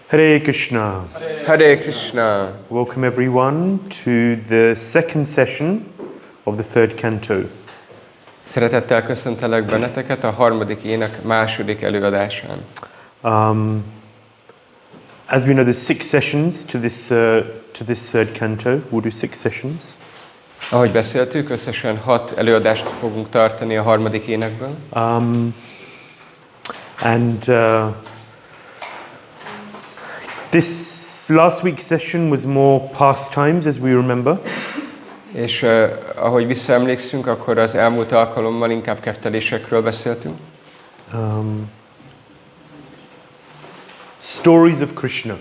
Hare Krishna. Hare Krishna. Welcome everyone to the second session of the third canto. Szeretettel köszöntelek benneteket a harmadik ének második előadásán. As we know, there's 6 sessions to this third canto. We'll do 6 sessions. Ahogy beszéltük, összesen 6 előadást fogunk tartani a harmadik énekből. This last week's session was more pastimes, as we remember. És ahogy visszaemlékszünk, akkor az elmúlt alkalommal inkább keftelésekről beszéltünk. Stories of Krishna.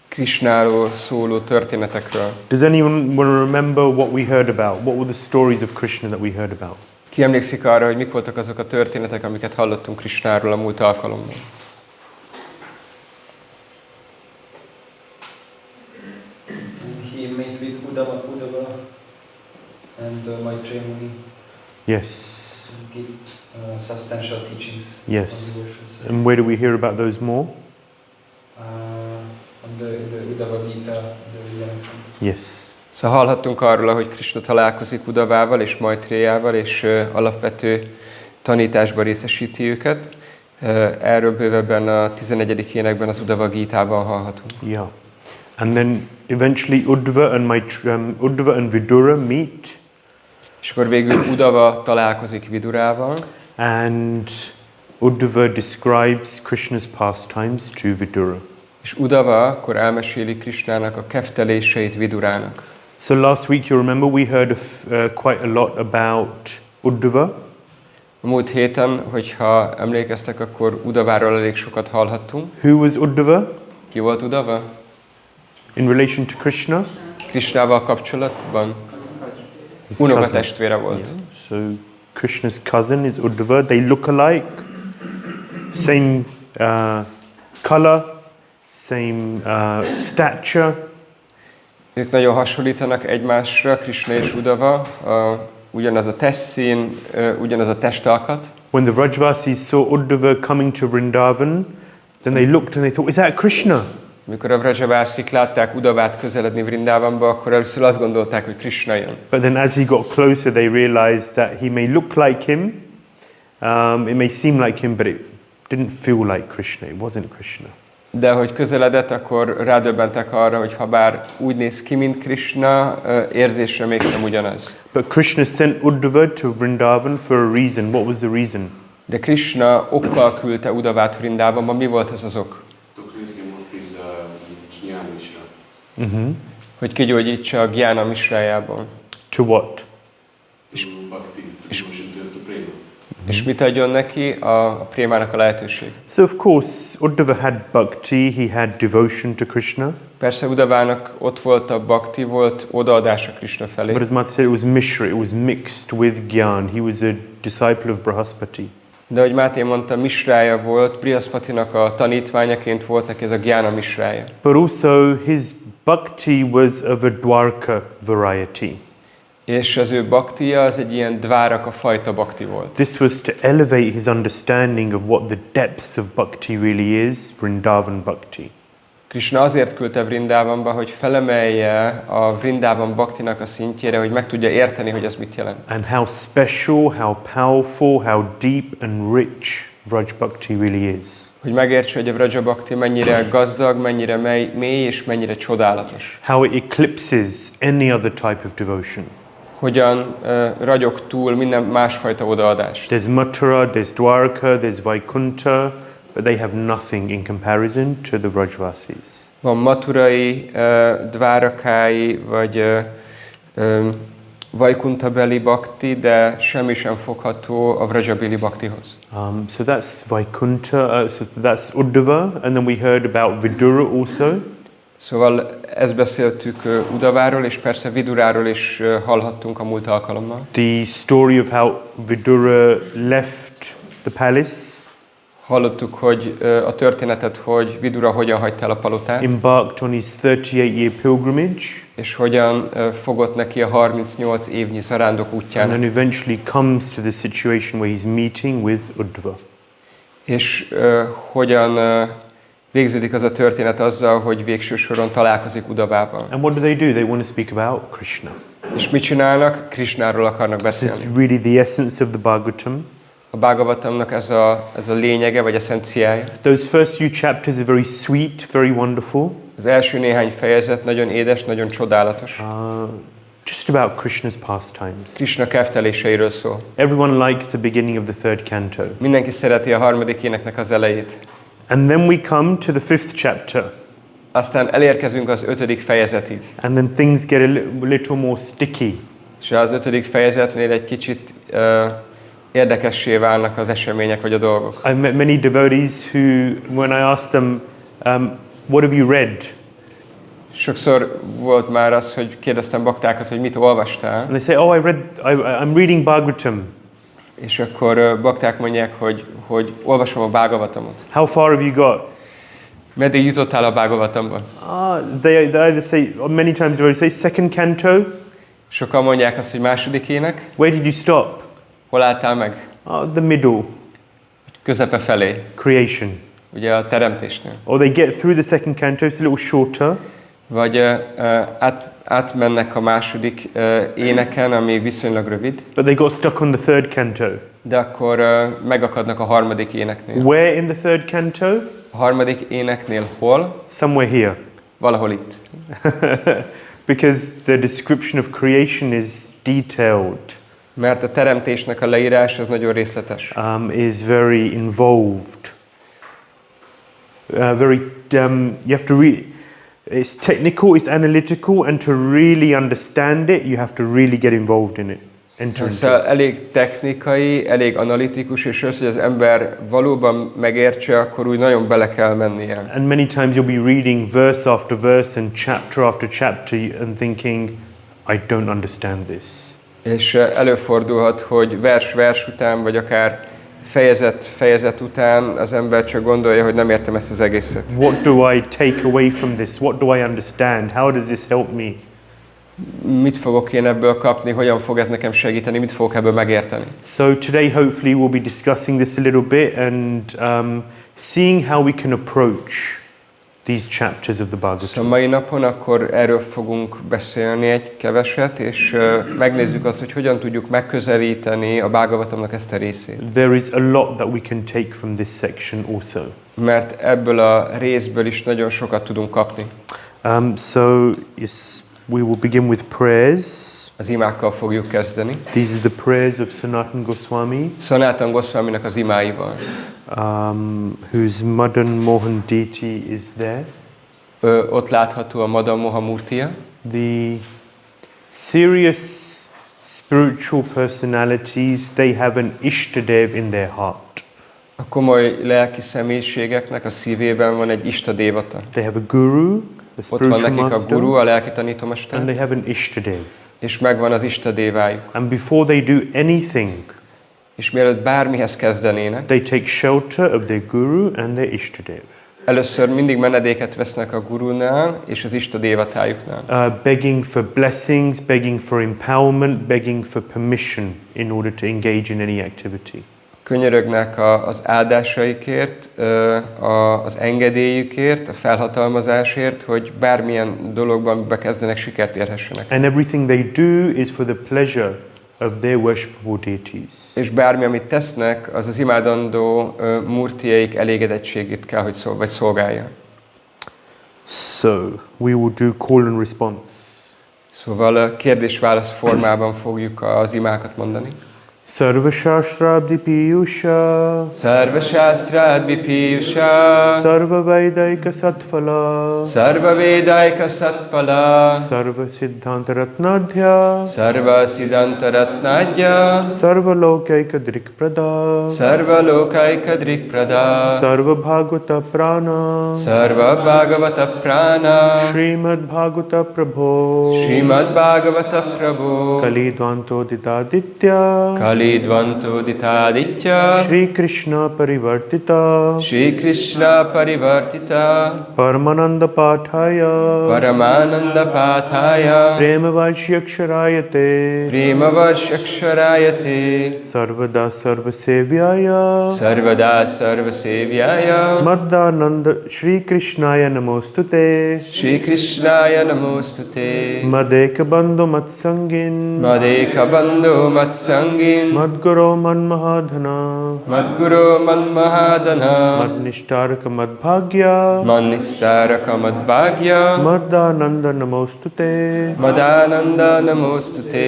Krishnáról szóló történetekről. Does anyone want to remember what we heard about? What were the stories of Krishna that we heard about? Ki emlékszik arra, hogy mik voltak azok a történetek, amiket hallottunk Krishnáról a múlt alkalommal? He met with Uddhava and Maitreya Muni. Yes. And give substantial teachings. Yes. On devotions. And where do we hear about those more? On the Uddhava Gita, the Világegyetem. Yes. Szóval hallhattunk arról, hogy Krishna találkozik Uddhavával és Maitreyával, és alapvető tanításban részesíti őket. Erről bővebben a 11. énekben az Uddhava Gitában hallhatunk. Yeah. And then eventually Uddhava and Vidura meet. És akkor végül Uddhava találkozik Vidurával. And Uddhava describes Krishna's pastimes to Vidura. És Uddhava akkor elmeséli Krishnának a kefteléseit Vidurának. So last week, you remember, we heard quite a lot about Uddhava. A múlt héten, hogyha emlékeztek, akkor Uddhaváról elég sokat hallhattunk. Who was Uddhava Ki volt Uddhava? in relation to Krishna? Krishnával kapcsolatban? His Unokatestvére volt. Yeah. So Krishna's cousin is Uddhava. They look alike, same color, same stature. Ők nagyon hasonlítanak egymásra, Krishna és Uddhava. Ugyanaz a testszín, ugyanaz a testalkat. When the Vrajvasis saw Uddhava coming to Vrindavan, then they looked and they thought, is that Krishna? Mikor a Vrajavásik látták Uddhavát közeledni Vrindavanba, akkor először azt gondolták, hogy Krishna jön. But then as he got closer, they realized that he may look like him, it may seem like him, but it didn't feel like Krishna. It wasn't Krishna. De hogy közeledett, akkor rádöbbentek arra, hogy ha bár úgy néz ki, mint Krishna, érzésre mégsem ugyanaz. But Krishna sent Uddhava to Vrindavan for a reason. What was the reason? De Krishna okkal küldte Uddhavát Vrindavanba. Mi volt ez az ok? Hogy kigyógyítsa a Gyána misrájából. To what? És mit adjon neki? A prémának a lehetőség. So of course, Uddhava had bhakti, he had devotion to Krishna. Persze Uddhavának ott volt a bhakti, volt odaadása Krishna felé. But as Mata said, it was mishra, it was mixed with gyan. He was a disciple of Brahaspati. De ahogy Máté mondta, misrája volt, Brihaspatinak a tanítványaként volt neki ez a Gyána misrája. But also his bhakti was of a Dwarka variety. És az ő bhaktija az egy ilyen dváraka fajta bhakti volt. This was to elevate his understanding of what the depths of bhakti really is, Vrindavan bhakti. Krishna azért küldte Vrindavanba, hogy felemelje a Vrindavan bhaktinak a szintjére, hogy meg tudja érteni, hogy ez mit jelent. And how special, how powerful, how deep and rich Vraj bhakti really is. Hogy megértse, hogy a Vraja bhakti mennyire gazdag, mennyire mély és mennyire csodálatos. How it eclipses any other type of devotion. Hogyan ragyog túl minden másfajta odaadást. There's Mathura, there's Dwarka, there's Vaikuntha, but they have nothing in comparison to the Vrajvasis. Van maturai, dvárakái, vagy Vaikuntha-beli bhakti, de semmi sem fogható a Vrajabili bhaktihoz. So that's Vaikuntha, so that's Uddhava, and then we heard about Vidura also. Szóval ezt beszéltük Uddhaváról, és persze Viduráról is hallhattunk a múlt alkalommal. The story of how Vidura left the palace. Hallottuk, hogy a történetet, hogy Vidura hogyan hagyta el a palotát. Embarked on his 38-year pilgrimage. És hogyan fogott neki a 38 évnyi zarándok útján. And then eventually comes to the situation where he's meeting with Uddhava. És hogyan végződik az a történet azzal, hogy végső soron találkozik Udavával. And what do? They want to speak about Krishna. És mit csinálnak? Krishnáról akarnak This is beszélni. really the essence of the Bhagavatam. A Bhagavatamnak ez a lényege, vagy eszenciája. Those first few chapters are very sweet, very wonderful. Az első néhány fejezet nagyon édes, nagyon csodálatos. Just about Krishna's pastimes. Krishna kefteléseiről szól. Everyone likes the beginning of the third canto. Mindenki szereti a harmadik éneknek az elejét. And then we come to the fifth chapter. Aztán elérkezünk az 5. fejezetig. And then things get a little more sticky. És az 5. fejezetnél egy kicsit érdekessé válnak az események vagy a dolgok. I've met many devotees who, when I asked them, what have you read? Sokszor volt már az, hogy kérdeztem baktákat, hogy mit olvastál, And they say, oh, I'm reading Bhagavatam. és akkor bakták mondják, hogy olvasom a Bhagavatamot. How far have you got? Meddig jutottál a Bhagavatamban? They either say, many times devotees say, second canto. Sokan mondják azt, hogy második ének. Where did you stop? Hol álltál meg? The middle, Közepe felé, creation. ugye a teremtésnél. Or they get through the second canto, it's a little shorter. Vagy átmennek a második éneken, ami viszonylag rövid, But they got stuck on the third canto. de akkor megakadnak a harmadik éneknél. Where in the third canto? A harmadik éneknél hol? Somewhere here. Valahol itt. Because the description of creation is detailed, Mert a teremtésnek a leírás az nagyon részletes. is very involved. You have to it's technical, it's analytical, and to really understand it, you have to really get involved in it. Enter into it. Szóval elég technikai, elég analitikus, és az, hogy az ember valóban megértse, akkor úgy nagyon bele kell mennie. And many times you'll be reading verse after verse and chapter after chapter and thinking, I don't understand this. És előfordulhat, hogy vers után, vagy akár fejezet után az ember csak gondolja, hogy nem értem ezt az egészet. What do I take away from this? What do I understand? How does this help me? Mit fogok én ebből kapni, hogyan fog ez nekem segíteni, mit fogok ebből megérteni. So today hopefully we'll be discussing this a little bit and seeing how we can approach these chapters of the Bhagavatam. Szóval mai napon akkor erről fogunk beszélni egy keveset, és megnézzük azt, hogy hogyan tudjuk megközelíteni a Bhagavatamnak ezt a részét. There is a lot that we can take from this section also. Mert ebből a részből is nagyon sokat tudunk kapni. So yes, we will begin with prayers. Az imákkal fogjuk kezdeni. These are the prayers of Sanatana Goswami, Sanatana Goswaminak az imáival. whose Madan Mohan deity is there. Ott látható a Madan Moha Murtiya. The serious spiritual personalities, they have an Ishtadev in their heart. A komoly lelki személyiségeknek a szívében van egy Istadévata. They have a guru, a Ott van spiritual nekik a master, guru, a lelki and tanítómester, they have an Ishtadev. és megvan az Istadévájuk. And before they do anything, És mielőtt bármihez kezdenének, they take shelter of their guru and their Ishtadev, először mindig menedéket vesznek a gurunál és az Istadévatájuknál. begging for blessings, begging for empowerment, begging for permission in order to engage in any activity. Könyörögnek az áldásaikért, az engedélyükért, a felhatalmazásért, hogy bármilyen dologban bekezdenek, sikert érhessenek. And everything they do is for the pleasure of their worshipable deities. És bármi, amit tesznek, az az imádandó murtiaik elégedettségét kell, hogy szolgálja. So, we will do call and response. Szóval kérdés-válasz formában fogjuk az imákat mondani. Sarva Shastrabdi Piyusha, Sarva Shastrādvi Piyusha, Sarva Vaidaika Satphala, Sarva Vedaika Satphala, Sarva Siddhanta Ratnadhya, Sarva Siddhanta Ratnadhya, Sarva Lokaika Drikprada, Sarva Lokaika Drikprada, Sarva Bhagavata Prana, Sarva Bhagavata Prana, Śrīmad-Bhāgavata Prabho, Śrīmad-Bhāgavata Prabhu, Kalidvanto Ditaditya, Kalidvanto ditāditya Shri Krishna Parivartita Shri Krishna Parivartita Paramananda Pathaya Paramananda Pathaya Premavashyaksharayate Premavashyaksharayate Sarvada Sarvasevyaya Sarvada Sarvasevyaya Madhananda Shri Krishnaya Namostute Shri Krishnaya Namostute Madeka Bandhu Matsangin Madeka Bandhu Matsangin Madguru Manmahadhana Madguru Manmahadana Madnishtaraka Madbhagya Mannistaraka Madbhagya Madhananda Namostute Madananda Namostute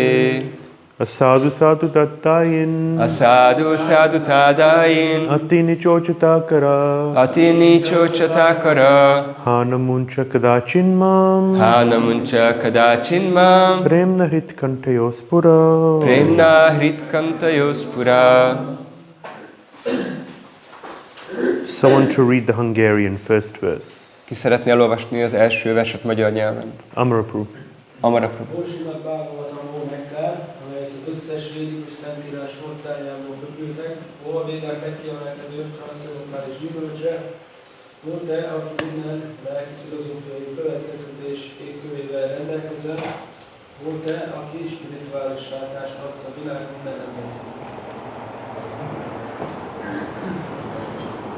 Asadu Sadhu Dattayin Asadu Sadhu Tadayin Ati Nichochatakara Ati Nichochatakara Hanamuncha Kadachinmam Hanamuncha Kadachinmam Premna Hritkantayospura Premna Hritkantayospura. Someone to read the Hungarian first verse. Ki szeretné elolvasni az első verset magyar nyelven? Amarapu. Amarapu. A Śrīmad-Bhāgavatam ó nektár, amelyet az összes védikus szentírás orcájából bökültek, ó a védák legkiemelkedő, transzcendentális gyümölcse, ó te, aki minden lelki filozófiai következtetés égkövével rendelkezel, ó te, aki spirituális látást adsz a világ minden embernek.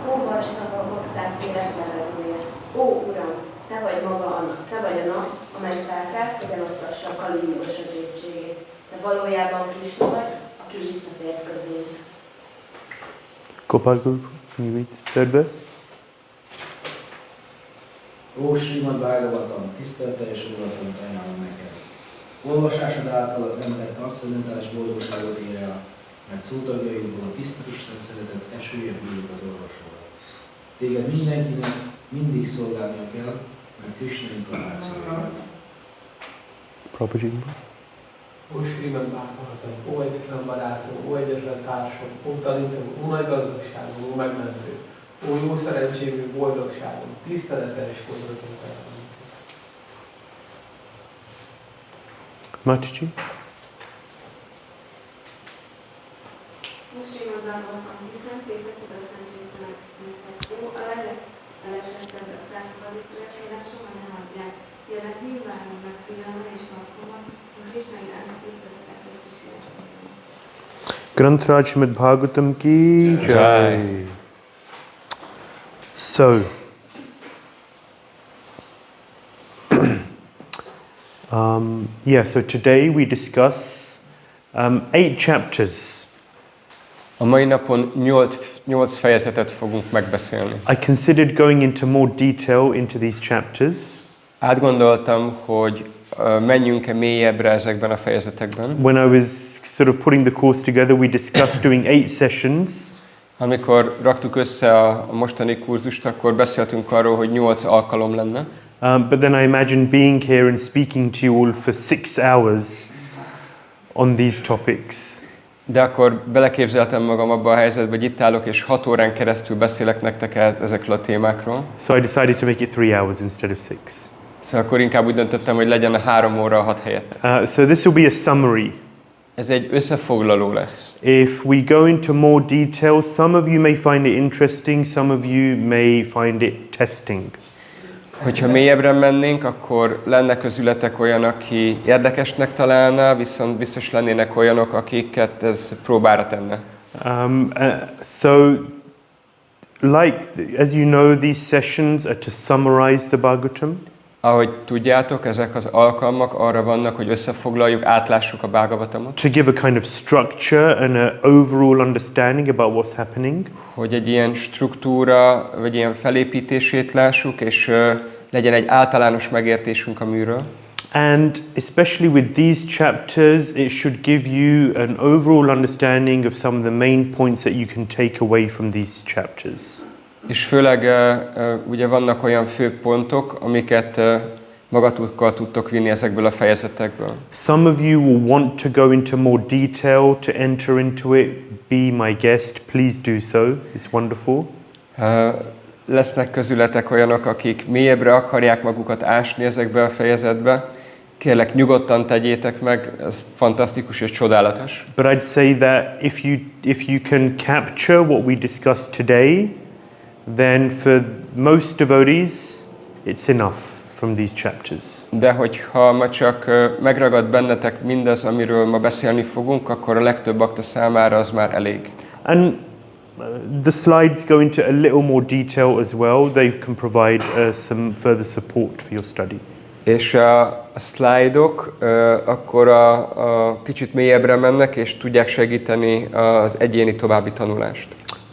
Ó Vaisnava bakták életlevelője! Ó Uram, te vagy maga te vagy a nap, amely felkelt, hogy elosztassa a Kali Yuga sötétségét. Te valójában Krishna vagy, aki visszatért közénk. Gopal Guru, can you read the third verse? Ó Śrīmad-Bhāgavatam, tisztelteljes olvasatot ajánlom neked. Olvasásod által az ember transzcendentális boldogságot ér el, mert szótagjaidból a tiszta Isten szeretet esője hullik az orvosodat. Téged mindenkinek mindig szolgálnia kell, mert Krishna inkarnációja. Prabhuji. Ó Śrīmad-Bhāgavatam, ó egyetlen barátom, ó egyetlen társam, ó tanítom, ó nagy gazdagságom, ó megmentő, ó jó szerencsémű boldogságom, tiszteletes boldogságom. Mataji. Ó Śrīmad-Bhāgavatam, hiszen képezted a szentségtelenek. Ó a legelesettebb felszabadítójának soha nem adják. Jönnek nyilvánon meg szívemre és napomban, a Krishna iránti tiszta szeretet is értem. Granth Śrīmad-Bhāgavatam ki jai. So, so today we discuss 8 chapters. A mai napon 8 fejezetet fogunk megbeszélni. I considered going into more detail into these chapters. Átgondoltam, hogy menjünk-e mélyebbre ezekben a fejezetekben. When I was sort of putting the course together, we discussed doing 8 sessions. Amikor raktuk össze a mostani kurzust, akkor beszéltünk arról, hogy 8 alkalom lenne. But then I imagined being here and speaking to you all for 6 hours on these topics. De akkor beleképzeltem magam abba a helyzetbe, hogy itt állok, és 6 órán keresztül beszélek nektek ezekről a témákról. So I decided to make it 3 hours instead of 6. Szóval akkor inkább úgy döntöttem, hogy legyen a 3 óra a 6 helyett. So this will be a summary. Ez egy összefoglaló lesz. If we go into more detail, some of you may find it interesting, some of you may find it testing. Hogyha mélyebbre mennénk, akkor lenne közületek olyan, aki érdekesnek találná, viszont biztos lennének olyanok, akiket ez próbára tenne. So, as you know, these sessions are to summarize the Bhagavatam. Ahogy tudjátok, ezek az alkalmak arra vannak, hogy összefoglaljuk, átlássuk a Bhagavatamot. To give a kind of structure and an overall understanding about what's happening. Hogy egy ilyen struktúra, vagy ilyen felépítését lássuk, és legyen egy általános megértésünk a műről. And especially with these chapters, it should give you an overall understanding of some of the main points that you can take away from these chapters. És főleg ugye vannak olyan fő pontok, amiket magatokkal tudtok vinni ezekből a fejezetekből. Some of you will want to go into more detail to enter into it. Be my guest, please do so. It's wonderful. Lesznek közületek olyanok, akik mélyebbre akarják magukat ásni ezekbe a fejezetbe. Kérlek, nyugodtan tegyétek meg, ez fantasztikus és csodálatos. But I'd say that if you can capture what we discussed today, then for most devotees, it's enough from these chapters. De hogyha ma csak megragad bennetek mindaz, amiről ma beszélni fogunk, akkor a legtöbb bakta számára az már elég. And the slides go into a little more detail as well. They can provide some further support for your study. És a szlájdok akkor a kicsit mélyebbre mennek, és tudják segíteni az egyéni további tanulást.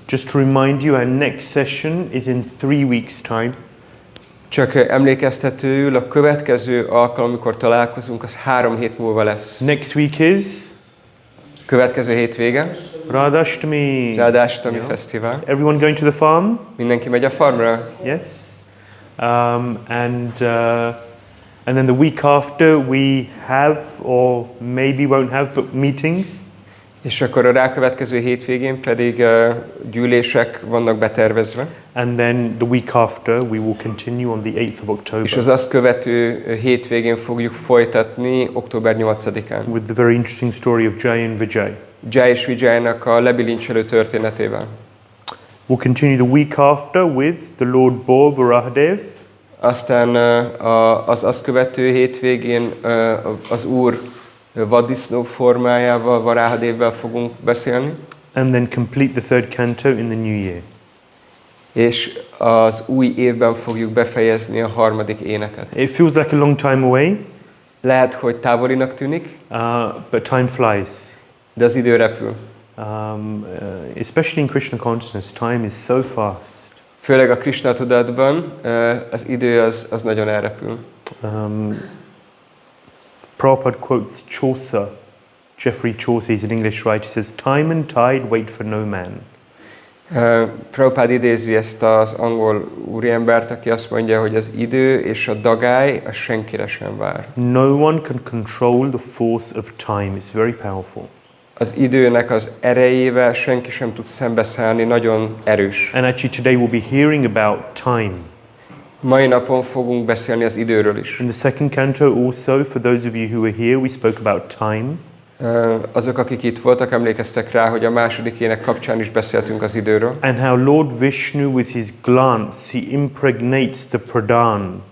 Just to remind you, our next session is in 3 weeks' time. Csak emlékeztetőül, a következő alkalom, amikor találkozunk, az 3 hét múlva lesz. Next week is Következő hétvége, Radhashtami. Radhashtami Fesztivál. Everyone going to the farm? Mindenki megy a farmra? Yes. And then the week after we have, or maybe won't have, but meetings. És akkor a rákövetkező hétvégén pedig gyűlések vannak betervezve. And then the week after we will continue on the 8th of October. És az azt követő hétvégén fogjuk folytatni október 8-án. With the very interesting story of Jai and Vijay. Jai és Vijaynak a lebilincselő történetével. We'll continue the week after with the Lord Bor Varahadev. Aztán az azt követő hétvégén az Úr vaddisznó formájával, Varahadevvel fogunk beszélni. And then complete the third canto in the new year. És az új évben fogjuk befejezni a 3. éneket. It feels like a long time away, Lehet, hogy távolinak tűnik, but time flies. de az idő repül. Especially in Krishna consciousness, time is so fast. Főleg a Krishna tudatban az idő az nagyon elrepül. Prabhupada quotes Chaucer, Geoffrey Chaucer, he's an English writer, he says, "Time and tide wait for no man." Prabhupada idézi ezt az angol úriembert, aki azt mondja, hogy az idő és a dagály az senkire sem vár. No one can control the force of time. It's very powerful. Az időnek az erejével senki sem tud szembeszállni, nagyon erős. And actually today we'll be hearing about time. Mai napon fogunk beszélni az időről is. In the second canto also, for those of you who were here, we spoke about time. Azok, akik itt voltak, emlékeztek rá, hogy a második ének kapcsán is beszéltünk az időről. And how Lord Vishnu with his glance, he impregnates the pradhan.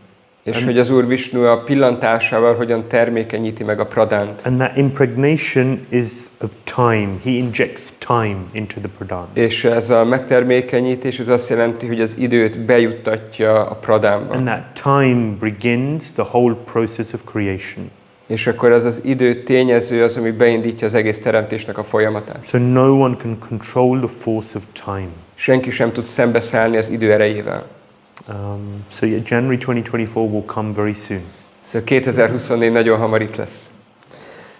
És hogy az Úr Vishnu a pillantásával hogyan termékenyíti meg a pradánt. And that impregnation is of time. He injects time into the pradhan. És ez a megtermékenyítés az azt jelenti, hogy az időt bejuttatja a pradánba. And that time begins the whole process of creation. És akkor ez az idő tényező az, ami beindítja az egész teremtésnek a folyamatát. So no one can control the force of time. Senki sem tud szembeszállni az idő erejével. So yeah, January 2024 will come very soon. Szóval 2024 nagyon hamar itt lesz.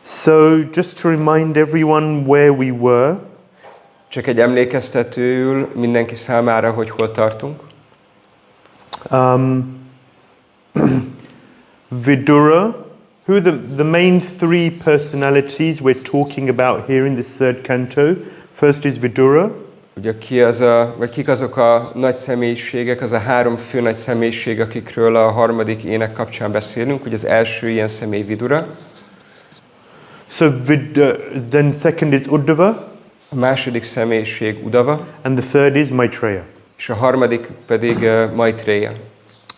So just to remind everyone where we were, Csak egy emlékeztetőül mindenki számára, hogy hol tartunk. Vidura, who are the main 3 personalities we're talking about here in this third canto? First is Vidura. Ugye kik azok a nagy személyiségek, az a 3 fő nagy személyiség, akikről a 3. ének kapcsán beszélünk. Ugye az első ilyen személy Vidura. So then second is Uddhava. A második személyiség Udava. And the third is Maitreya. És a harmadik pedig Maitreya.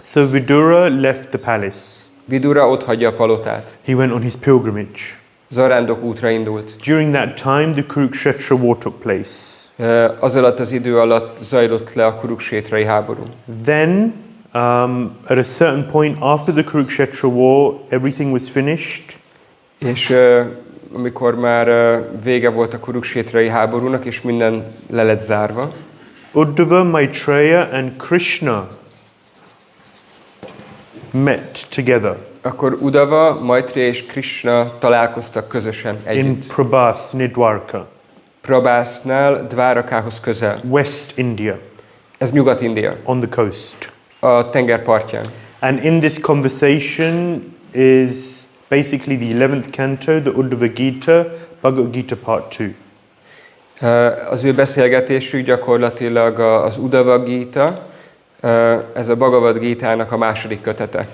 So Vidura left the palace. Vidura ott hagyja a palotát. He went on his pilgrimage. Zarándok útra indult. During that time, the Kurukshetra war took place. Az alatt az idő alatt zajlott le a kuruksétrai háború. Then, at a certain point after the Kurukshetra war, everything was finished. És amikor már vége volt a kuruksétrai háborúnak, és minden le lett zárva, Uddhava, Maitreya and Krishna met together akkor Udava, Maitreya és Krishna találkoztak közösen in együtt. Prabhas, near Dwarka, Prabhasnál Dvárakához közel. West India, Ez Nyugat-India, on the coast. a tenger partján. And in this conversation is basically the 11th canto, the Uddhava Gita, Bhagavad Gita part 2. Az ő beszélgetésük gyakorlatilag az Udava Gita, ez a Bhagavad Gita-nak a második kötete.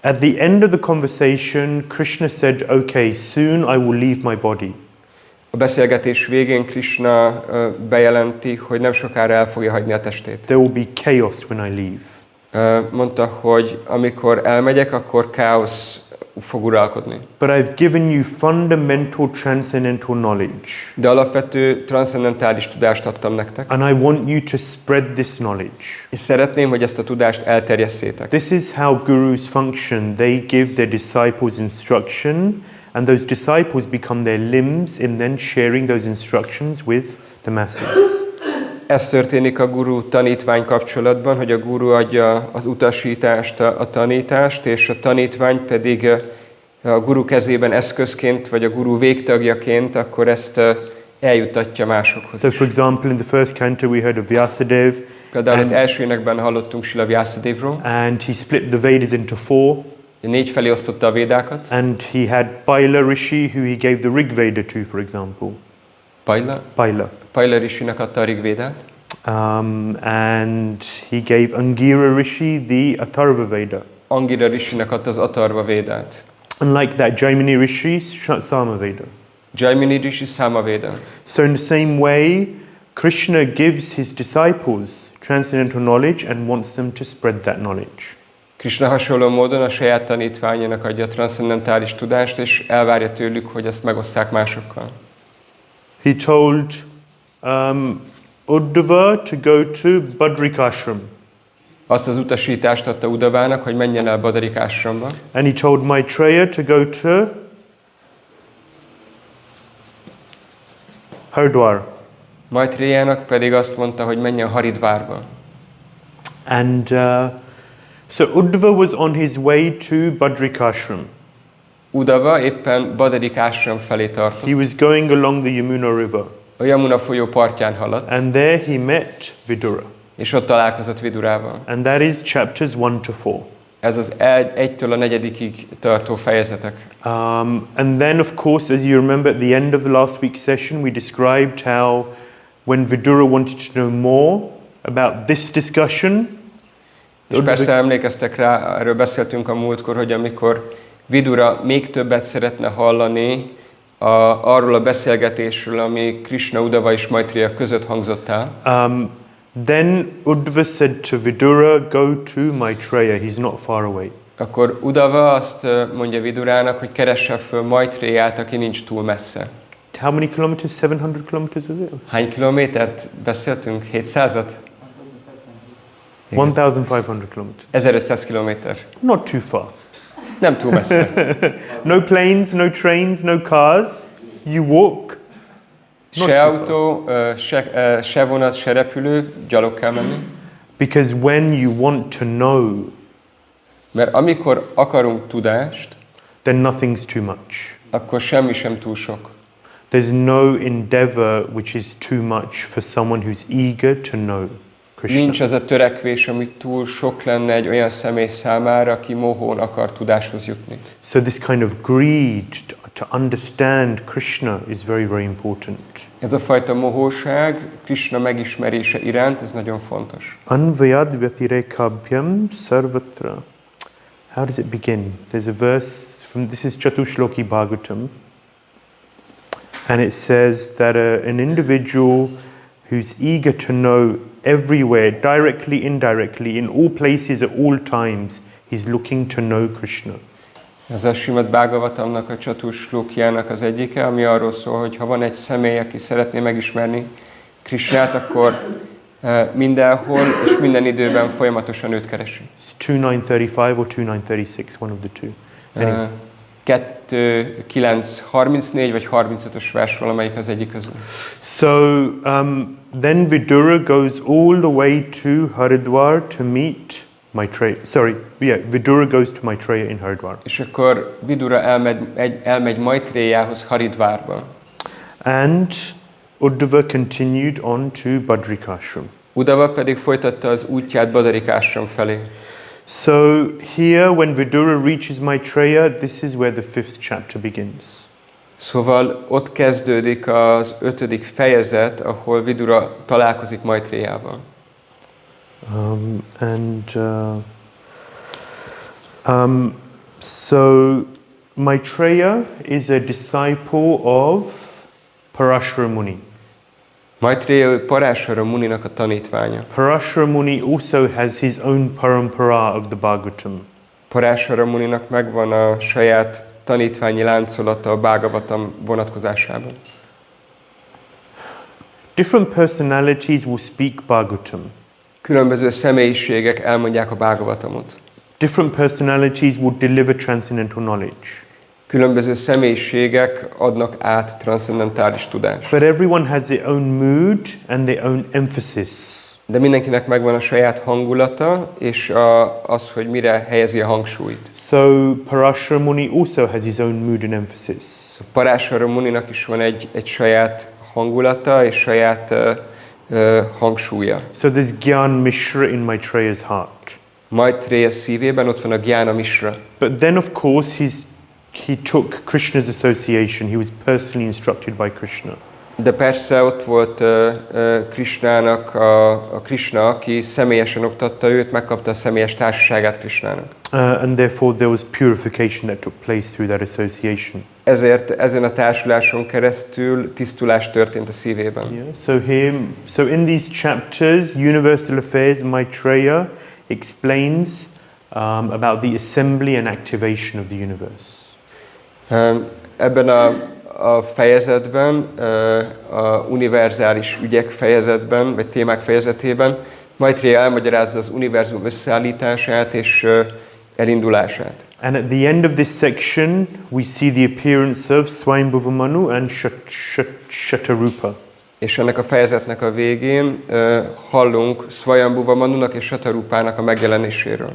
At the end of the conversation, Krishna said, "Okay, soon I will leave my body." A beszélgetés végén Krishna bejelenti, hogy nem sokára el fogja hagyni a testét. There will be chaos when I leave. Mondta, hogy amikor elmegyek, akkor káosz fog uralkodni. But I've given you fundamental transcendental knowledge. De alapvető transzcendentális tudást adtam nektek. And I want you to spread this knowledge. És szeretném, hogy ezt a tudást elterjesszétek. This is how gurus function. They give their disciples instruction, and those disciples become their limbs in then sharing those instructions with the masses. Ez történik a guru tanítvány kapcsolatban, hogy a guru adja az utasítást, a tanítást, és a tanítvány pedig a guru kezében eszközként, vagy a guru végtagjaként, akkor ezt eljuttatja másokhoz. So, for example, in the first canto we heard of Vyasadeva. Például az első énekben hallottunk Srila Vyasadevról. And he split the Vedas into 4. 4 felé osztotta a védákat. And he had Paila Rishi, who he gave the Rig Veda to, for example. Paila. Paila Rishinek adta a Rig Védát. And he gave Angira Rishi the Atharva Veda. Angira Rishinek adta az Atharva Védát. And like that, Jaimini Rishi, Sama Veda. Jaimini Rishi Sama Veda. So in the same way, Krishna gives his disciples transcendental knowledge and wants them to spread that knowledge. Krishna hasonló módon a saját tanítványának adja a transzcendentális tudást, és elvárja tőlük, hogy ezt megosszák másokkal. He told Uddhava to go to Badrikashram. Azt az utasítást adta Uddhavának, hogy menjen el Badrikáshramba. And he told Maitreya to go to Haridwar. Maitreyanak pedig azt mondta, hogy menjen Haridvárba. And so Uddhava was on his way to Badrikashram. Uddhava éppen Badrikashram felé tartott. He was going along the Yamuna River. A Yamuna folyó partján haladt. And there he met Vidura. És ott találkozott Vidurával. And that is chapters 1 to 4. Ez az 1-től a 4-ig tartó fejezetek. And then, of course, as you remember, at the end of the last week's session, we described how when Vidura wanted to know more about this discussion, és persze emlékeztek rá, erről beszéltünk a múltkor, hogy amikor Vidura még többet szeretne hallani arról a beszélgetésről, ami Krishna, Uddhava és Maitreya között hangzott el, then Uddhava said to Vidura, go to Maitreya, he's not far away. Akkor Uddhava azt mondja Vidurának, hogy keresse föl Maitreyát, aki nincs túl messze. How many kilometers? 700 kilometers was it? Hány kilométert beszéltünk? 700-at? 1,500 kilometers. 1500 kilométer. Not too far. Nem túl messze. No planes, no trains, no cars. You walk. Se autó, se vonat, se repülő, gyalog kell menni. Because when you want to know, mert amikor akarunk tudást, then nothing's too much. Akkor semmi sem túl sok. There's no endeavor which is too much for someone who's eager to know Krishna. Nincs az a törekvés, ami túl sok lenne egy olyan személy számára, aki mohón akar tudáshoz jutni. So this kind of greed to understand Krishna is very, very important. Ez a fajta mohóság, Krishna megismerése iránt, ez nagyon fontos. Anvayad vyatirekabhyam sarvatra. How does it begin? There's a verse from, this is Śrīmad-Bhāgavatam, and it says that an individual who's eager to know everywhere, directly, indirectly, in all places, at all times, he's looking to know Krishna. Ez a Śrīmad-Bhāgavatamnak a Śrīmad az egyike, ami arról szól, hogy ha van egy személy, aki szeretné megismerni Krishnát, akkor mindenhol és minden időben folyamatosan őt keresi. 2:9:35 or 2:9:36, one of the two. Anyway. 2:9:34 vagy 35-ös vers, valamelyik az egyik közül. So then Vidura goes all the way to Haridwar to meet Maitreya. Vidura goes to Maitreya in Haridwar. És akkor Vidura elmegy Maitreyahoz Haridvárba. And Uddhava continued on to Badrikashram. Uddhava pedig folytatta az útját Badrikashram felé. So here, when Vidura reaches Maitreya, this is where the 5th chapter begins. Szóval ott kezdődik az 5. fejezet, ahol Vidura találkozik Maitreyával. So Maitreya is a disciple of Parashara Muni. Maitreya Parashara Muninak a tanítványa. Parashara Muni also has his own parampara of the Bhagavatam. Parashara Muninak megvan a saját tanítványi láncolata a Bhāgavatam vonatkozásában. Different personalities will speak Bhagavatam. Különböző személyiségek elmondják a Bhāgavatamot. Different personalities will deliver transcendental knowledge. Különböző személyiségek adnak át transzcendentális tudást. But everyone has their own mood and their own emphasis. De mindenkinek megvan a saját hangulata, és az, hogy mire helyezi a hangsúlyt. So Parashara Muni also has his own mood and emphasis. Parashara Muninak is van egy saját hangulata és saját hangsúlya. So there's Gyan Mishra in Maitreya's heart. Maitreya szívében ott van a Gyana Mishra. But then of course he took Krishna's association. He was personally instructed by Krishna. De persze ott volt Krishnának, a Krishna, aki személyesen oktatta őt, megkapta a személyes társaságát Krishnának. And therefore there was purification that took place through that association. Ezért ezen a társuláson keresztül tisztulás történt a szívében. Yeah, so in these chapters, Universal Affairs, Maitreya explains about the assembly and activation of the universe. Ebben a fejezetben, a univerzális ügyek fejezetben, vagy témák fejezetében Maitreya elmagyarázza az univerzum összeállítását és elindulását. And at the end of this section, we see the appearance of Swayambhuva Manu and Shatarupa. És ennek a fejezetnek a végén hallunk Swayambhuva Manunak és Shatarupának a megjelenéséről.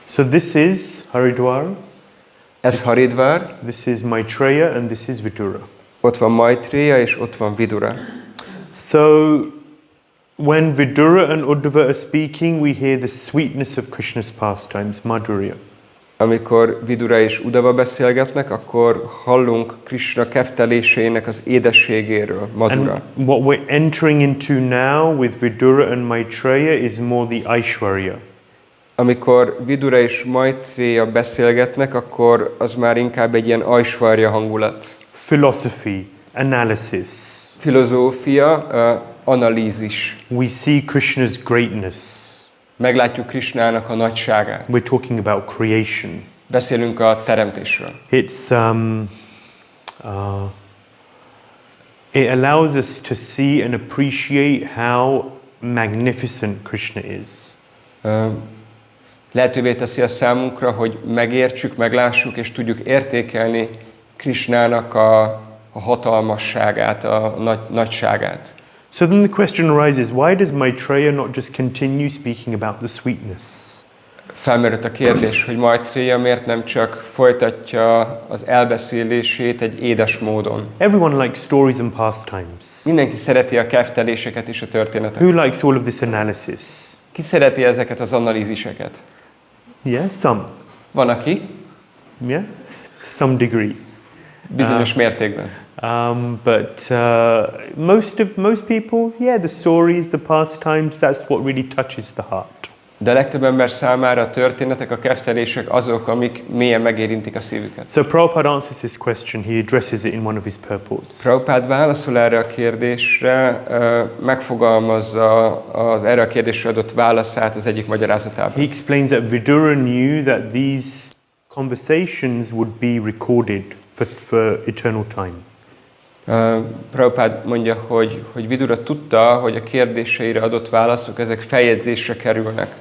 So this is Haridwar. Ez Haridwar. This is Maitreya and this is Vidura. Ott van Maitreya és ott van Vidura. So when Vidura and Uddhava are speaking, we hear the sweetness of Krishna's pastimes, Madhurya. Amikor Vidura és Uddhava beszélgetnek, akkor hallunk Krishna keftelésének az édességéről, Madhura. And what we're entering into now with Vidura and Maitreya is more the Aishwarya. Amikor Vidura és Maitreya beszélgetnek, akkor az már inkább egy ilyen Aishwarya hangulat. Philosophy, analysis. Filozófia, analízis. We see Krishna's greatness. Meglátjuk Krishnának a nagyságát. We're talking about creation. Beszélünk a teremtésről. It allows us to see and appreciate how magnificent Krishna is. Lehetővé teszi a számunkra, hogy megértsük, meglássuk és tudjuk értékelni Krishnának a hatalmasságát, a nagyságát. So then the question arises, why does Maitreya not just continue speaking about the sweetness? Felmerült a kérdés, hogy Maitreya miért nem csak folytatja az elbeszélését egy édes módon. Everyone likes stories and pastimes. Mindenki szereti a kefteléseket és a történeteket. Who likes all of this analysis? Ki szereti ezeket az analíziseket? Yeah, some. Van aki? Yeah, to some degree. Bizonyos mértékben. But most people, yeah, the stories, the pastimes, that's what really touches the heart. De a legtöbb ember számára a történetek, a keftelések azok, amik mélyen megérintik a szívüket. So Prabhupada answers this question, he addresses it in one of his purports. Prabhupada válaszol erre a kérdésre, megfogalmazza az erre a kérdésre adott válaszát az egyik magyarázatában. He explains that Vidura knew that these conversations would be recorded for eternal time. Prabhupada mondja, hogy Vidura tudta, hogy a kérdéseire adott válaszok, ezek feljegyzésre kerülnek.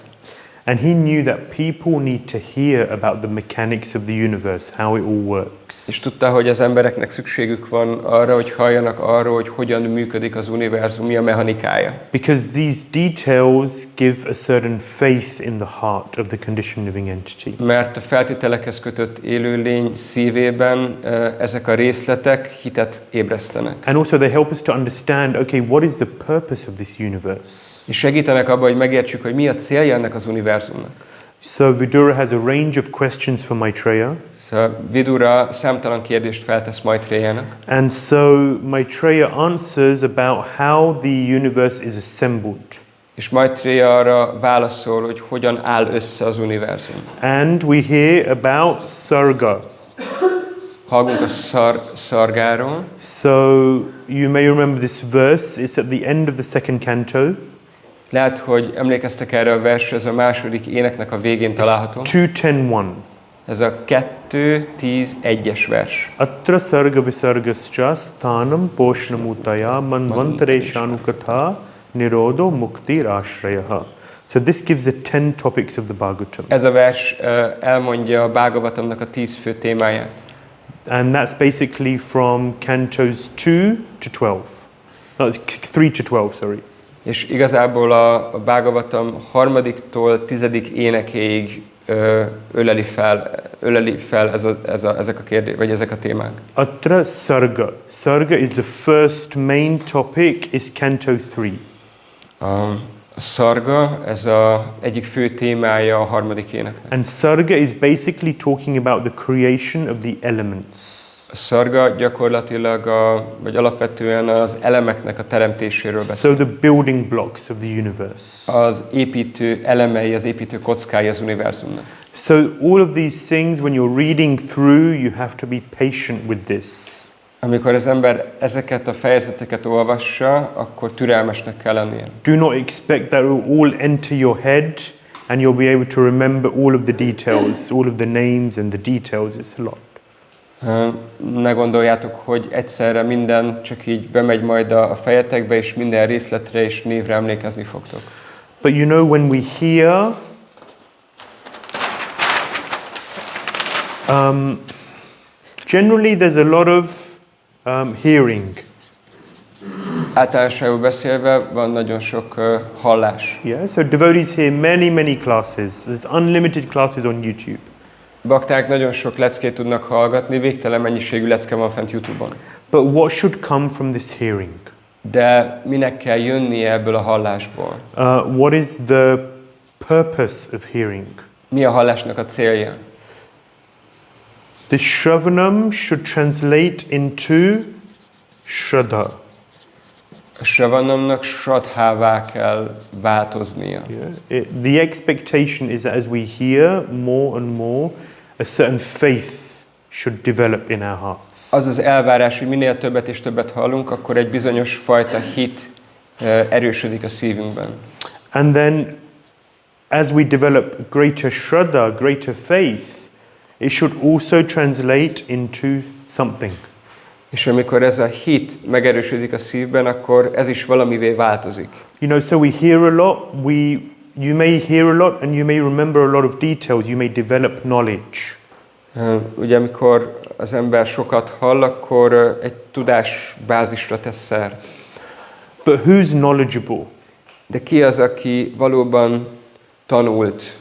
And he knew that people need to hear about the mechanics of the universe, how it all works. És tudta, hogy az embereknek szükségük van arra, hogy halljanak arról, hogy hogyan működik az univerzum, mi a mechanikája. Because these details give a certain faith in the heart of the conditioned living entity. Mert a feltételekhez kötött élőlény szívében ezek a részletek hitet ébresztenek. And also they help us to understand, okay, what is the purpose of this universe? És segítenek abban, hogy megértsük, hogy mi a célja ennek az univerzumnak. So Vidura has a range of questions for Maitreya. Szóval Vidura számtalan kérdést feltesz Maitreyanak. And so Maitreya answers about how the universe is assembled. És Maitreya arra válaszol, hogy hogyan áll össze az univerzum. And we hear about sarga. Hallgunk a szargáról. So you may remember this verse. It's at the end of the second canto. Lehet, hogy emlékeztek erre a versre, ez a második éneknek a végén található. 2:10:1. Ez a 2:10:1-es vers. Atra sarga visargascha sthanam poshnamutaya manvantare shanukatha nirodho mukti ashrayah. So this gives the 10 topics of the Bhagavatam. Ez a vers elmondja a Bhagavatamnak a 10 fő témáját. And that's basically from cantos 2 to 12. No, 3 to 12, sorry. És igazából a Bhagavatam 3-tól 10. énekéig öleli fel ezek a kérdések, vagy ezek a témák. Atra sarga. Sarga is the first main topic, is canto 3. A szarga, ez az egyik fő témája a 3. éneknek. And sarga is basically talking about the creation of the elements. A szarga gyakorlatilag, vagy alapvetően az elemeknek a teremtéséről So beszél. the building blocks of the universe. Az építő elemei, az építő kockái az univerzumnak. So all of these things, when you're reading through, you have to be patient with this. Amikor az ember ezeket a fejezeteket olvassa, akkor türelmesnek kell lennie. Do not expect that it will all enter your head and you'll be able to remember all of the details, all of the names and the details. It's a lot. Ne gondoljátok, hogy egyszerre minden csak így bemegy majd a fejetekbe, és minden részletre és névre emlékezni fogtok. But you know, when we hear, generally there's a lot of hearing. Általánosságban beszélve van nagyon sok hallás. Yeah, so devotees hear many classes. There's unlimited classes on YouTube. Bakták nagyon sok leckét tudnak hallgatni, végtelen mennyiségű lecke van fent YouTube-on. But what should come from this hearing? De minek kell jönnie ebből a hallásból? What is the purpose of hearing? Mi a hallásnak a célja? The Shravanam should translate into Shraddha. A Shravanamnak Shraddhává kell változnia. Yeah. The expectation is that as we hear more and more, a certain faith should develop in our hearts. Az az elvárás, hogy minél többet és többet hallunk, akkor egy bizonyos fajta hit erősödik a szívünkben. And then, as we develop greater Shraddha, greater faith, it should also translate into something. És amikor ez a hit megerősödik a szívben, akkor ez is valamivé változik. You know, so we hear a lot, you may hear a lot and you may remember a lot of details, you may develop knowledge. Ugye amikor az ember sokat hall, akkor egy tudásbázisra tesz szert. But who's knowledgeable? De ki az, aki valóban tanult?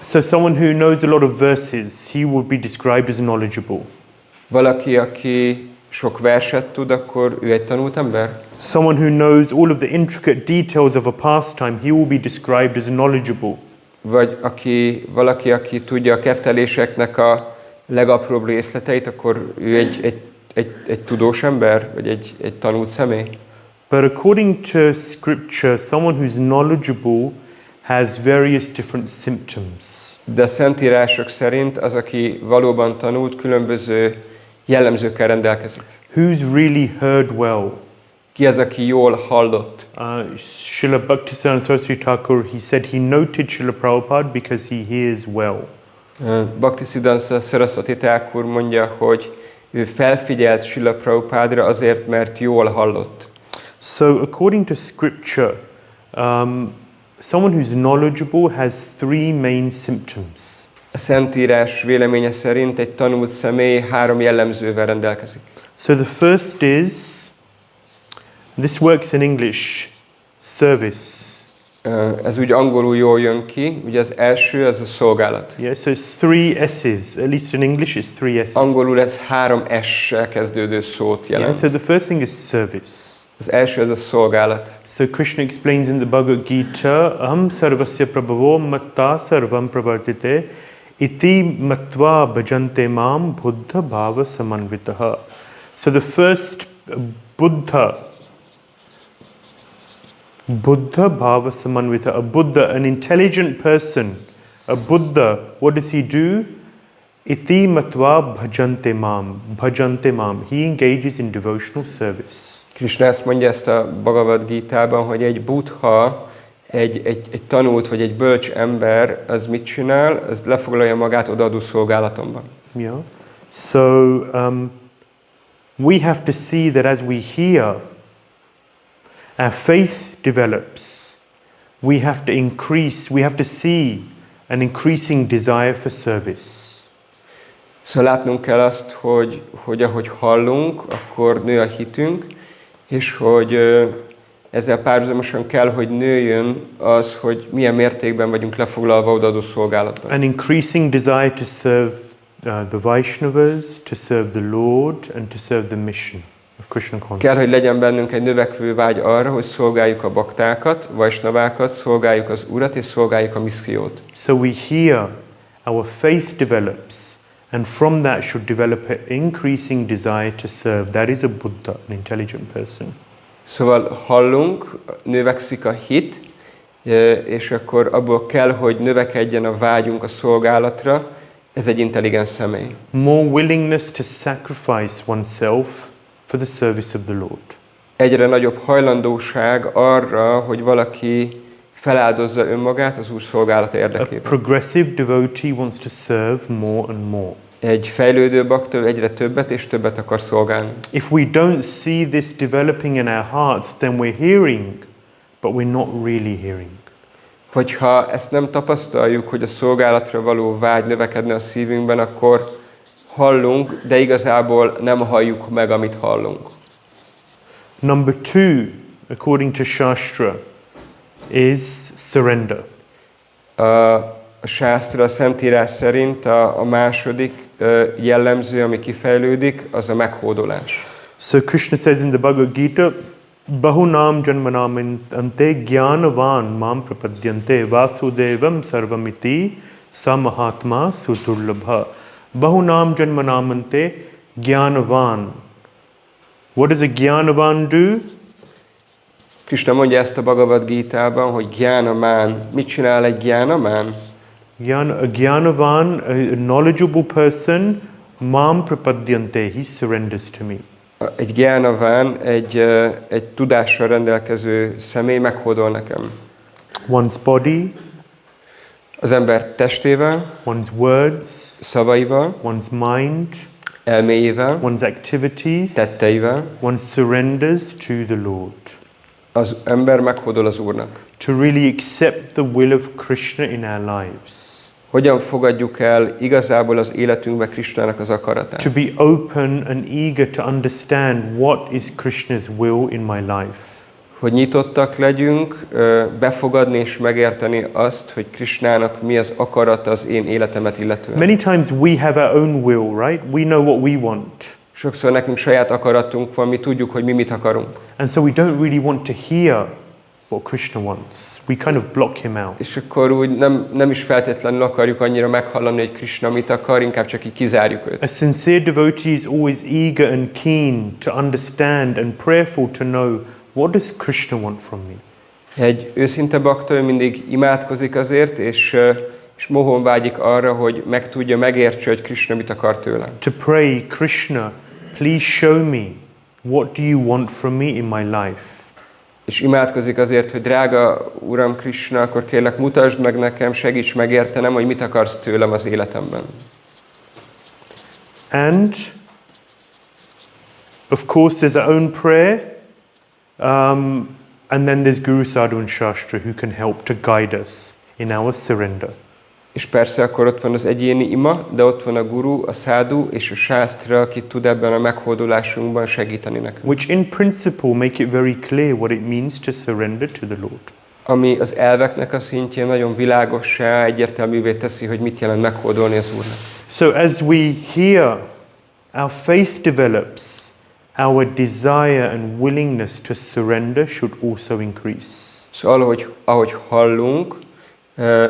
So someone who knows a lot of verses, he will be described as knowledgeable. Valaki, aki sok verset tud, akkor ő egy tanult ember? Someone who knows all of the intricate details of a pastime, he will be described as knowledgeable. Vagy valaki, aki tudja a kefteléseknek a legapróbb részleteit, akkor ő egy tudós ember, vagy egy tanult személy? But according to scripture, someone who's knowledgeable has various different symptoms. De a Szentírások szerint az, aki valóban tanult, különböző jellemzőkkel rendelkezik. Who's really heard well? Ki az, aki jól hallott? Srila Bhaktisiddhanta Saraswati Thakur, he said he noted Srila Prabhupada because he hears well. Bhaktisiddhanta Saraswati Thakur mondja, hogy ő felfigyelt Srila Prabhupádra azért, mert jól hallott. So according to scripture, someone who's knowledgeable has 3 main symptoms. A Szentírás véleménye szerint egy tanult személy 3 jellemzővel rendelkezik. So the first is, this works in English, service. Ez úgy angolul jól jön ki, ugye az első az a szolgálat. Yeah, so it's 3 S's, at least in English it's 3 S's. Angolul ez 3 S-sel kezdődő szót jelent. Yeah, so the first thing is service. Az első az a szolgálat. So Krishna explains in the Bhagavad Gita, aham sarvasya prabhavo matta sarvam pravartite iti matva bhajante mam buddha bhava samanvitaha. So the first Buddha, Buddha bhava samanvita. A Buddha, an intelligent person, a Buddha, what does he do? Iti matva bhajante mam. Bhajante mam. He engages in devotional service. Krishna ezt mondja ezt a Bhagavad Gítában, hogy egy buddha, egy tanult vagy egy bölcs ember, az mit csinál? Az lefoglalja magát odaadó szolgálatomban. Yeah. So we have to see that as we hear, our faith develops. We have to increase, we have to see an increasing desire for service. Szóval látnunk kell azt, hogy ahogy hallunk, akkor nő a hitünk, és hogy ezzel párhuzamosan kell, hogy nőjön az, hogy milyen mértékben vagyunk lefoglalva odaadó szolgálatban. An increasing desire to serve the Vaishnavas, to serve the Lord, and to serve the mission of Krishna consciousness. Kell, hogy legyen bennünk egy növekvő vágy arra, hogy szolgáljuk a baktákat, Vaisnavákat, szolgáljuk az Urat, és szolgáljuk a missziót. So we hear, our faith develops, and from that should develop an increasing desire to serve. That is a Buddha, an intelligent person. Szóval hallunk, növekszik a hit, és akkor abból kell, hogy növekedjen a vágyunk a szolgálatra. Ez egy intelligens személy. More willingness to sacrifice oneself for the service of the Lord. Egyre nagyobb hajlandóság arra, hogy valaki feláldozza önmagát az Úr szolgálata A érdekében. progressive devotee wants to serve more and more. Egy fejlődő bakta egyre többet és többet akar szolgálni. If we don't see this developing in our hearts, then we're hearing, but we're not really hearing. Hogyha ezt nem tapasztaljuk, hogy a szolgálatra való vágy növekedne a szívünkben, akkor hallunk, de igazából nem halljuk meg, amit hallunk. Number 2, according to Shastra, is surrender. A sásztra, a Szentírás szerint a második jellemző, ami kifejlődik, az a meghódolás. So Krishna says in the Bhagavad Gita, Bahunam janmanam ante gyanavan mam prapadyante vasudevam sarvamiti samahatma suturlabha. Bahunam janmanam ante gyanavan. What does a gyanavan do? Krishna mondja ezt a Bhagavad Gítában, hogy gyánamán. Mit csinál egy gyánamán? A gyanavan, a knowledgeable person, mam prapadyante, he surrenders to me. Egy gyánaván, egy tudással rendelkező személy meghódol nekem. One's body, Az ember testével, one's words, szavaival, one's mind, elméjével, one's activities, tetteivel, one surrenders to the Lord. az ember meghódol az Úrnak. To really accept the will of Krishna in our lives. Hogyan fogadjuk el igazából az életünkbe Krishnának az akaratát? To be open and eager to understand what is Krishna's will in my life. Hogy nyitottak legyünk, befogadni és megérteni azt, hogy Krishnának mi az akarata az én életemet illetően. Many times we have our own will, right? We know what we want. Sokszor nekünk saját akaratunk van, mi tudjuk, hogy mi mit akarunk. And so we don't really want to hear what Krishna wants. We kind of block him out. És akkor úgy nem is feltétlenül akarjuk annyira meghallani, hogy Krishna mit akar, inkább csak így kizárjuk őt. A sincere devotee is always eager and keen to understand and prayerful to know what does Krishna want from me. Egy őszinte bakta, ő mindig imádkozik azért, és mohón vágyik arra, hogy megtudja, megértse, hogy Krishna mit akar tőlem. To pray, Krishna, please show me what do you want from me in my life. És imádkozik azért, hogy drága Uram Krishna, akkor kérlek mutasd meg nekem, segíts megértenem, hogy mit akarsz tőlem az életemben. And of course there's our own prayer, and then there's Guru Sadhu and Shastra who can help to guide us in our surrender. És persze akkor ott van az egyéni ima, de ott van a guru, a szádu és a sásztra, aki tud ebben a meghódolásunkban segíteni nekünk. Which in principle make it very clear what it means to surrender to the Lord. Ami az elveknek a szintjén nagyon világossá, egyértelművé teszi, hogy mit jelent meghódolni az Úrnak. So as we hear, our faith develops, our desire and willingness to surrender should also increase. Szóval ahogy hallunk,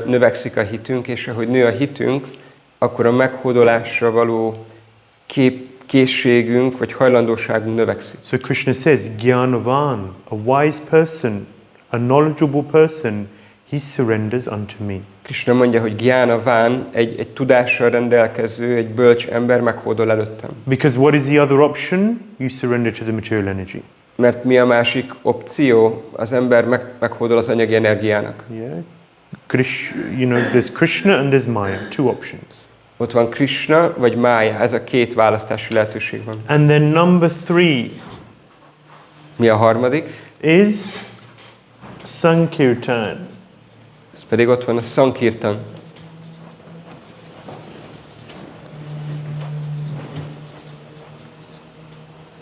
növekszik a hitünk, és ahogy nő a hitünk, akkor a meghódolásra való készségünk vagy hajlandóságunk növekszik. So Krishna says, Gyanavan, a wise person, a knowledgeable person, he surrenders unto me. Krishna mondja, hogy gyánaván, egy tudással rendelkező, egy bölcs ember meghódol előttem. Because what is the other option? You surrender to the material energy. Mert mi a másik opció? Az ember meghódol az anyagi energiának. Yeah. There's Krishna and there's Maya, two options. Ott van Krishna vagy Maya, ez a két választási lehetőség van. And then number 3 Mi a harmadik? is Sankirtan. Ez pedig ott van a Sankirtan.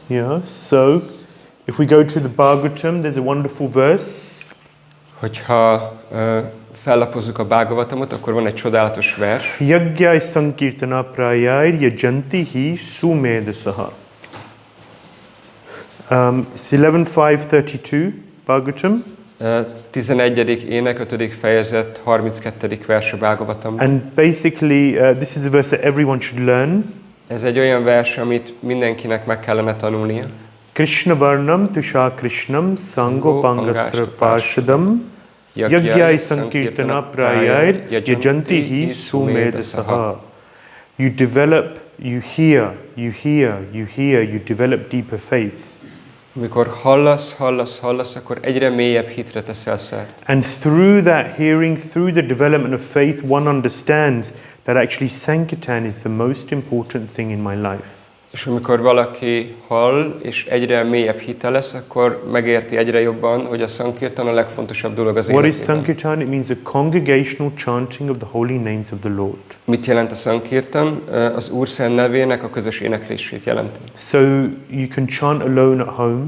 Yeah, so if we go to the Bhagavatam, there's a wonderful verse. Hogyha fellapozzuk a Bhagavatamot, akkor van egy csodálatos vers. Yagyai Sankirtana Prayai Yajanti Hi Sumedasaha. It's 11.5.32, Bhagavatam. 11. ének, 5. fejezet, 32. vers a Bhagavatam. And basically, this is a verse that everyone should learn. Ez egy olyan vers, amit mindenkinek meg kellene tanulnia. Krishna Varnam Tusha Krishnam Sango Pangasra Parshadam Yagyai Sankirtana Prayai Yajanti Hi Sumedasaha. You develop, you hear, you develop deeper faith. Amikor hallasz, akkor egyre mélyebb hitre teszel szert. And through that hearing, through the development of faith, one understands that actually Sankirtan is the most important thing in my life. És amikor valaki hall, és egyre mélyebb hite lesz, akkor megérti egyre jobban, hogy a Sankirtan a legfontosabb dolog az What is életében. Sankirtan? It means a congregational chanting of the holy names of the Lord. Mit jelent a Sankirtan? Az Úr szent nevének a közös éneklését jelenti. So you can chant alone at home.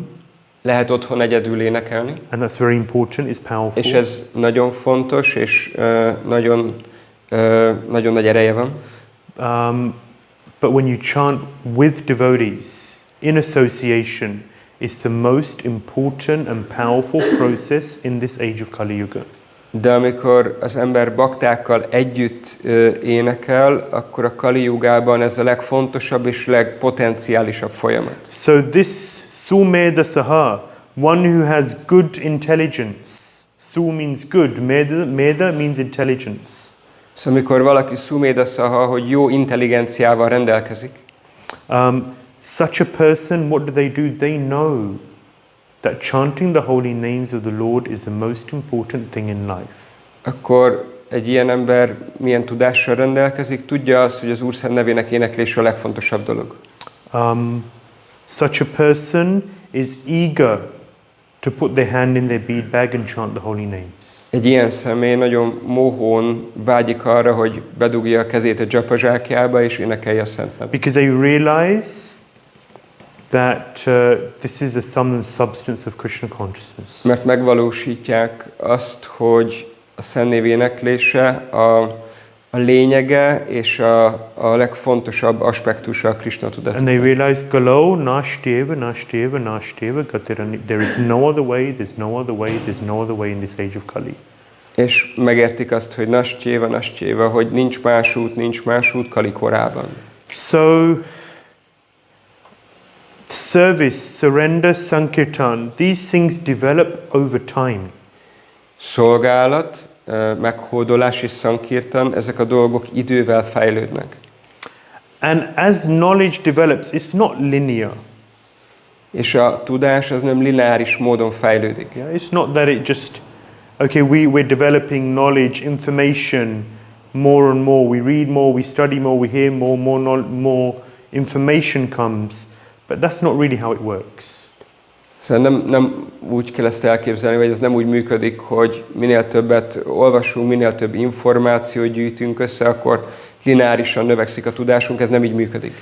Lehet otthon egyedül énekelni. And that's very important, it's powerful. És ez nagyon fontos, és nagyon nagy ereje van. But when you chant with devotees, in association, it's the most important and powerful process in this age of Kali Yuga. De amikor az ember baktákkal együtt énekel, akkor a Kali Yugában ez a legfontosabb és legpotenciálisabb folyamat. So this Sumeda Saha, one who has good intelligence. Su means good, Meda means intelligence. Szóval amikor valaki Sumeda Saha, hogy jó intelligenciával rendelkezik, such a person, what do? They know that chanting the holy names of the Lord is the most important thing in life. akkor egy ilyen ember milyen tudással rendelkezik, tudja azt, hogy az Úr szent nevének éneklése a legfontosabb dolog. Such a person is eager to put their hand in their bead bag and chant the holy names. Egy ilyen személy nagyon mohón vágyik arra, hogy bedugja a kezét a dzsapa zsákjába és énekelje a szent nevet. Because they realize that this is the sum and substance of Krishna consciousness. Mert megvalósítják azt, hogy a szent név éneklése a lényege és a legfontosabb aspektusa a Krishna tudatnak. And they realize Galo Nashteva Gatirani. There is no other way, there's no other way, there's no other way in this age of Kali. És megértik azt, hogy Nashteva, hogy nincs más út Kali korában. So service, surrender, sankirtan, these things develop over time. Szolgálat, meghódolás és sankirtan, ezek a dolgok idővel fejlődnek. And as knowledge develops, it's not linear. És a tudás az nem lineáris módon fejlődik. Yeah, it's not that it just, okay, we're developing knowledge, information more and more. We read more, we study more, we hear more information comes. But that's not really how it works. Szóval nem úgy kell ezt elképzelni, vagy ez nem úgy működik, hogy minél többet olvasunk, minél több információt gyűjtünk össze, akkor lineárisan növekszik a tudásunk, ez nem így működik.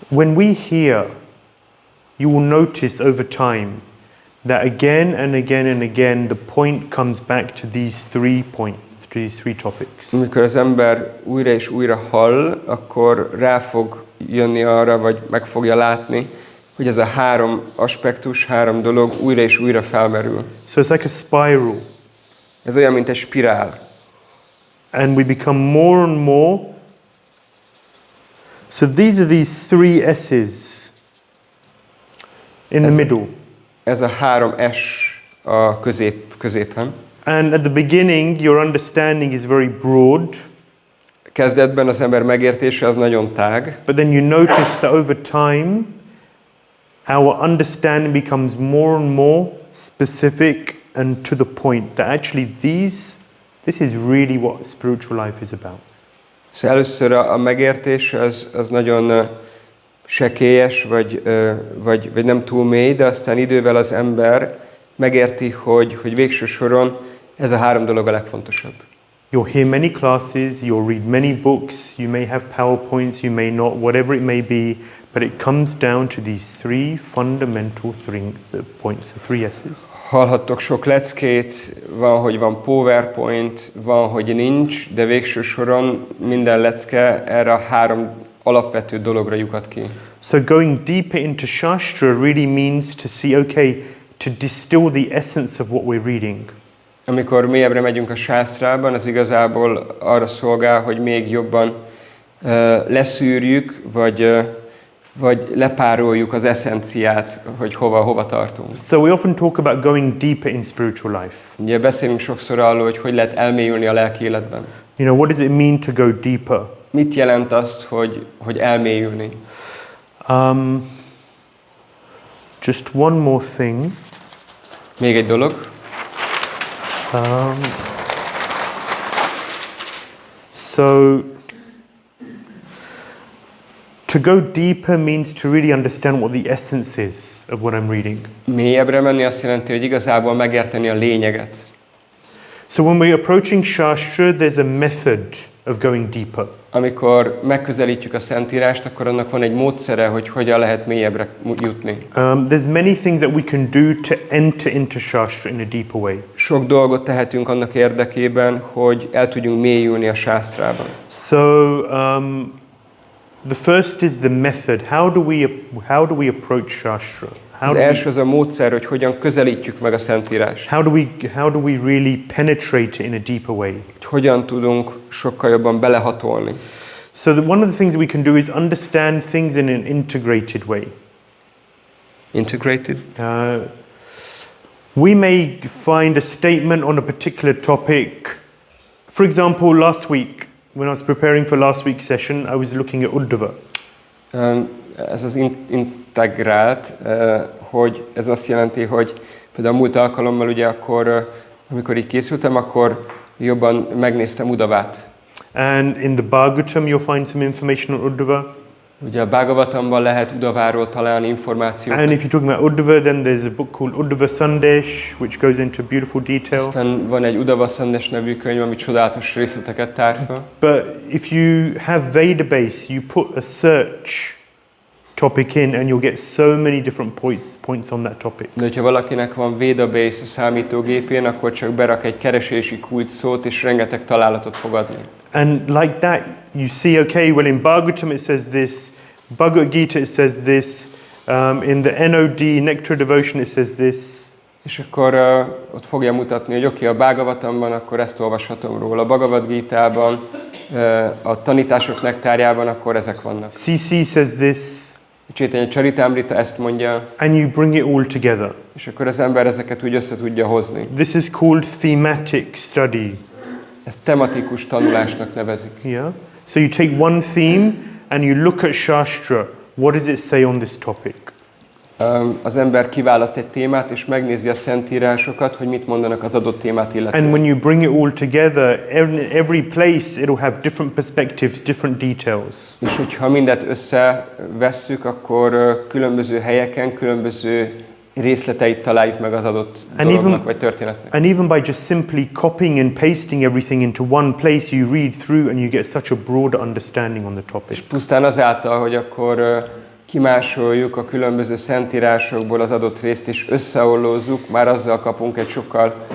When we hear, you will notice over time that again and again and again the point comes back to these three topics. Amikor az ember újra és újra hall, akkor rá fog jönni arra, vagy meg fogja látni, hogy ez a három aspektus, három dolog újra és újra felmerül. So it's like a spiral. Ez olyan, mint egy spirál. And we become more and more. So these are these three S's in the middle. ez a 3S a középen. And at the beginning, your understanding is very broad. Kezdetben az ember megértése az nagyon tág, But then you notice that over time, our understanding becomes more and more specific and to the point. That actually this is really what spiritual life is about. Szóval először a megértés az nagyon sekélyes, vagy nem túl mély, de aztán idővel az ember megérti, hogy végső soron ez a 3 dolog a legfontosabb. You'll hear many classes, you'll read many books, you may have PowerPoints, you may not, whatever it may be, but it comes down to these 3 fundamental points, the 3 S's. Hallhattok sok leckét, van, hogy van PowerPoint, van, hogy nincs, de végső soron minden lecke erre a 3 alapvető dologra lyukat ki. So going deeper into Shastra really means to see, okay, to distill the essence of what we're reading. Amikor mélyebbre megyünk a sásztrában, az igazából arra szolgál, hogy még jobban leszűrjük, vagy lepároljuk az eszenciát, hogy hova tartunk. So we often talk about going deeper in spiritual life. Ugye beszélünk sokszor arról, hogy lehet elmélyülni a lelki életben. You know, what does it mean to go deeper? Mit jelent azt, hogy elmélyülni? Just one more thing. Még egy dolog. So to go deeper means to really understand what the essence is of what I'm reading. Mélyebbre menni azt jelenti, hogy igazából megérteni a lényeget. So when we're approaching Shastra, there's a method of going deeper. Amikor megközelítjük a Szentírást, akkor annak van egy módszere, hogy hogyan lehet mélyebbre jutni. There's many things that we can do to enter into Shastra in a deeper way. Sok dolgot tehetünk annak érdekében, hogy el tudjunk mélyülni a sásztrában. So the first is the method. How do we approach Shastra? Az első az a módszer, hogy hogyan közelítjük meg a Szentírást. How do we really penetrate it in a deeper way? Hogy hogyan tudunk sokkal jobban belehatolni. So one of the things we can do is understand things in an integrated way. Integrated? We may find a statement on a particular topic. For example, last week, when I was preparing for last week's session, I was looking at Uddhava. Ez az integrált, hogy ez azt jelenti, hogy például a múlt alkalommal, ugye akkor, amikor így készültem, akkor jobban megnéztem Uddhavát. And in the Bhāgavatam you'll find some information on Uddhava. Ugye a Bhāgavatamban lehet Uddhaváról találni információt. And if you're talking about Uddhava, then there's a book called Uddhava Sandesh, which goes into beautiful detail. Aztán van egy Uddhava Sandesh nevű könyv, ami csodálatos részleteket tár fel. But if you have Vedabase, you put a search topic in and you'll get so many different points on that topic. De hogyha valakinek van Vedabase a számítógépén, akkor csak berak egy keresési kulcsszót, és rengeteg találatot fog adni. And like that, you see, okay, well in Bhagavatam it says this, Bhagavad Gita it says this, in the NOD, Nectar Devotion it says this. És akkor ott fogja mutatni, hogy oké, a Bhagavatamban akkor ezt olvashatom róla, a Bhagavad Gitában, a tanítások nektárjában akkor ezek vannak. CC says this. Chaitanya Charitamrita ezt mondja. And you bring it all together. És akkor az ember ezeket úgy össze tudja hozni. This is called thematic study. Ezt tematikus tanulásnak nevezik. Yeah. So you take one theme and you look at Shastra. What does it say on this topic? Az ember kiválaszt egy témát, és megnézi a szentírásokat, hogy mit mondanak az adott témát illetően. And when you bring it all together, every place it'll have different perspectives, different details. És hogyha mindet összevesszük, akkor különböző helyeken, különböző részleteit találjuk meg az adott dolognak vagy történetnek. And even by just simply copying and pasting everything into one place, you read through and you get such a broader understanding on the topic. És pusztán azáltal, hogy akkor kimásoljuk a különböző szentírásokból az adott részt és összeollózzuk, már azzal kapunk egy sokkal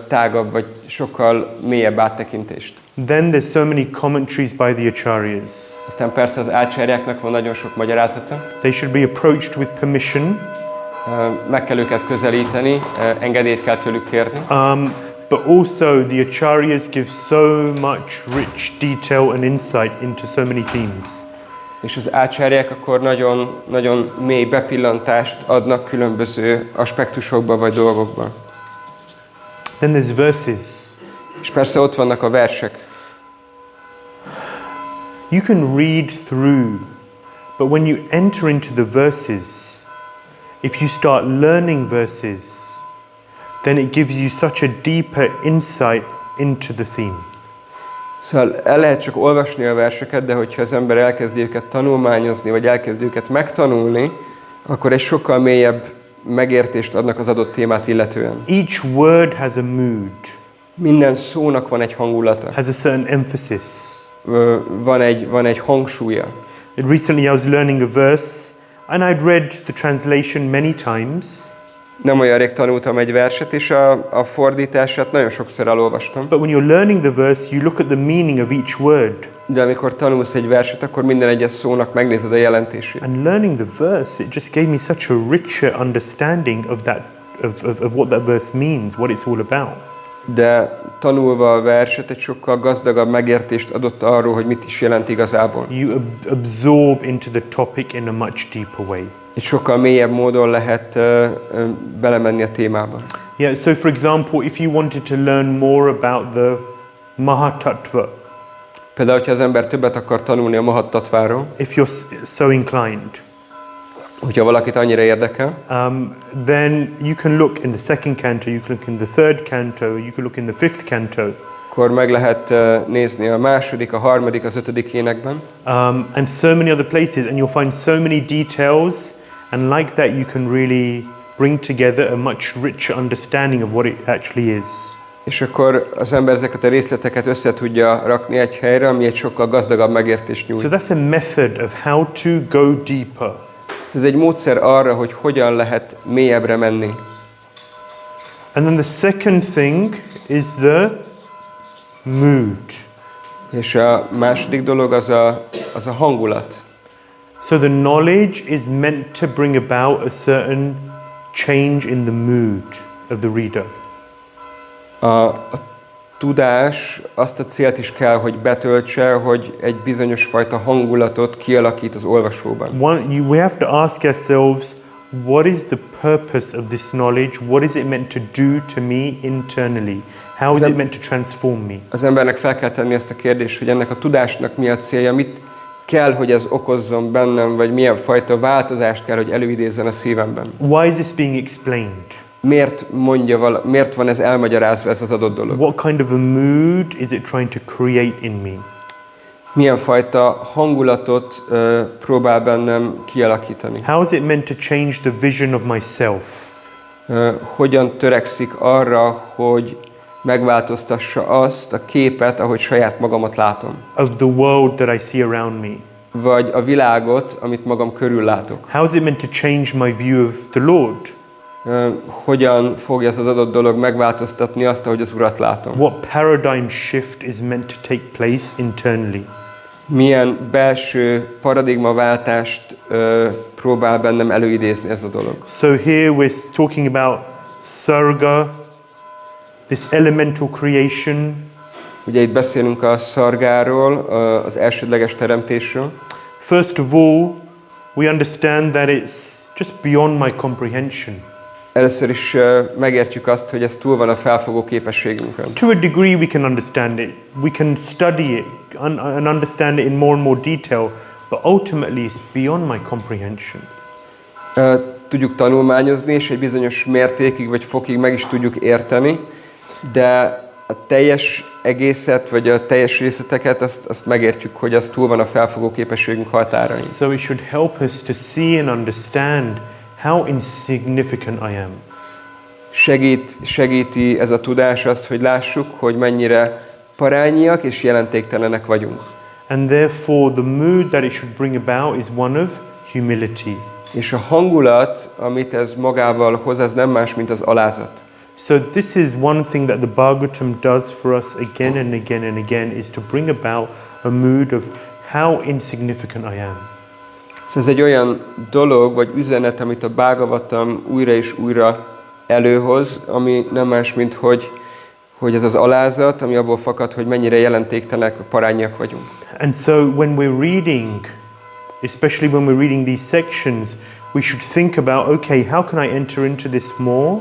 tágabb vagy sokkal mélyebb áttekintést. Then there's so many commentaries by the acharyas. Aztán persze az ácsáryáknak van nagyon sok magyarázata. They should be approached with permission. Meg kell őket közelíteni, engedélyt kell tőlük kérni. But also the acharyas give so much rich detail and insight into so many themes. És az ácsárják akkor nagyon, nagyon mély bepillantást adnak különböző aspektusokba vagy dolgokba. Then there's verses. És persze ott vannak a versek. You can read through, but when you enter into the verses, if you start learning verses, then it gives you such a deeper insight into the theme. Szóval el lehet csak olvasni a verseket, de hogyha az ember elkezdi őket tanulmányozni, vagy elkezdi őket megtanulni, akkor egy sokkal mélyebb megértést adnak az adott témát illetően. Each word has a mood, Minden szónak van egy hangulata, has a certain emphasis. van egy hangsúlya. Recently I was learning a verse and I'd read the translation many times. Nem olyan rég tanultam egy verset, és a fordítását nagyon sokszor elolvastam. But when you're learning the verse, you look at the meaning of each word. De amikor tanulsz egy verset, akkor minden egyes szónak megnézed a jelentését. And learning the verse, it just gave me such a richer understanding of that, of what that verse means, what it's all about. De tanulva a verset egy sokkal gazdagabb megértést adott arról, hogy mit is jelent igazából. You absorb into the topic in a much deeper way. Egy sokkal mélyebb módon lehet belemenni a témába. Yeah, so for example, if you wanted to learn more about the Mahatattva, Például, hogyha az ember többet akar tanulni a Mahattattváról, if you're so inclined, hogyha valakit annyira érdekel, then you can look in the second canto, you can look in the third canto, you can look in the fifth canto. akkor meg lehet nézni a második, a harmadik, az ötödik énekben. And so many other places, and you'll find so many details, and like that you can really bring together a much richer understanding of what it actually is. És akkor az ember ezeket a részleteket össze tudja rakni egy helyre, ami egy sokkal gazdagabb megértést So nyújt. that's a method of how to go deeper. Ez egy módszer arra, hogy hogyan lehet mélyebbre menni. And then the second thing is the mood. És a második dolog az a hangulat. So the knowledge is meant to bring about a certain change in the mood of the reader. A tudás azt a célt is kell, hogy betöltse, hogy egy bizonyos fajta hangulatot kialakít az olvasóban. We have to ask ourselves, what is the purpose of this knowledge? What is it meant to do to me internally? How is it meant to transform me? Az embernek fel kell tenni ezt a kérdést, hogy ennek a tudásnak mi a célja, mit kell, hogy ez okozzon bennem, vagy milyen fajta változást kell, hogy előidézzen a szívemben. Why is this being explained? Miért van ez elmagyarázva, ez az adott dolog? What kind of a mood is it trying to create in me? Milyen fajta hangulatot próbál bennem kialakítani? How is it meant to change the vision of myself? Hogyan törekszik arra, hogy megváltoztassa azt a képet, ahogy saját magamat látom? Of the world that I see around me? Vagy a világot, amit magam körül látok? How is it meant to change my view of the Lord? Hogyan fogja ez az adott dolog megváltoztatni azt, ahogy az Urat látom? What paradigm shift is meant to take place internally? Milyen belső paradigmaváltást próbál bennem előidézni ez a dolog? So here we're talking about sarga, this elemental creation. Ugye itt beszélünk a szargáról, az elsődleges teremtésről. First of all, we understand that it's just beyond my comprehension. Először is megértjük azt, hogy ez túl van a felfogó képességünkön. To a degree we can understand it. We can study it and understand it in more and more detail, but ultimately it's beyond my comprehension. Tudjuk tanulmányozni, és egy bizonyos mértékig vagy fokig meg is tudjuk érteni, de a teljes egészet, vagy a teljes részleteket, azt megértjük, hogy az túl van a felfogó képességünk határain. So it should help us to see and understand how insignificant I am. Segíti ez a tudás azt, hogy lássuk, hogy mennyire parányiak és jelentéktelenek vagyunk. And therefore the mood that it should bring about is one of humility. És a hangulat, amit ez magával hoz, ez nem más, mint az alázat. So this is one thing that the Bhagavatam does for us again and again and again, is to bring about a mood of how insignificant I am. Ez egy olyan dolog, vagy üzenet, amit a Bhagavatam újra és újra előhoz, ami nem más, mint hogy ez az alázat, ami abból fakad, hogy mennyire jelentéktelenek, parányiak vagyunk. And so when we're reading especially when we're reading these sections, we should think about, okay, how can I enter into this more?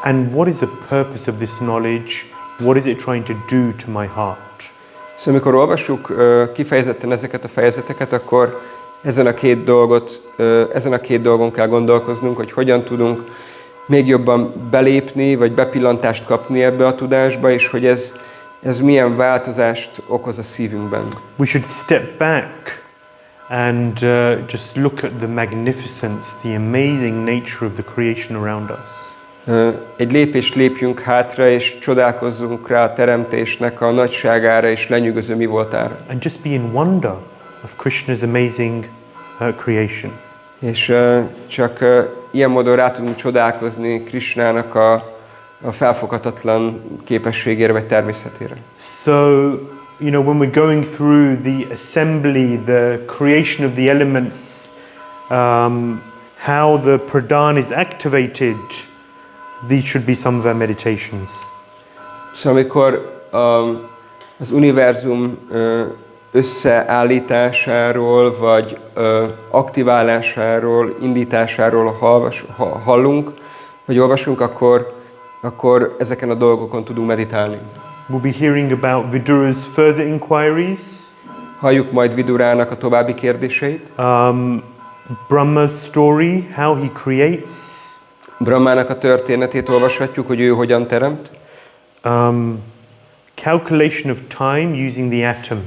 And what is the purpose of this knowledge? What is it trying to do to my heart? Szóval amikor olvassuk kifejezetten ezeket a fejezeteket, akkor ezen a két dolgon kell gondolkoznunk, hogy hogyan tudunk még jobban belépni, vagy bepillantást kapni ebbe a tudásba, és hogy ez milyen változást okoz a szívünkben. We should step back and just look at the magnificence, the amazing nature of the creation around us. Egy lépést lépjünk hátra, és csodálkozzunk rá a teremtésnek a nagyságára és lenyűgöző mi voltára. And just be in wonder of Krishna's amazing creation. És csak ilyen módon rá tudunk csodálkozni Krishnának a felfoghatatlan képességére vagy természetére. So, you know, when we're going through the assembly, the creation of the elements, how the pradhan is activated, these should be some of our meditations. Szóval amikor az univerzum összeállításáról, vagy aktiválásáról, indításáról hallunk, vagy olvasunk, akkor ezeken a dolgokon tudunk meditálni. We'll be hearing about Vidura's further inquiries. Halljuk majd Vidurának a további kérdéseit. Brahma's story, how he creates. Brahmának a történetét olvashatjuk, hogy ő hogyan teremt. Calculation of time using the atom.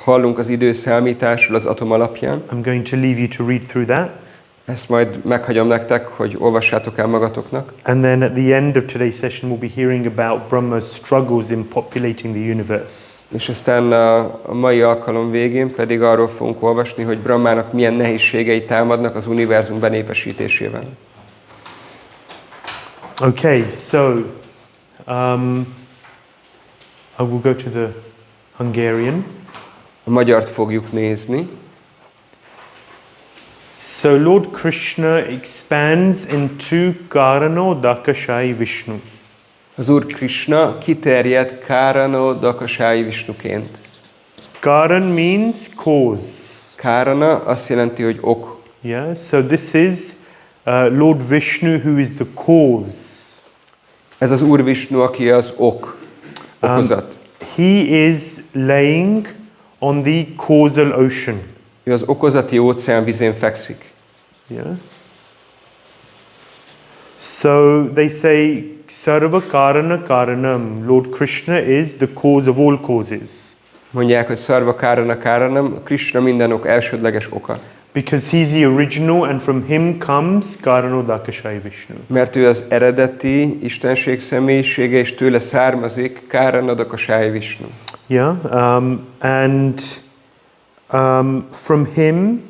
Hallunk az időszámításról az atom alapján. I'm going to leave you to read through that. Ezt majd meghagyom nektek, hogy olvassátok el magatoknak. And then at the end of today's session we'll be hearing about Brahma's struggles in populating the universe. És aztán a mai alkalom végén pedig arról fogunk olvasni, hogy Brahmának milyen nehézségei támadnak az univerzum benépesítésével. Okay, so I will go to the Hungarian. A magyart fogjuk nézni. So Lord Krishna expands into Karano Dakashai Vishnu. Az Úr Krishna kiterjed Karano Dakashai Vishnuként. Karan means cause. Karana azt jelenti, hogy ok. Yeah, so this is Lord Vishnu who is the cause. Ez az Úr Vishnu, aki az okozat. He is laying on the causal ocean. Ő az okozati óceán vizén fekszik. Yeah. So they say Sarva Karana Karanam. Lord Krishna is the cause of all causes. Mondják, hogy Sarva Karana Karanam, Krishna minden ok elsődleges oka. Because he's the original and from him comes Karano Dakashai Vishnu. Mert ő az eredeti istenség személyisége, és tőle származik Karana Dakashai Vishnu. Yeah, and from him,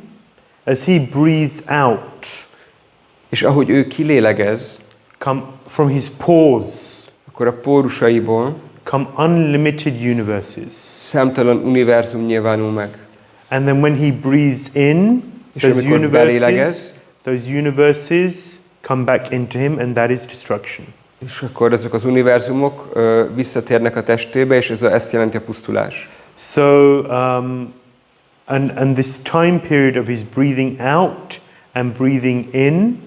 as he breathes out, és ahogy ő kilélegez, come from his pores, akkor a pórusaiból come unlimited universes. Számtalan univerzum nyilvánul meg. And then when he breathes in, És amikor belélegez, those universes come back into him, and that is destruction. és akkor ezek az univerzumok visszatérnek a testébe, és ezt jelenti a pusztulás. So, and this time period of his breathing out and breathing in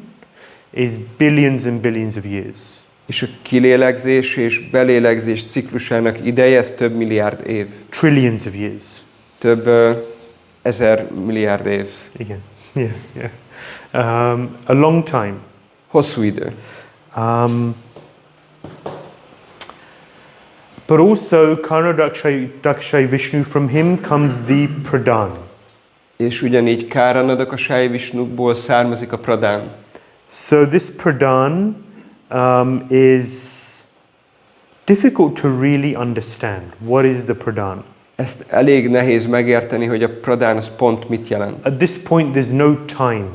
is billions and billions of years. És a kilélegzés és belélegzés ciklusának ideje, ez több milliárd év. Trillions of years. Több ezer milliárd év. Again, yeah. A long time. Hosszú idő. But also, Karna Dakashai Vishnu, from him comes the pradhan. És ugyanígy Karana Dakashai Vishnukból származik a pradhan. So this pradhan is difficult to really understand. What is the pradhan? Ezt elég nehéz megérteni, hogy a pradhan az pont mit jelent. At this point, there's no time.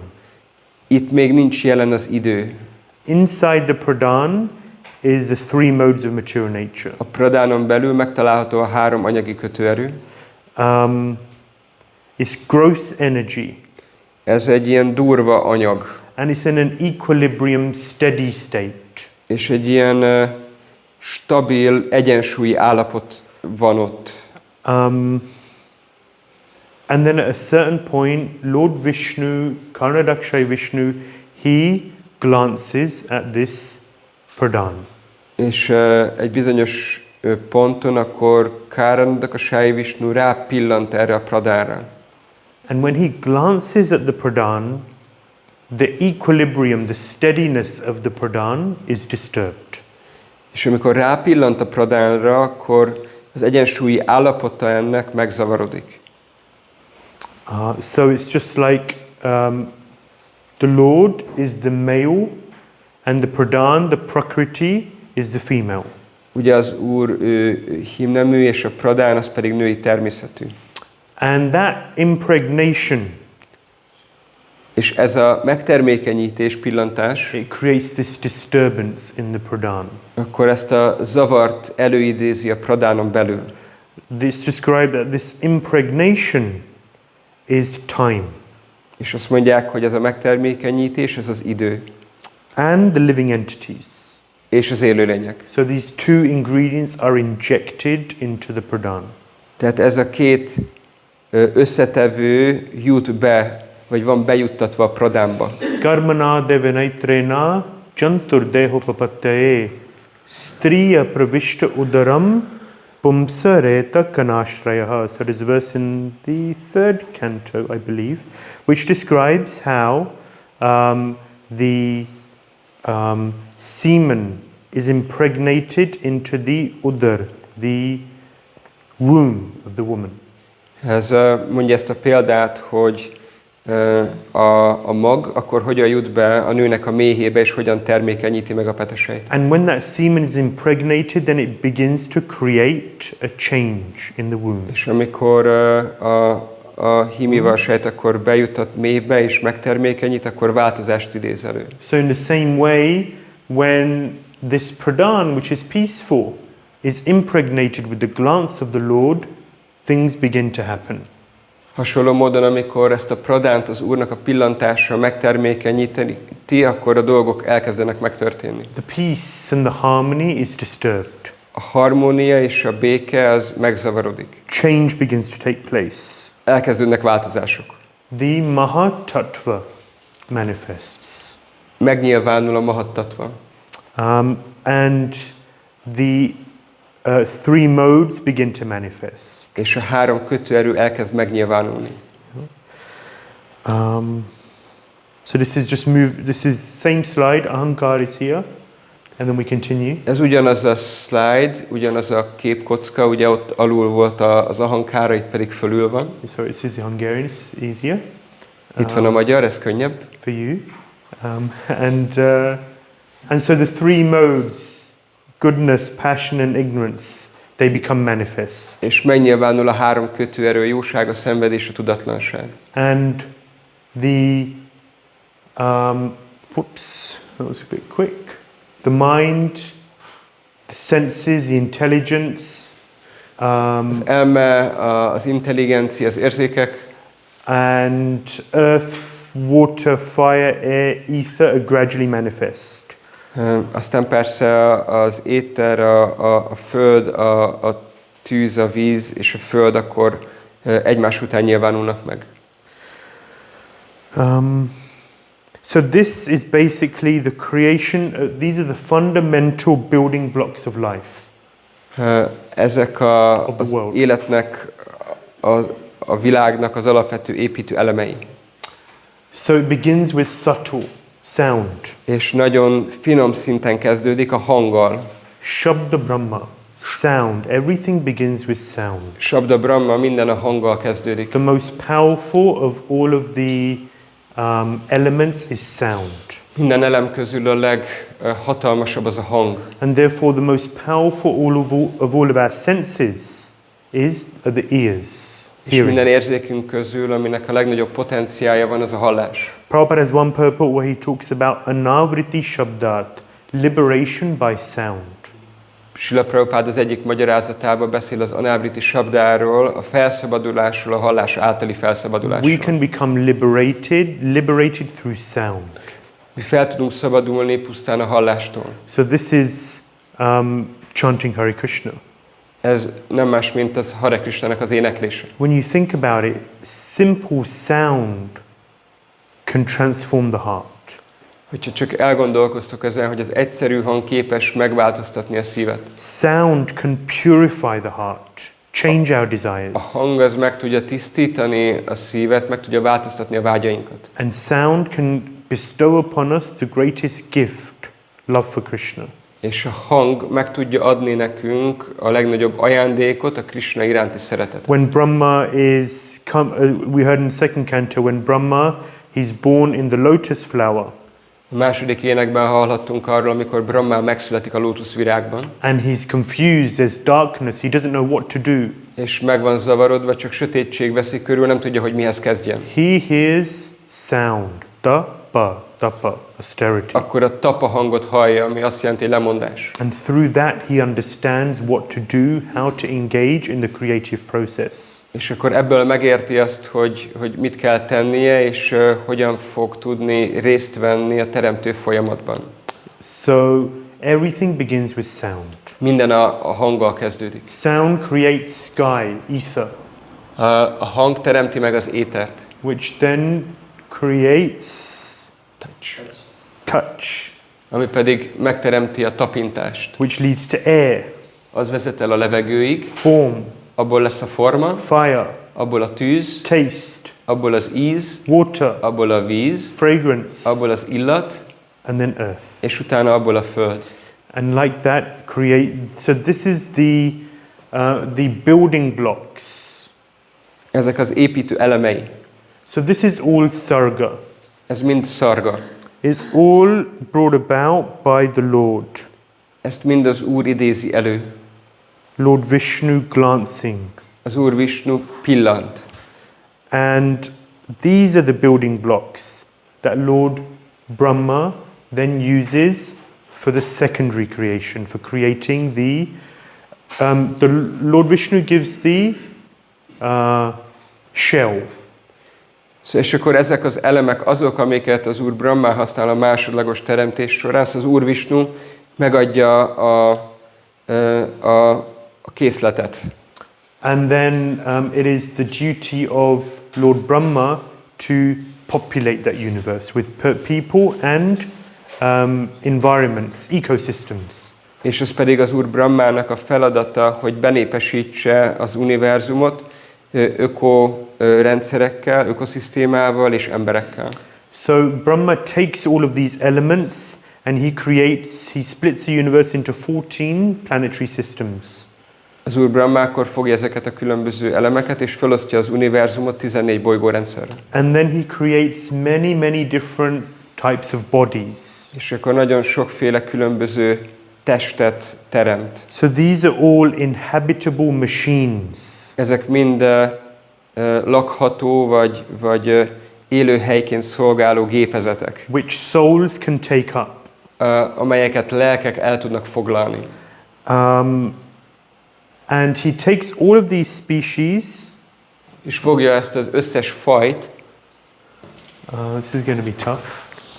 Itt még nincs jelen az idő. Inside the pradhan is the three modes of material nature. A pradhanon belül megtalálható a három anyagi kötőerő. It's gross energy. Ez egy ilyen durva anyag. And it's in an equilibrium, steady state. És egy ilyen stabil, egyensúlyi állapot van ott. And then at a certain point, Lord Vishnu, Karnadakshay Vishnu, he glances at this pradhan. És egy bizonyos ponton akkor Kárandaksai Vishnu rápillant erre a pradánra. And when he glances at the pradhan, the equilibrium, the steadiness of the pradhan is disturbed. És amikor rápillant a pradánra, akkor az egyensúlyi állapota ennek megzavarodik. So it's just like the Lord is the male and the pradhan, the prakriti, is the female. Ugye az Úr hímnemű, és a pradán az pedig női természetű. And that impregnation, és ez a megtermékenyítés, pillantás, it creates this disturbance in the pradhan. akkor ezt a zavart előidézi a pradánon belül. It's described that this impregnation is time. És azt mondják, hogy ez a megtermékenyítés, ez az idő. And the living entities. És az élőlények. So these two ingredients are injected into the pradhan. Tehát ez a két összetevő jut be, vagy van bejuttatva a pradánba. Karmana devanaitrena jantur dehopapattaye striya pravishta udaram pumsareta kanashrayaha. So there's a verse in the 3rd canto, I believe, which describes how the semen is impregnated into the udar, the womb of the woman. Ez mondja ezt a példát, hogy a mag akkor hogyan jut be a nőnek a méhébe, és hogyan termékenyíti meg a peteseit. And when that semen is impregnated, then it begins to create a change in the womb. És amikor a hímival sejt akkor bejuttat méhbe és megtermékenyít, akkor változást idéz elő. So in the same way, when this pradhan, which is peaceful, is impregnated with the glance of the Lord, things begin to happen. Hasonló módon, amikor ezt a pradánt az Úrnak a pillantása megtermékenyíti, akkor a dolgok elkezdenek megtörténni. The peace and the harmony is disturbed. A harmónia és a béke az megzavarodik. Change begins to take place. Elkezdődnek változások. The Mahatattva manifests. Megnyilvánul a Mahattattva. And the 3 modes begin to manifest. És a 3 kötőerő elkezd megnyilvánulni. So this is same slide, Ahankar is here, and then we continue. Ez ugyanaz a slide, ugyanaz a képkocka, ugye ott alul volt az ahankára, itt pedig fölül van. Sorry, this is Hungarian, it's easier. Itt van a magyar, ez könnyebb. For you. And so the 3 modes, goodness, passion and ignorance, they become manifest. És megnyilvánul a 3 kötőerő, a jóság, a szenvedés, a tudatlanság. And the whoops, that was a bit quick. The mind, the senses, the intelligence. Az elme, az intelligencia, az érzékek. And earth, water, fire, air, ether are gradually manifest. Aztán persze az éter, a föld, a tűz, a víz és a föld akkor egymás után nyilvánulnak meg. So this is basically the creation, these are the fundamental building blocks of life. Ezek az életnek, a világnak az alapvető építő elemei. So it begins with subtle sound. És nagyon finom szinten kezdődik a hanggal. Shabda Brahma, sound. Everything begins with sound. Shabda Brahma, minden a hanggal kezdődik. The most powerful of all of the elements is sound. Minden elem közül a leghatalmasabb az a hang. And therefore the most powerful of all of our senses is the ears. És minden érzékünk közül, aminek a legnagyobb potenciálja van, az a hallás. Prabhupada has one purport where he talks about anavriti shabdat, liberation by sound. Srila Prabhupád az egyik magyarázatában beszél az anávriti sabdáról, a felszabadulásról, a hallás általi felszabadulásról. We can become liberated through sound. Mi fel tudunk szabadulni pusztán a hallástól. So this is chanting Hare Krishna. Ez nem más, mint az Hare Krishnának az éneklése. When you think about it, simple sound can transform the heart. Hogyha csak elgondolkoztok ezen, hogy az egyszerű hang képes megváltoztatni a szívet. Sound can purify the heart, change our desires. A hang az meg tudja tisztítani a szívet, meg tudja változtatni a vágyainkat. And sound can bestow upon us the greatest gift, love for Krishna. És a hang meg tudja adni nekünk a legnagyobb ajándékot, a Krishna iránti szeretetet. When Brahma we heard in the second canto, when Brahma, he's born in the lotus flower. A második énekben hallhattunk arról, amikor Brahma megszületik a lótuszvirágban. And he's confused, there's darkness, he doesn't know what to do. És meg van zavarodva, csak sötétség veszi körül, nem tudja, hogy mihez kezdjen. He hears sound, tapa, austerity. Akkor a tapa hangot hallja, ami azt jelenti, hogy lemondás. And through that he understands what to do, how to engage in the creative process. És akkor ebből megérti azt, hogy mit kell tennie, és hogyan fog tudni részt venni a teremtő folyamatban. So everything begins with sound. Minden a hanggal kezdődik. Sound creates sky, ether, A hang teremti meg az étert. which then creates touch, Ami pedig megteremti a tapintást. which leads to air, Az vezet el a levegőig, form, abból lesz a forma, fire, abból a tűz, taste, abból az íz, water, abból a víz, fragrance, abból az illat, and then earth. és utána abból a föld. And like that so this is the building blocks. Ezek az építő elemei. So this is all sarga. Ez mind szarga. It's all brought about by the Lord. Ezt mind az Úr idézi elő. Lord Vishnu glancing. Az Úr Vishnu pillant. And these are the building blocks that Lord Brahma then uses for the secondary creation, for creating the Lord Vishnu gives the shell. És akkor ezek az elemek azok, amiket az Úr Brahma használ a másodlagos teremtés során, az Úr Vishnu megadja a készletet. And then it is the duty of Lord Brahma to populate that universe with people and environments, ecosystems. És ez pedig az Úr Brahmának a feladata, hogy benépesítse az univerzumot ökorendszerekkel, ökoszisztémával és emberekkel. So Brahma takes all of these elements and he splits the universe into 14 planetary systems. Az Úr Brahma akkor fogja ezeket a különböző elemeket és felosztja az univerzumot 14 bolygórendszerre. And then he creates many different types of bodies. És akkor nagyon sokféle különböző testet teremt. So these are all inhabitable machines. Ezek mind lakható vagy élőhelyként szolgáló gépezetek, Which souls can take up. amelyeket lelkek el tudnak foglalni. And he takes all of these species. És fogja ezt az összes fajt. This is going to be tough.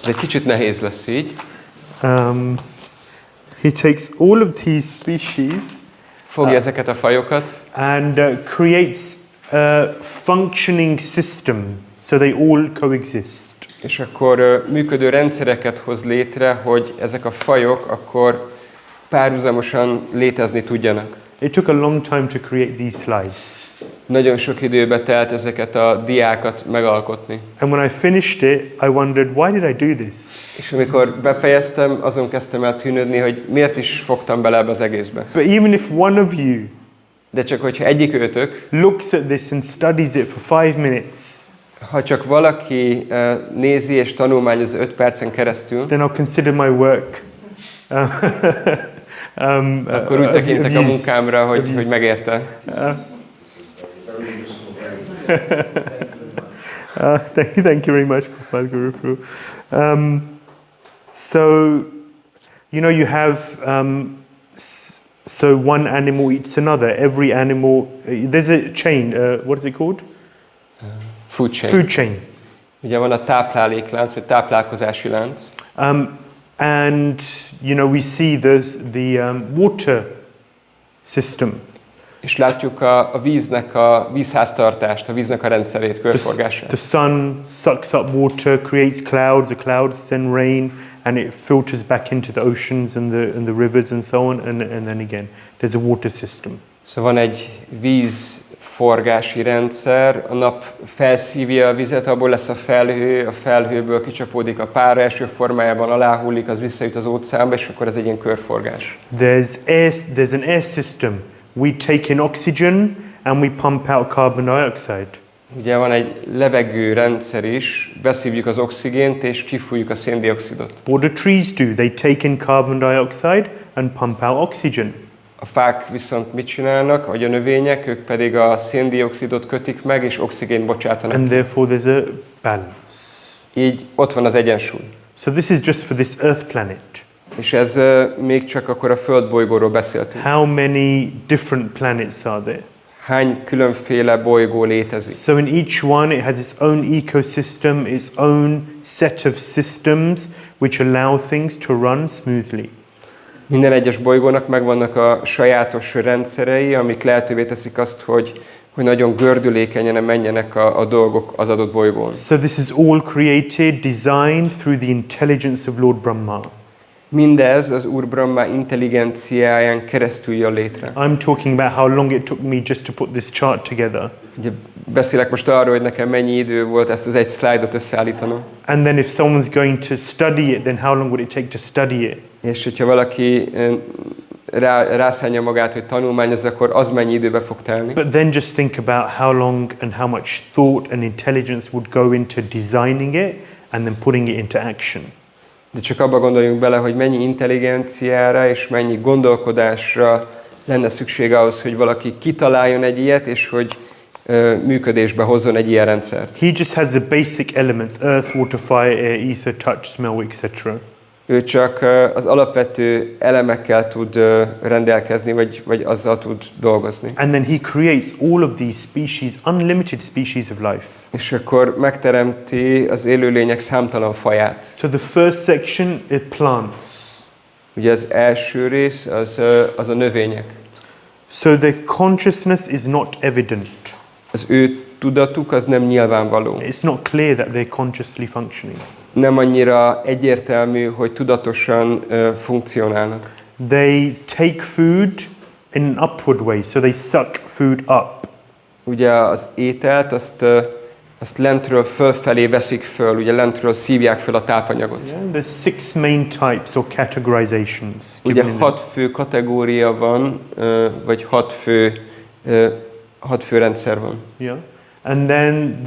Ez egy kicsit nehéz lesz így. He takes all of these species. Fogja ezeket a fajokat. And creates a functioning system so they all coexist. És akkor működő rendszereket hoz létre, hogy ezek a fajok akkor párhuzamosan létezni tudjanak. It took a long time to create these slides. Nagyon sok időbe telt ezeket a diákat megalkotni. And when I finished it, I wondered, why did I do this? És amikor befejeztem, azon kezdtem el tűnődni, hogy miért is fogtam bele ebbe az egészbe. But even if one of you De csak hogyha egyik őtök, looks at this and studies it for 5 minutes, ha csak valaki nézi és tanulmányoz 5 percen keresztül, then I'll consider my work. akkor úgy tekintek a munkámra, hogy megérte. Thank you very much, Gopal Guru. So, you have so one animal eats another. Every animal, there's a chain. What is it called? Food chain. Food chain. Ugye van a tápláléklánc, vagy táplálkozási lánc. And we see the water system. És látjuk a víznek a vízháztartást, a víznek a rendszerét, körforgását. The sun sucks up water, creates clouds, the clouds send rain, and it filters back into the oceans and the rivers and so on, and then again, there's a water system. Szóval van egy vízforgási rendszer, a nap felszívja a vizet, abból lesz a felhőből kicsapódik a pár első formájában, aláhullik, az visszajut az óceánba, és akkor ez egy ilyen körforgás. There's an air system. We take in oxygen and we pump out carbon dioxide. Ugye van egy levegő rendszer is, beszívjuk az oxigént és kifújjuk a széndioxidot. What do trees do? They take in carbon dioxide and pump out oxygen. A fák viszont mit csinálnak, vagy a növények, ők pedig a széndioxidot kötik meg, és oxigént bocsátanak. And therefore there's a balance. Így ott van az egyensúly. So this is just for this Earth planet. És ez még csak akkor a Földbolygóról beszéltünk. How many different planets are there? Hány különféle bolygó létezik? So in each one it has its own ecosystem, its own set of systems which allow things to run smoothly. Minden egyes bolygónak megvannak a sajátos rendszerei, amik lehetővé teszik azt, hogy nagyon gördülékenyen menjenek a dolgok az adott bolygón. So this is all created, designed through the intelligence of Lord Brahma. Mindez az Úr Brahma intelligenciáján keresztül jön létre. I'm talking about how long it took me just to put this chart together. Ugye beszélek most arról, hogy nekem mennyi idő volt ezt az egy szlájdot összeállítanom. And then if someone's going to study it, then how long would it take to study it? És hogyha valaki rászánja magát, hogy tanulmányozza, akkor az mennyi időbe fog telni. But then just think about how long and how much thought and intelligence would go into designing it and then putting it into action. De csak abba gondoljunk bele, hogy mennyi intelligenciára és mennyi gondolkodásra lenne szükség ahhoz, hogy valaki kitaláljon egy ilyet, és hogy működésbe hozzon egy ilyen rendszert. He just has the basic elements: earth, water, fire, air, ether, touch, smell, etc. Ő csak az alapvető elemekkel tud rendelkezni, vagy azzal tud dolgozni. And then he creates all of these species, unlimited species of life. És akkor megteremti az élőlények számtalan faját. So the first section is plants. Ugye az első rész az a növények. So their consciousness is not evident. Az ő tudatuk az nem nyilvánvaló. It's not clear that they're consciously functioning. Nem annyira egyértelmű, hogy tudatosan funkcionálnak. They take food in an upward way, so they suck food up. Ugye az ételt azt lentről fölfelé veszik föl, ugye lentről szívják föl a tápanyagot. Yeah, there's 6 main types or categorizations. Ugye 6 fő kategória van, vagy 6 fő rendszer van. Yeah. And then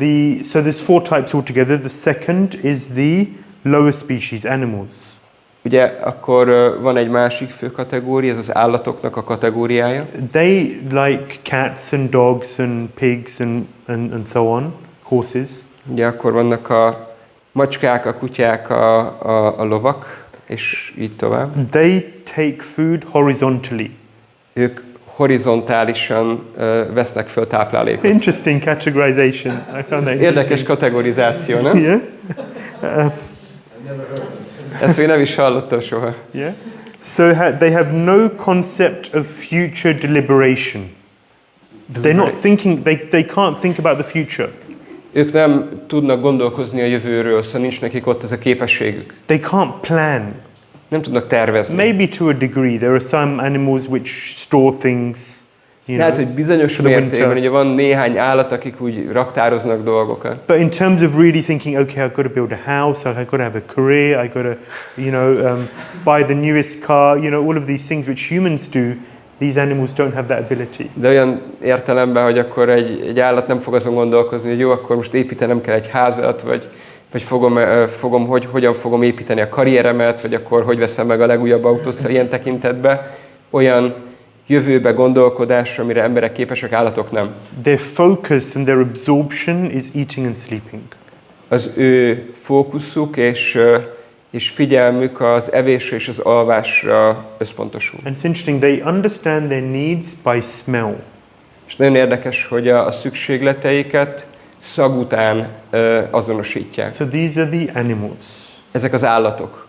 so there's 4 types altogether. The second is the lower species, animals. Ugye akkor van egy másik fő kategória, ez az állatoknak a kategóriája. They like cats and dogs and pigs and so on, horses. Ugye akkor vannak a macskák, a kutyák, a lovak, és így tovább. They take food horizontally. Ők horizontálisan vesznek föl táplálékot. Interesting categorization. I found that Érdekes kategorizáció, nem? Yeah. Ezt még nem is hallottam soha. Yeah. So they have no concept of future deliberation. They're not thinking. They can't think about the future. Ők nem tudnak gondolkozni a jövőről, szóval nincs nekik ott ez a képességük. They can't plan. Nem tudnak tervezni. Maybe to a degree. There are some animals which store things. Lehet, hogy bizonyos mértékben, ugye van néhány állat, akik úgy raktároznak dolgokat. But in terms of really thinking, okay, I've got to build a house, I've got to have a career, I've got to, buy the newest car, all of these things which humans do, these animals don't have that ability. De olyan értelemben, hogy akkor egy állat nem fog azon gondolkozni, hogy jó, akkor most építenem kell egy házat, vagy hogyan fogom építeni a karrieremet, vagy akkor hogy veszem meg a legújabb autót, szóval ilyen tekintetben olyan jövőbe gondolkodásra, amire emberek képesek, állatok nem. Their focus and their absorption is eating and sleeping. Az ő fókuszuk és figyelmük az evésre és az alvásra összpontosul. And it's interesting, they understand their needs by smell. És nagyon érdekes, hogy a szükségleteiket szag után azonosítják. So these are the animals. Ezek az állatok.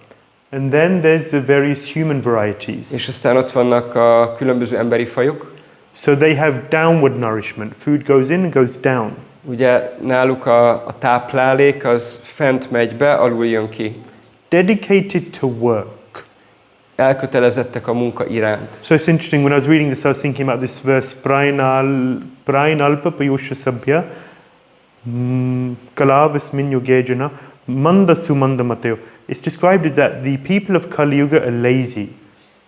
And then there's the various human varieties. És aztán ott vannak a különböző emberi fajok. So they have downward nourishment. Food goes in and goes down. Ugye náluk a táplálék az fent megy be, alul jön ki. Dedicated to work. Elkötelezettek a munka iránt. So it's interesting, when I was reading this, I was thinking about this verse, Prainalpa Payusha Sabhya, Kalavasmin Yogejana, Manda Sumanda Mateo. It's described that the people of Kali Yuga are lazy.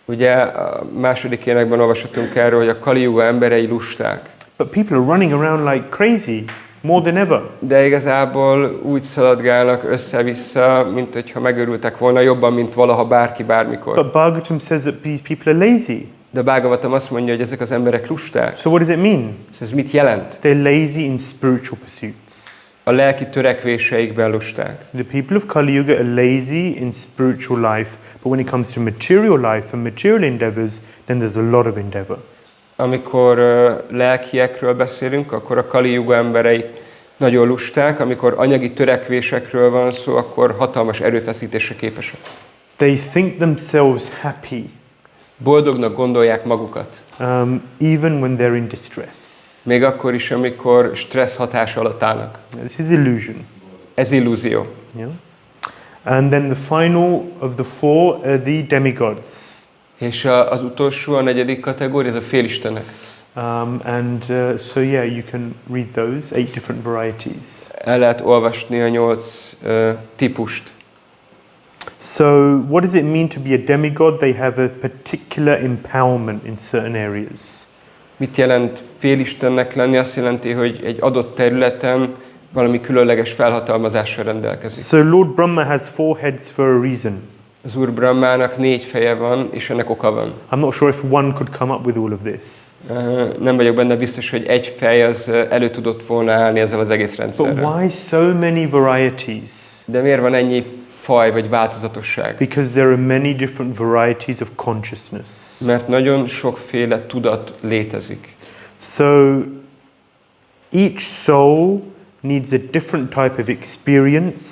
Ugye a második énekben olvashatunk erről, hogy a Kali Yuga emberei lusták. But people are running around like crazy, more than ever. De igazából úgy szaladgálnak össze-vissza, mint hogyha megörültek volna jobban, mint valaha bárki bármikor. But Bhagavatam says that these people are lazy. De Bhāgavatam azt mondja, hogy ezek az emberek lusták. So what does it mean? Ez mit jelent? They're lazy in spiritual pursuits. A lelki törekvéseikben lusták. The people of Kali Yuga are lazy in spiritual life, but when it comes to material life and material endeavors, then there's a lot of endeavor. Amikor lelkiekről beszélünk, akkor a Kali Yuga emberei nagyon lusták, amikor anyagi törekvésekről van szó, akkor hatalmas erőfeszítésre képesek. They think themselves happy, Boldognak gondolják magukat. even when they're in distress. Még akkor is, amikor stressz hatása alatt állnak. This is illusion. Ez illúzió. Yeah. And then the final of the four are the demigods. És az utolsó, a negyedik kategória, ez a félistenek. So yeah, you can read those 8 different varieties. El lehet olvasni a 8 típust. So what does it mean to be a demigod? They have a particular empowerment in certain areas. Mit jelent félistennek lenni? Azt jelenti, hogy egy adott területen valami különleges felhatalmazással rendelkezik. So Lord Brahma has 4 heads for a reason. Az Úr Brahmának 4 feje van, és ennek oka van. I'm not sure if one could come up with all of this. Nem vagyok benne biztos, hogy egy fej az elő tudott volna állni ezzel az egész But rendszerrel. why so many varieties? De miért van ennyi faj vagy változatosság? Because there are many different varieties of consciousness. Mert nagyon sokféle tudat létezik. So each soul needs a different type of experience.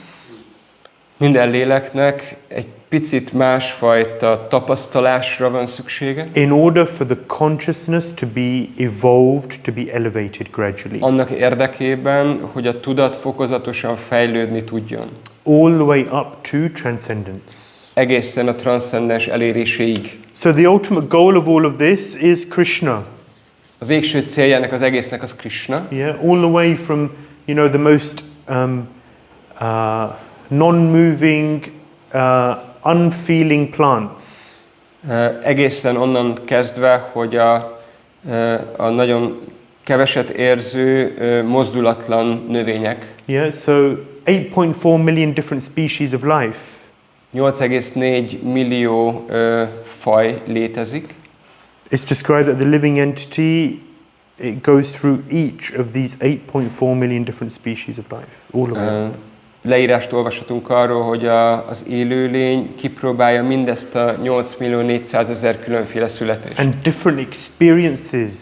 Minden léleknek egy picit másfajta tapasztalásra van szüksége. In order for the consciousness to be evolved, to be elevated gradually. Annak érdekében, hogy a tudat fokozatosan fejlődni tudjon. All the way up to transcendence. Egészen a transzcendens eléréséig. So the ultimate goal of all of this is Krishna. A végső célja ennek az egésznek az Krishna. Yeah, all the way from, the most non-moving, unfeeling plants. Egészen onnan kezdve, hogy a nagyon keveset érző, mozdulatlan növények. Yeah, so 8.4 million different species of life. 8,4 millió faj létezik. It's described that the living entity, it goes through each of these 8.4 million different species of life, all of them. Leírást olvashatunk arról, hogy az élőlény kipróbálja mindezt a 8.400.000 különféle születést. And different experiences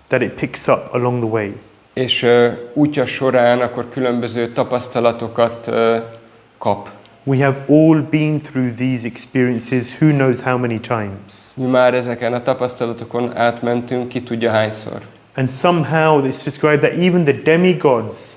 that it picks up along the way. És útja során akkor különböző tapasztalatokat kap. We have all been through these experiences, who knows how many times. Mi már ezeken a tapasztalatokon átmentünk, ki tudja hányszor. And somehow it's described that even the demigods,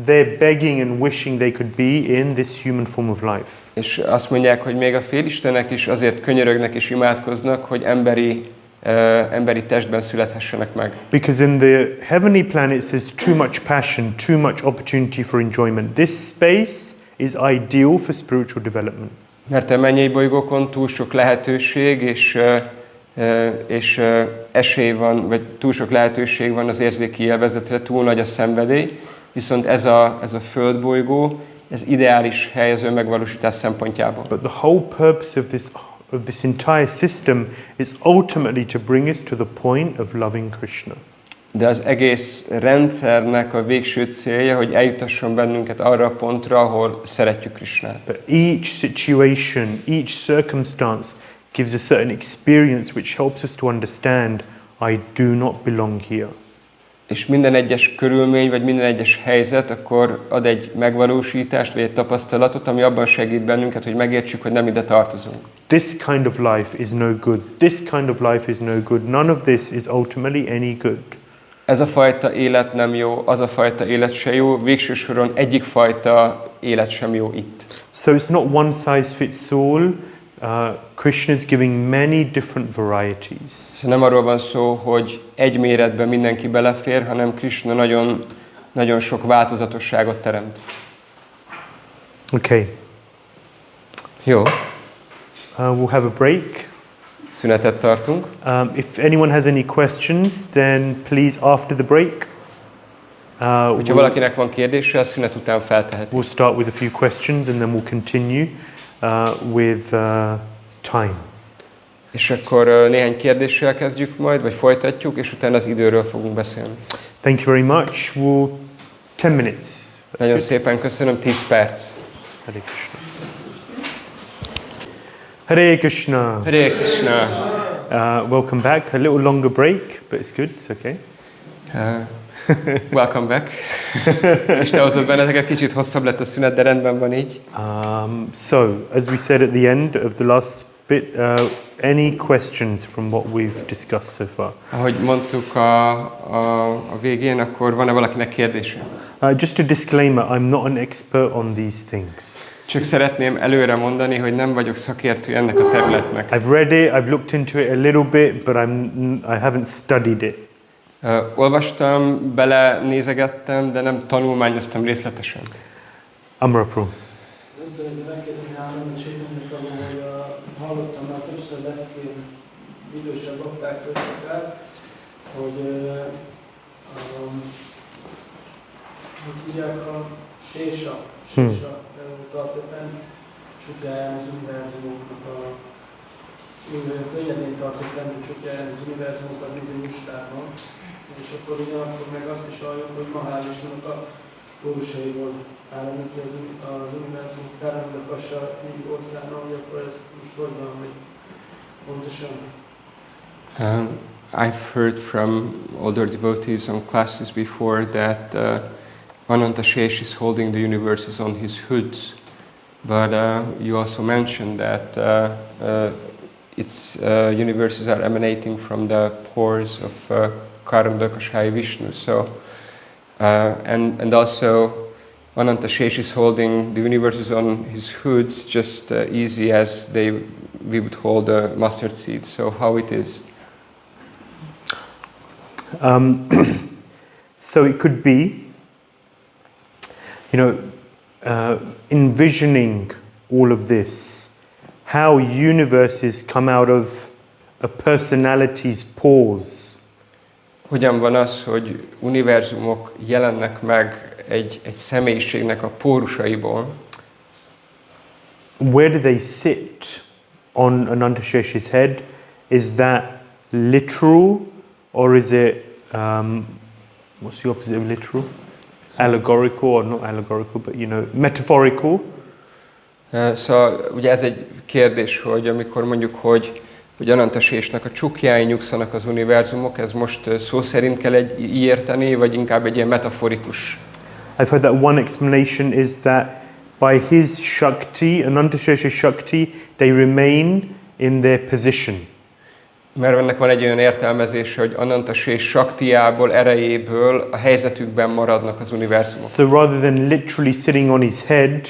they're begging and wishing they could be in this human form of life. És azt mondják, hogy még a félistenek is azért könyörögnek és imádkoznak, hogy emberi testben születhessenek meg. Because in the heavenly planets there's too much passion, too much opportunity for enjoyment. This space is ideal for spiritual development. Mert a mennyei bolygókon túl sok lehetőség és esély van, vagy túl sok lehetőség van az érzéki élvezetre, túl nagy a szenvedély, viszont ez a földbolygó, ez ideális hely az önmegvalósítás szempontjából. But the whole purpose of this entire system is ultimately to bring us to the point of loving Krishna. De az egész rendszernek a végső célja, hogy eljutasson bennünket arra a pontra, ahol szeretjük Krishnát. But each situation, each circumstance gives a certain experience which helps us to understand I do not belong here. és minden egyes körülmény, vagy minden egyes helyzet, akkor ad egy megvalósítást, vagy egy tapasztalatot, ami abban segít bennünket, hogy megértsük, hogy nem ide tartozunk. This kind of life is no good. This kind of life is no good. None of this is ultimately any good. Ez a fajta élet nem jó, az a fajta élet se jó, végső soron egyik fajta élet sem jó itt. So it's not one size fits all. Krishna is giving many different varieties. Nem arról van szó, hogy egy méretben mindenki belefér, hanem Krishna nagyon, nagyon sok változatosságot teremt. Okay. Jó, We'll have a break. szünetet tartunk. If anyone has any questions, then please after the break. Hogyha valakinek van kérdése, a szünet után felteheti. We'll start with a few questions and then we'll continue with time. És akkor néhány kérdéssel kezdjük majd, vagy folytatjuk, és utána az időről fogunk beszélni. Thank you very much. We'll 10 minutes. That's Nagyon good. szépen köszönöm, 10 perc. Hare Krishna. Hare Krishna. Hare Krishna. Welcome back. A little longer break, but it's good. It's okay. Welcome back. Isten hozott benneteket, kicsit hosszabb lett a szünet, de rendben van így. So, as we said at the end of the last bit, any questions from what we've discussed so far? Ahogy mondtuk a végén, akkor van-e valakinek kérdése? Just a disclaimer, I'm not an expert on these things. Csak szeretném előre mondani, hogy nem vagyok szakértő ennek a területnek. I've read it, I've looked into it a little bit, but I haven't studied it. Olvastam, belenézegettem, de nem tanulmányoztam részletesen. Amraprabhu. Szeretném megkérdezni Ānanda Caitanyát, hogy hallottam már többször leckén idősebb baktáktól akár, hogy ugye a sésa tartja fenn csukjáján az univerzumoknak könnyedén tartja fenn csukjáján az univerzumokat, mint egy mustárban. És akkor ugyanakkor meg azt is halljuk, hogy Mahál Visnunak a lósaiból áramlik ki az univerzum, áramlik a így óceánra, hogy akkor ez most hogy van, hogy pontosan? I've heard from older devotees on classes before that Ānanda Caitanya is holding the universes on his hoods, but you also mentioned that its universes are emanating from the pores of Karamdakashai Vishnu. So, and also Ānanda Caitanya is holding the universes on his hoods just easy as we would hold a mustard seed. So how it is? So it could be, envisioning all of this, how universes come out of a personality's pores. Hogyan van az, hogy univerzumok jelennek meg egy személyiségnek a pórusaiból? Where do they sit on Ānanda Caitanya's head? Is that literal, or is it, what's the opposite of literal? Allegorical, or not allegorical, but metaphorical? Szóval ugye ez egy kérdés, hogy amikor mondjuk, hogy Ānanda Caitanyának a csukjáin nyugszanak az univerzumok, ez most szó szerint kell így érteni, vagy inkább egy ilyen metaforikus? I've heard that one explanation is that by his Shakti, Ānanda Caitanya Shakti, they remain in their position. Mert ennek van egy olyan értelmezése, hogy Ānanda Caitanya Shaktiából, erejéből a helyzetükben maradnak az univerzumok. So rather than literally sitting on his head,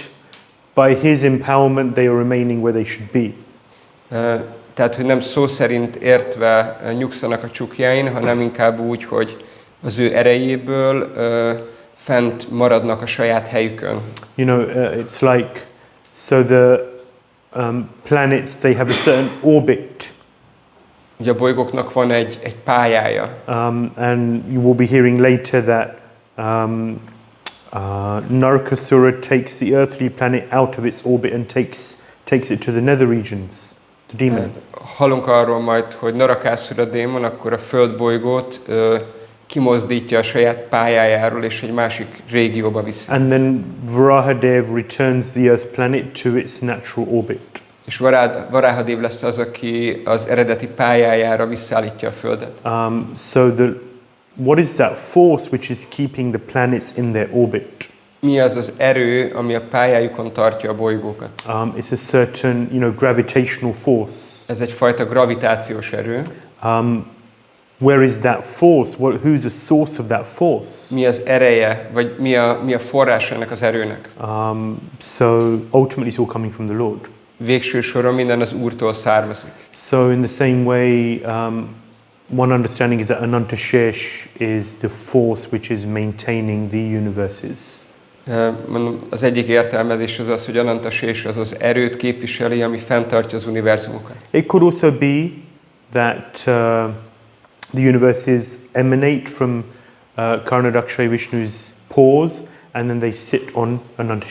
by his empowerment they are remaining where they should be. Tehát, hogy nem szó szerint értve nyugszanak a csukjáin, hanem inkább úgy, hogy az ő erejéből fent maradnak a saját helyükön. It's like, so the planets, they have a certain orbit. Ugye a bolygóknak van egy pályája. And you will be hearing later that Narakasura takes the earthly planet out of its orbit and takes it to the nether regions, the demon. Hallunk arról majd, hogy Narakasura démon akkor a földbolygót kimozdítja a saját pályájáról és egy másik régióba viszi. And then Varahadev returns the earth planet to its natural orbit. És Varahadev lesz az, aki az eredeti pályájára visszaállítja a földet. So what is that force which is keeping the planets in their orbit? Mi az az erő, ami a pályájukon tartja a bolygókat? It's a certain, gravitational force. Ez egyfajta gravitációs erő. Where is that force? Who's the source of that force? Mi az ereje, vagy mi a forrása ennek az erőnek? So ultimately it's all coming from the Lord. Végső soron minden az Úrtól származik. So in the same way, one understanding is that Ānanda is the force which is maintaining the universes. Az egyik értelmezés az, hogy Ānanda az az erőt képviseli, ami fenntartja az univerzumokat. It could also be that the universes emanate from Karnadakshay Vishnu's paws, and then they sit on Ānanda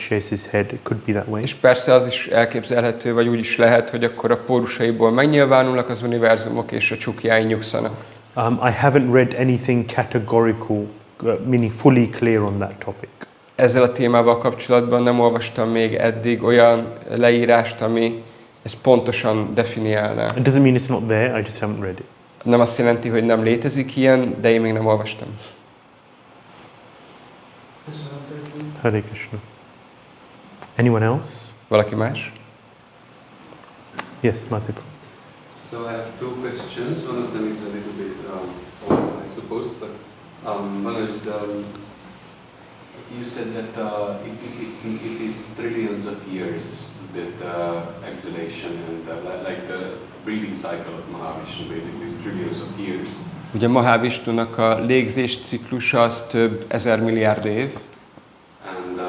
head. It could be that way. És persze az is elképzelhető, vagy úgy is lehet, hogy akkor a pórusaiból megnyilvánulnak az univerzumok, és a csukjái nyugszanak. I haven't read anything categorical, meaning fully clear on that topic. Ezzel a témával kapcsolatban nem olvastam még eddig olyan leírást, ami ezt pontosan definiálná. It doesn't mean it's not there, I just haven't read it. Nem azt jelenti, hogy nem létezik ilyen, de én még nem olvastam. Hare Krishna. Anyone else? Valaki más? Yes, Matipa. So I have two questions. One of them is a little bit old, I suppose, but one is you said that it is trillions of years that exhalation and like the breathing cycle of Mahavishnu basically is trillions of years. Ugye Mahavishnunak a légzés ciklusa az több ezer milliárd év. And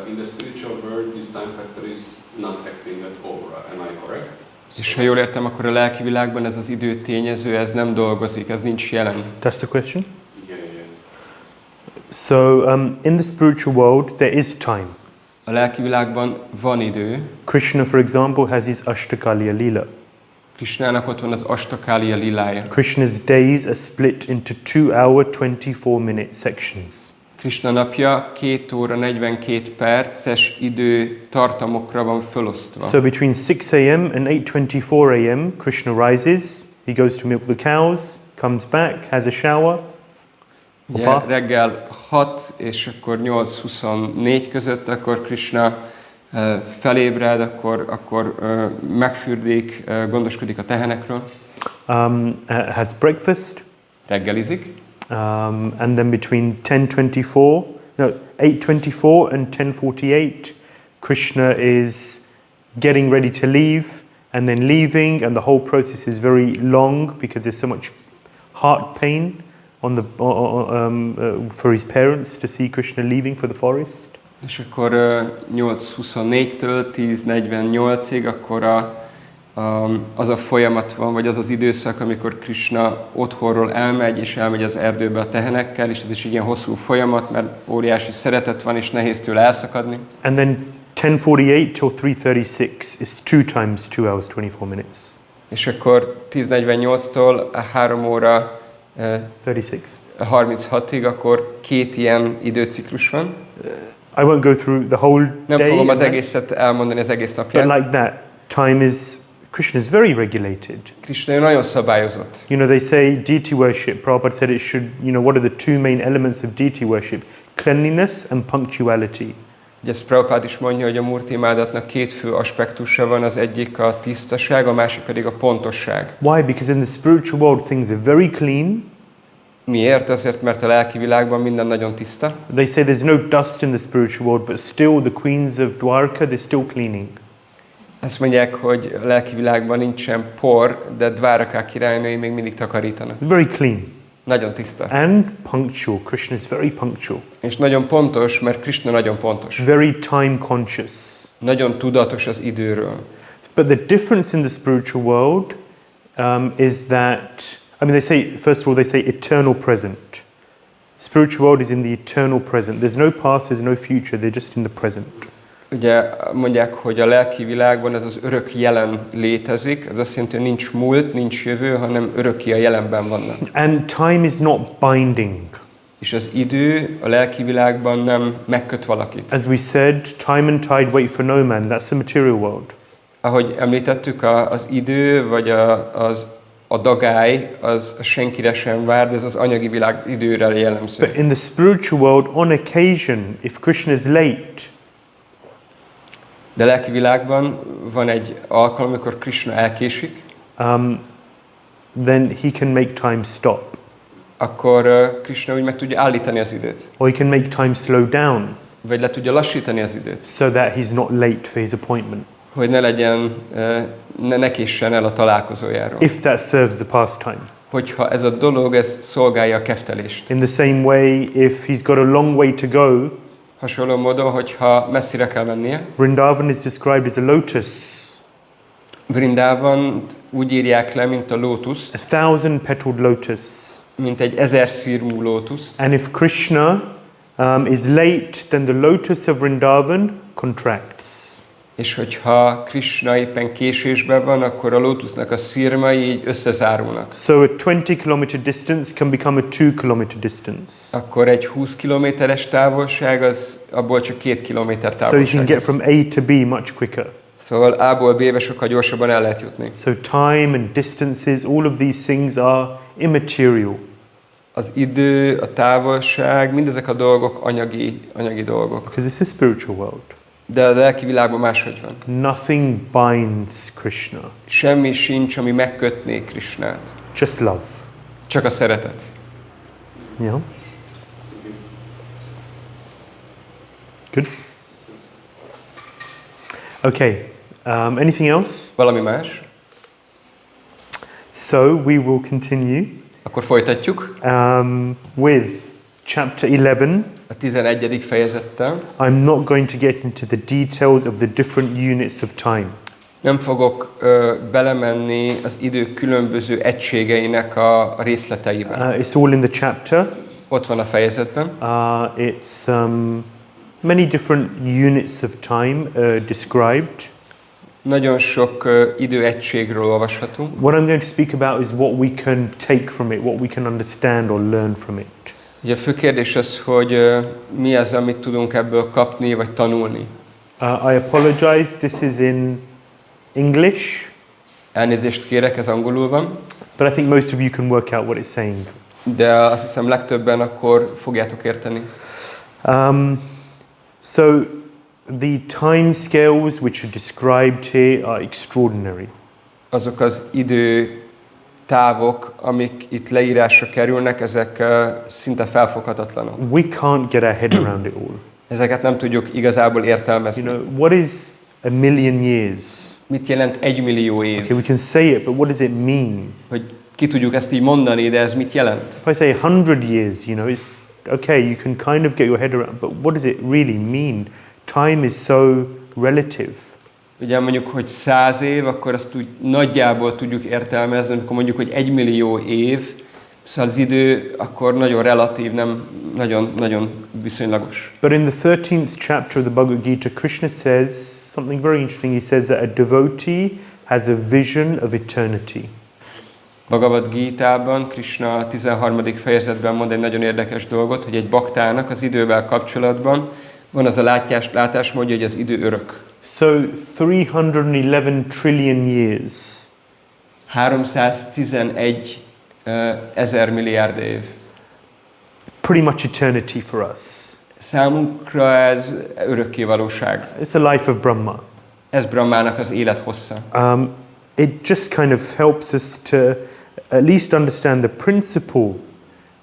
in the spiritual world, this time factor is not acting at all. Am I correct? És ha jól értem, akkor a lelki világban ez az idő tényező, ez nem dolgozik, ez nincs jelen. That's the question? Yeah. So, in the spiritual world, there is time. A lelki világban van idő. Krishna, for example, has his Ashtakaliya Lila. Krishnának ott van az Ashtakaliya lilája. Krishna's days are split into 2 hour, 24-minute sections. Krishna napja 2 óra 42 perces idő tartamokra van felosztva. So between 6 a.m. and 8:24 a.m., Krishna rises, he goes to milk the cows, comes back, has a shower. Ugye, reggel 6 és akkor 8:24 között, akkor Krishna felébred, akkor megfürdik, gondoskodik a tehenekről. Has breakfast. Reggelizik. And then between 8:24 and 10:48, Krishna is getting ready to leave and then leaving, and the whole process is very long because there's so much heart pain for his parents to see Krishna leaving for the forest. És akkor 8:24-től 10:48-ig akkor az a folyamat van, vagy az az időszak, amikor Krishna otthonról elmegy, és elmegy az erdőbe a tehenekkel, és ez is egy ilyen hosszú folyamat, mert óriási szeretet van, és nehéz tőle elszakadni. And then 10:48 till 3:36 is 2 times 2 hours 24 minutes. És akkor 10:48-tól 3 óra 36-ig, akkor 2 ilyen időciklus van. I won't go through the whole day. Nem fogom az egészet elmondani, az egész napját. But like that, time is, Krishna is very regulated. Krishna nagyon szabályozott. They say deity worship, Prabhupada said it should, what are the 2 main elements of deity worship? Cleanliness and punctuality. Ugye ezt Prabhupada is mondja, hogy a Murti imádatnak 2 fő aspektusa van, az egyik a tisztaság, a másik pedig a pontosság. Why? Because in the spiritual world things are very clean. Miért? Azért, mert a lelki világban minden nagyon tiszta. They say there's no dust in the spiritual world, but still the queens of Dwarka, they're still cleaning. Azt mondják, hogy a lelki világban nincsen por, de Dváraká királynői még mindig takarítanak. Very clean. Nagyon tiszta. And punctual. Krishna is very punctual. És nagyon pontos, mert Krishna nagyon pontos. Very time conscious. Nagyon tudatos az időről. But the difference in the spiritual world is that, they say, first of all, they say eternal present. Spiritual world is in the eternal present. There's no past, there's no future, they're just in the present. Ugye mondják, hogy a lelki világban ez az örök jelen létezik. Ez azt jelenti, hogy nincs múlt, nincs jövő, hanem örökké a jelenben vannak. And time is not binding. És az idő a lelki világban nem megköt valakit. As we said, time and tide wait for no man. That's the material world. Ahogy említettük, az idő vagy a dagály az senkire sem vár, de ez az anyagi világ időre jellemző. But in the spiritual world, on occasion, if Krishna is late, De lelki világban van egy alkalom, amikor Krishna elkésik, then he can make time stop. akkor Krishna úgy meg tudja állítani az időt. Or he can make time slow down Vagy le tudja lassítani az időt. so that he's not late for his appointment. Hogy ne legyen, ne késsen el a találkozójáról. If that serves the pastime. Hogyha ez a dolog, ez szolgálja a keftelést. In the same way, if he's got a long way to go, Hasonló módon, hogyha messzire kell mennie, Vrindavan is described as a lotus, Vrindában úgy írják le, mint a lótuszt, a 1,000 petaled lotus. mint egy 1000 szirmú lótuszt. And if Krishna is late, then the lotus of Vrindavan contracts. És hogyha Krishna éppen késésben van, akkor a lótusznak a szirmai így összezárulnak. So a 20 kilometer distance can become a 2 kilometer distance. Akkor egy 20 kilométeres távolság, az abból csak 2 kilométer So you can távolság. get lesz. from A to B much quicker. Szóval A-ból B-be sokkal gyorsabban el lehet jutni. So time and distances, all of these things are immaterial. Az idő, a távolság, mindezek a dolgok anyagi dolgok. Because it's a spiritual world. De a lelki világban máshogy van. Nothing binds Krishna, Semmi sincs, ami megkötné Krishnát. just love. Csak a szeretet. Yeah. Good. Okay. Anything else? Valami más? So we will continue Akkor folytatjuk with chapter 11. a 11. fejezettel. I'm not going to get into the details of the different units of time. Nem fogok belemenni az idő különböző egységeinek a részleteibe. It's all in the chapter. Ott van a fejezetben. It's many different units of time described. Nagyon sok időegységről olvashatunk. What I'm going to speak about is what we can take from it, what we can understand or learn from it. Ugye a fő kérdés az, hogy mi az, amit tudunk ebből kapni vagy tanulni. I apologize, this is in English, Elnézést kérek, ez angolul van, but I think most of you can work out what it's saying. de azt hiszem legtöbben akkor fogjátok érteni. So the time scales which are described here are extraordinary. Azok az időtávok, amik itt leírásra kerülnek, ezek szinte felfoghatatlanok. We can't get our head around it all. Ezeket nem tudjuk igazából értelmezni. You know, what is a million years? Mit jelent 1 millió év? Okay, we can say it, but what does it mean? Hogy ki tudjuk ezt így mondani, de ez mit jelent? If I say 100 years, you know, it's okay, you can kind of get your head around, but what does it really mean? Time is so relative. Ugye mondjuk, hogy 100 év, akkor azt úgy nagyjából tudjuk értelmezni, amikor mondjuk, hogy 1 millió év, szóval az idő akkor nagyon relatív, nem nagyon viszonylagos. But in the 13th chapter of the Bhagavad Gita, Krishna says something very interesting. He says that a devotee has a vision of eternity. Bhagavad Gítában Krishna a 13. fejezetben mond egy nagyon érdekes dolgot, hogy egy baktának az idővel kapcsolatban van az a látásmódja, hogy az idő örök. So 311 trillion years. 311 ezer milliárd év. Pretty much eternity for us. Számunkra ez örökké valóság. It's a life of Brahma. Ez Brahmának az élet hossza. It just kind of helps us to at least understand the principle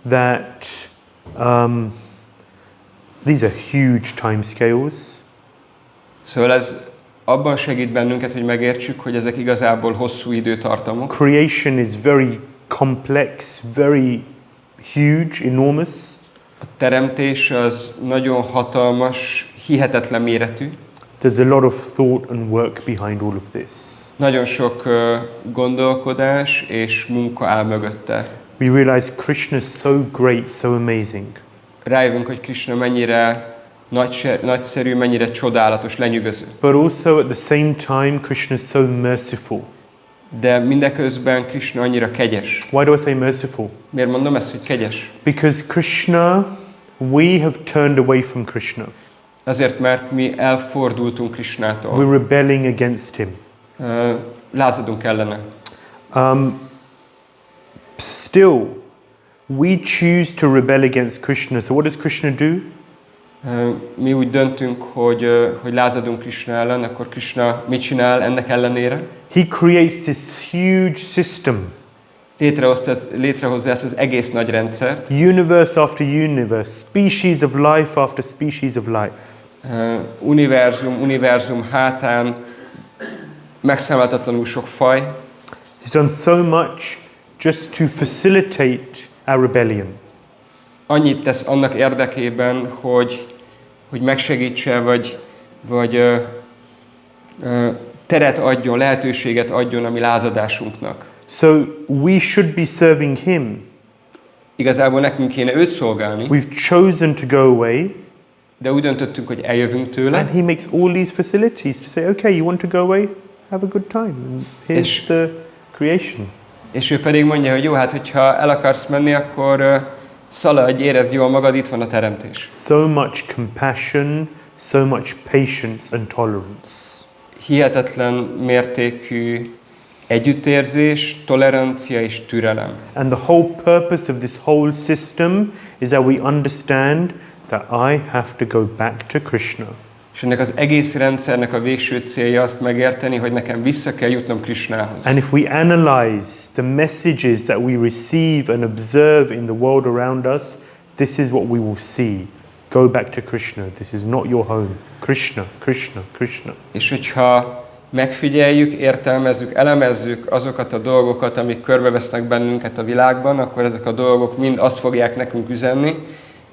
that these are huge timescales. Szóval ez abban segít bennünket, hogy megértsük, hogy ezek igazából hosszú időtartamok. Creation is very complex, very huge, enormous. A teremtés az nagyon hatalmas, hihetetlen méretű. There's a lot of thought and work behind all of this. Nagyon sok gondolkodás és munka áll mögötte. We realize Krishna is so great, so amazing. Rájövünk, hogy Krishna mennyire nagyszerű, mennyire csodálatos, lenyűgöző. But also at the same time, Krishna is so merciful. De mindeközben Krishna annyira kegyes. Why do I say merciful? Miért mondom ezt, hogy kegyes? Because Krishna, we have turned away from Krishna. Azért, mert mi elfordultunk Krishnától. We're rebelling against him. Lázadunk ellene. Still, we choose to rebel against Krishna. So what does Krishna do? Mi úgy döntünk, hogy lázadunk Krishna ellen, akkor Krishna mit csinál ennek ellenére? He creates this huge system. Létrehozza ezt az egész nagy rendszert. Universe after universe, species of life after species of life. Univerzum hátán megszámláltatlanul sok faj. He's done so much just to facilitate our rebellion. Annyit tesz annak érdekében, hogy megsegítse, vagy teret adjon, lehetőséget adjon a mi lázadásunknak. So we should be serving him. Igazából nekünk kéne őt szolgálni. We've chosen to go away. De úgy döntöttünk, hogy eljövünk tőle. And he makes all these facilities to say, okay, you want to go away? Have a good time. And here's the creation. És ő pedig mondja, hogy jó, hát hogyha el akarsz menni, akkor szaladj, érezd jól magad, itt van a teremtés. So much compassion, so much patience and tolerance. Hihetetlen mértékű együttérzés, tolerancia és türelem. And the whole purpose of this whole system is that we understand that I have to go back to Krishna. És ennek az egész rendszernek a végső célja azt megérteni, hogy nekem vissza kell jutnom Krishnához. And if we analyze the messages that we receive and observe in the world around us, this is what we will see. Go back to Krishna. This is not your home. Krishna, Krishna, Krishna. És hogyha megfigyeljük, értelmezzük, elemezzük azokat a dolgokat, amik körbevesznek bennünket a világban, akkor ezek a dolgok mind azt fogják nekünk üzenni,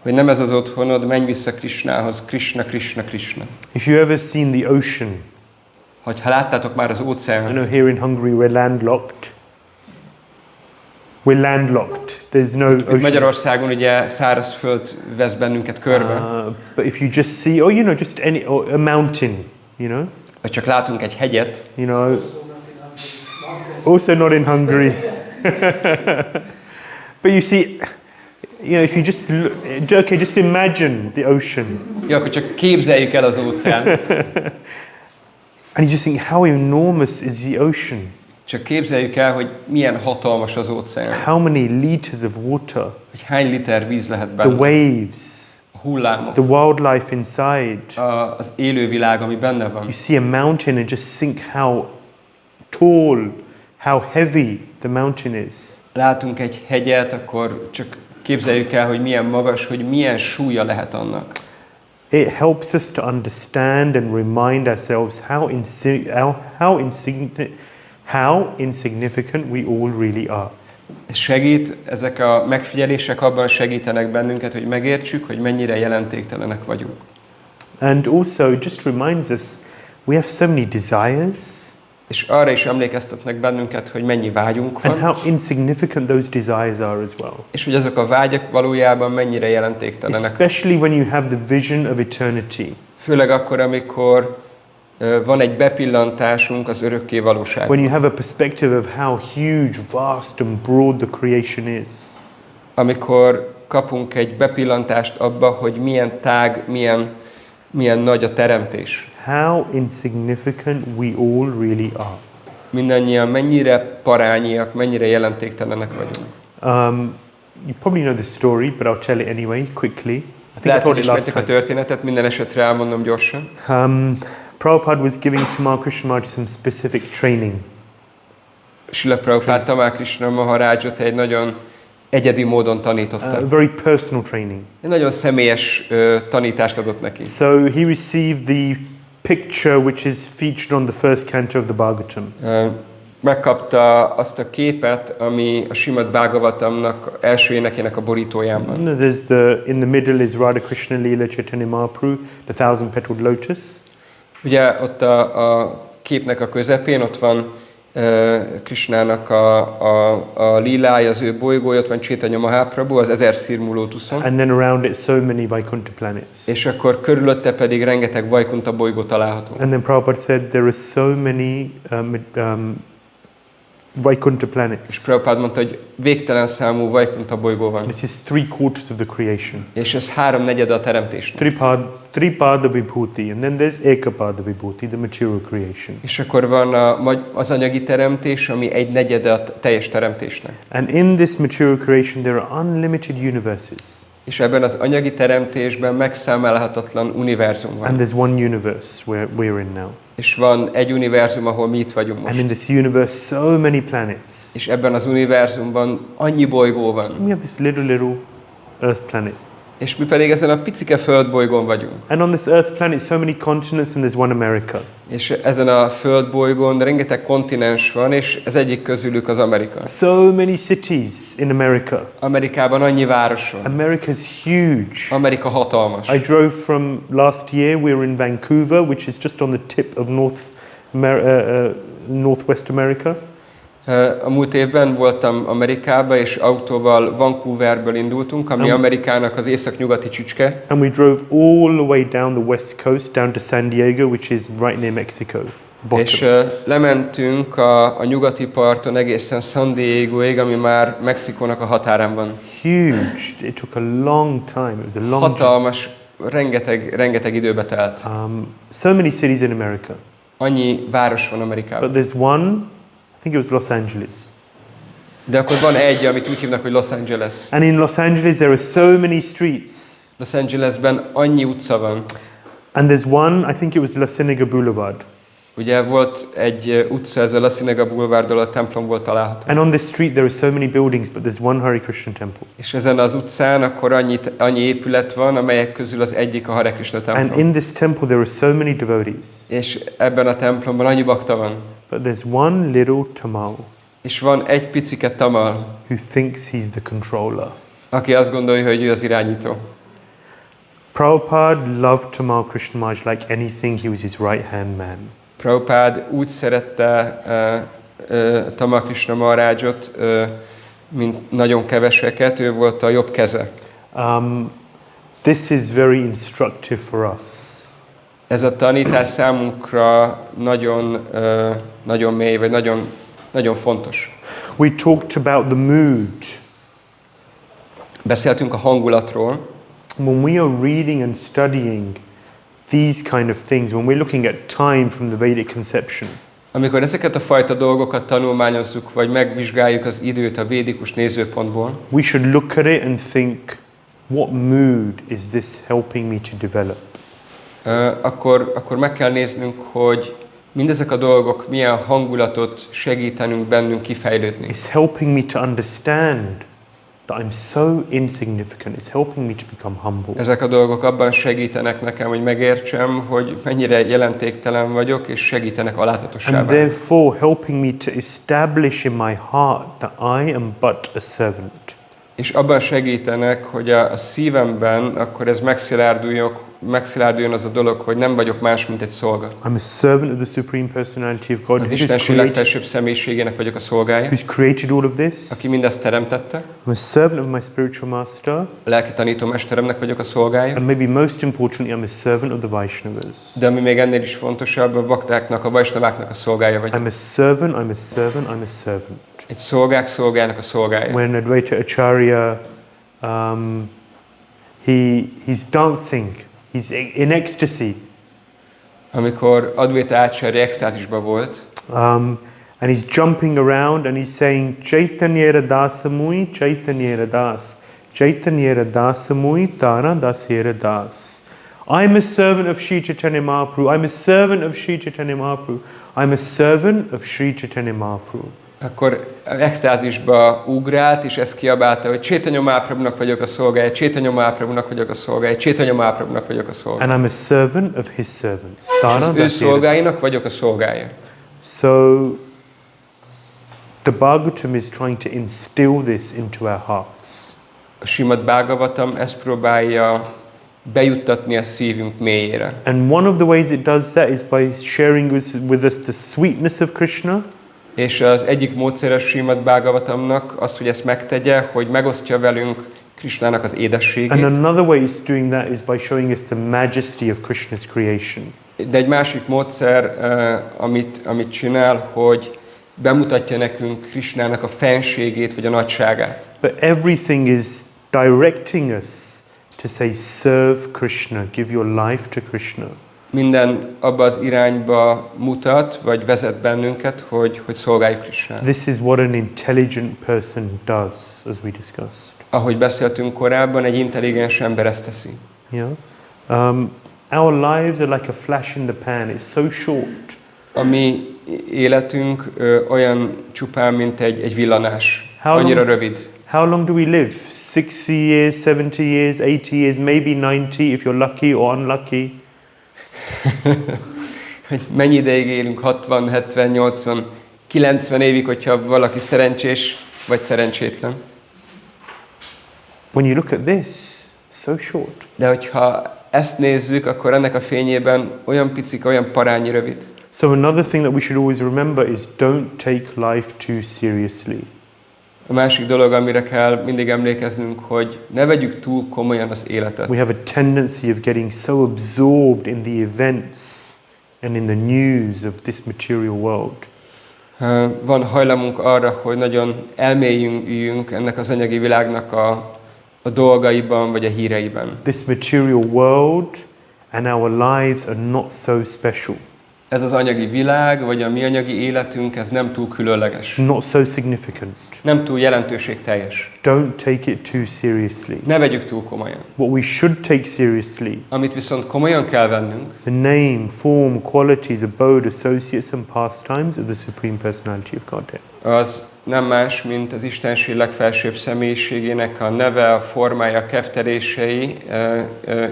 hogy nem ez az otthonod, menj vissza Krishnához, Krishna, Krishna, Krishna. If you ever seen the ocean, ha láttátok már az I óceánt, know here in Hungary we're landlocked. We're landlocked. There's no ocean. Magyarországon ugye szárazföld vesz bennünket körbe. But if you just see, or you know, just a mountain, you know. Vagy csak látunk egy hegyet. You know. Also not in Hungary. But you see, you know, if you just okay, just imagine the ocean. Ja, akkor csak képzeljük el az óceánt. And you just think, how enormous is the ocean? Csak képzeljük el, hogy milyen hatalmas az óceán. How many liters of water? Hogy hány liter víz lehet The benne. waves. A hullámok. The wildlife inside. Az élővilág, ami benne van. You see a mountain and just think how tall, how heavy the mountain is. Látunk egy hegyet, akkor csak képzeljük el, hogy milyen magas, hogy milyen súlya lehet annak. It helps us to understand and remind ourselves how insignificant we all really are. Ez segít, ezek a megfigyelések abban segítenek bennünket, hogy megértsük, hogy mennyire jelentéktelenek vagyunk. And also just reminds us we have so many desires. És arra is emlékeztetnek bennünket, hogy mennyi vágyunk van. And how insignificant those desires are as well. És hogy azok a vágyak valójában mennyire jelentéktelenek. Especially when you have the vision of eternity. Főleg akkor, amikor van egy bepillantásunk az örökké valóságba. When you have a perspective of how huge, vast and broad the creation is. Amikor kapunk egy bepillantást abba, hogy milyen tág, milyen nagy a teremtés. How insignificant we all really are. Mindannyian mennyire parányiak, mennyire jelentéktelenek vagyunk. You probably know the story, but I'll tell it anyway, quickly. I think Lehet, I told hogy it last ismertek a time. történetet, minden esetre elmondom gyorsan. Prabhupada was giving Tamal Krishna Maharaj some specific training. Srila Prabhupád Tamal Krishna Maharajot egy nagyon egyedi módon tanította. Very personal training. Egy nagyon személyes tanítást adott neki. So he received the picture which is featured on the first canto of the Bhagavatam. Megkapta azt a képet, ami a Śrīmad-Bhāgavatamnak első énekének a borítóján van. In the middle is Radha Krishna Leela Chaitanya Mahaprabhu, the thousand petaled lotus. Ugye ott a képnek a közepén ott van Krishnának a lílája, az ő bolygója, ott van Chaitanya Mahaprabhu, az 1000 szirmú lótuszon. And then around it so many Vaikuntha planets. És akkor körülötte pedig rengeteg Vaikuntha bolygó található. And then Prabhupada said there are so many Vaikuntha És planets. Prabhupád mondta, hogy végtelen számú Vaikuntha bolygó van. This is 3/4 of the creation. És ez 3/4 a teremtésnek. Tripada Vibhuti, and then there's Ekapada Vibhuti, the material creation. És akkor van az anyagi teremtés, ami 1/4 a teljes teremtésnek. And in this material creation there are unlimited universes. És ebben az anyagi teremtésben megszámolhatatlan univerzum And van. there's one universe where we're in now. És van egy univerzum, ahol mi itt vagyunk And in most. this universe so many planets. És ebben az univerzumban annyi bolygó van. And we have this little Earth planet. És mi pedig ezen a picike földbolygón vagyunk. And on this Earth planet so many continents and there's one America. És ezen a földbolygón rengeteg kontinens van, és ez egyik közülük az Amerika. So many cities in America. Amerikában annyi város van. America's huge. Amerika hatalmas. I drove from last year, we were in Vancouver, which is just on the tip of Northwest America. A múlt évben voltam Amerikában, és autóval Vancouverből indultunk, ami Amerikának az északnyugati csücske. And we drove all the way down the west coast, down to San Diego, which is right near Mexico. És lementünk a nyugati parton egészen San Diegoig, ami már Mexikónak a határán van. Huge. It took a long time. It was a long journey. Hatalmas, rengeteg időbe telt. So many cities in America. Annyi város van Amerikában. But there's one, I think it was Los Angeles. De akkor van egy, amit úgy hívnak, hogy Los Angeles. And in Los Angeles there are so many streets. Los Angelesben annyi utca van. And there's one, I think it was La Cienega Boulevard. Ugye volt egy utca, ez a La Cienega Boulevard, ahol a templom volt található. And on this street there are so many buildings, but there's one Hare Krishna temple. És ezen az utcán akkor annyi épület van, amelyek közül az egyik a Hare Krishna templom. And in this temple there are so many devotees. És ebben a templomban annyi bakta van. But there's one little Tamal És van egy picike tamal, who thinks he's the controller. aki azt gondolja, hogy ő az irányító. Prabhupada loved Tamal Krishna Maharaj like anything. He was his right-hand man. Prabhupád úgy szerette Tamal Krishna Maharajot, mint nagyon keveseket, ő volt a jobb keze. This is very instructive for us. Ez a tanítás számunkra nagyon mély, vagy nagyon fontos. We talked about the mood. Beszéltünk a hangulatról. When we are reading and studying these kind of things, when we're looking at time from the Vedic conception, Amikor ezeket a fajta dolgokat tanulmányozzuk, vagy megvizsgáljuk az időt a védikus nézőpontból, we should look at it and think, what mood is this helping me to develop? akkor meg kell néznünk, hogy mindezek a dolgok milyen hangulatot segítenünk bennünk kifejlődni. It's helping me to understand that I'm so insignificant. It's helping me to become humble. Ezek a dolgok abban segítenek nekem, hogy megértsem, hogy mennyire jelentéktelen vagyok, és segítenek alázatossá And válni. therefore helping me to establish in my heart that I am but a servant. És abban segítenek, hogy a szívemben akkor ez megszilárduljon az a dolog, hogy nem vagyok más, mint egy szolga. I'm a servant of the Supreme Personality of God Az Istenség legfelsőbb személyiségének vagyok a szolgája, who's created all of this. aki mindezt teremtette. I'm a servant of my spiritual master. A lelki tanítómesteremnek vagyok a szolgája. And maybe most importantly, I'm a servant of the Vaishnavas. De ami még ennél is fontosabb, a baktáknak, a vajsnaváknak a szolgája vagyok. I'm a servant, I'm a servant, I'm a servant. Egy szolgák szolgájának a szolgája. When Advaita Acharya, he's dancing, he's in ecstasy, Amikor Advaita Acharya extázisban volt, and he's jumping around and he's saying, Chaitanyera dasamui, Chaitanyera das, Chaitanyera dasamui, Tara dasera das. I'm a servant of Sri Chaitanya Mahaprabhu, I'm a servant of Sri Chaitanya Mahaprabhu, I'm a servant of Sri Chaitanya Mahaprabhu. akkor extázisba ugrált, és ezt kiabálta, hogy Chaitanya Mahaprabhunak vagyok a szolgája, Chaitanya Mahaprabhunak vagyok a szolgája, Chaitanya Mahaprabhunak vagyok a szolgája. And I'm a servant of his servants. És az ő szolgáinak vagyok a szolgája. So the Bhagavatam is trying to instill this into our hearts. A Śrīmad-Bhāgavatam ezt próbálja bejuttatni a szívünk mélyére. And one of the ways it does that is by sharing with us the sweetness of Krishna. És az egyik módszer a Śrīmad-Bhāgavatamnak az, hogy ezt megtegye, hogy megosztja velünk Krishnának az édességét. And another way it's doing that is by showing us the majesty of Krishna's creation. De egy másik módszer, amit csinál, hogy bemutatja nekünk Krisnának a fenségét vagy a nagyságát. But everything is directing us to say, serve Krishna, give your life to Krishna. Minden abba az irányba mutat, vagy vezet bennünket, hogy szolgáljuk Krisnát. This is what an intelligent person does, as we discussed. Ahogy beszéltünk korábban, egy intelligens ember ezt teszi. Yeah. Our lives are like a flash in the pan. It's so short. A mi életünk olyan csupán, mint egy villanás. Annyira rövid. How long do we live? 60 years, 70 years, 80 years, maybe 90 if you're lucky or unlucky. Hogy mennyi ideig élünk? 60, 70, 80, 90 évig, hogyha valaki szerencsés vagy szerencsétlen. When you look at this, so short. De hogyha ezt nézzük, akkor ennek a fényében olyan picik, olyan parányi rövid. So another thing that we should always remember is don't take life too seriously. A másik dolog, amire kell mindig emlékeznünk, hogy ne vegyük túl komolyan az életet. We have a tendency of getting so absorbed in the events and in the news of this material world. Van hajlamunk arra, hogy nagyon elmélyüljünk ennek az anyagi világnak a dolgaiban vagy a híreiben. This material world and our lives are not so special. Ez az anyagi világ, vagy a mi anyagi életünk, ez nem túl különleges. Not so significant. Nem túl jelentőségteljes. Don't take it too seriously. Ne vegyük túl komolyan. What we should take seriously Amit viszont komolyan kell vennünk, is the name, form, qualities, abode, associates and pastimes of the Supreme Personality of Godhead. az nem más, mint az Istenség legfelsőbb személyiségének a neve, a formája, a keftelései,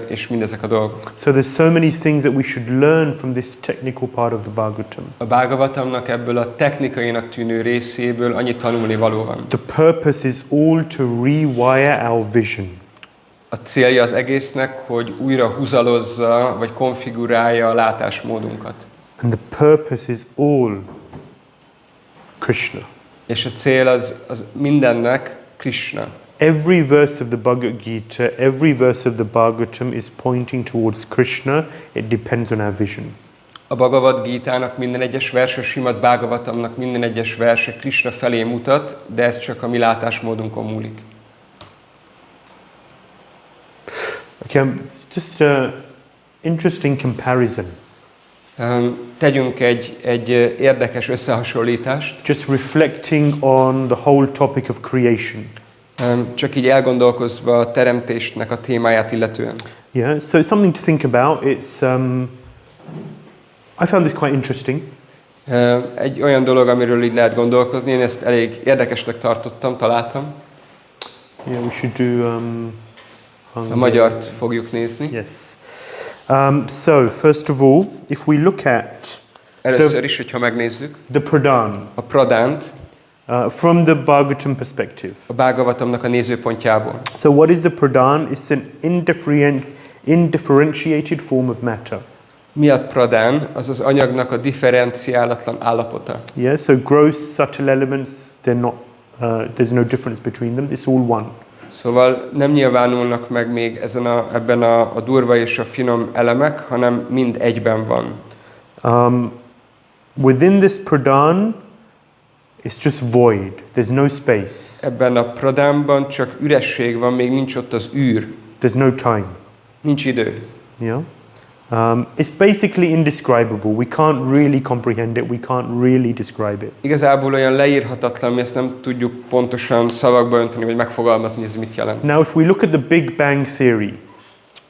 és mindezek a dolgok. So there's so many things that we should learn from this technical part of the Bhagavatam. A Bhagavatamnak ebből a technikainak tűnő részéből annyi tanulni való van. The purpose is all to rewire our vision. A célja az egésznek, hogy újra húzalozza, vagy konfigurálja a látásmódunkat. And the purpose is all Krishna. És a cél az mindennek Krishna. Every verse of the Bhagavad Gita, every verse of the Bhagavatam is pointing towards Krishna. It depends on our vision. A Bhagavad Gítának minden egyes verse, a Śrīmad-Bhāgavatamnak minden egyes verse Krishna felé mutat, de ez csak a mi látásmódunkon múlik. Okay, it's just an interesting comparison. Tegyünk egy érdekes összehasonlítást. Just reflecting on the whole topic of creation. Csak így elgondolkozva a teremtésnek a témáját illetően. Yeah, so something to think about. It's I found this quite interesting. Egy olyan dolog, amiről így lehet gondolkozni, én ezt elég érdekesnek tartottam, találtam. Yeah, we should do A magyart fogjuk nézni. Yes. So first of all, if we look at Először is, hogyha megnézzük the Pradhan a Pradánt, from the Bhagavatam perspective. a Bhagavatamnak a nézőpontjából. So what is the Pradhan? It's an indifferentiated form of matter. Mi a Pradán? Az az anyagnak a differenciálatlan állapota. Yeah, so gross, subtle elements, they're not, there's no difference between them. It's all one. Szóval nem nyilvánulnak meg még ebben a durva és a finom elemek, hanem mind egyben van. Within this Pradhan, it's just void. There's no space. Ebben a Pradánban csak üresség van, még nincs ott az űr. There's no time. Nincs idő. Yeah. It's basically indescribable. We can't really comprehend it. We can't really describe it. Igazából olyan leírhatatlan, mi ezt nem tudjuk pontosan szavakba önteni, vagy megfogalmazni, ez mit jelent. Now, if we look at the Big Bang Theory,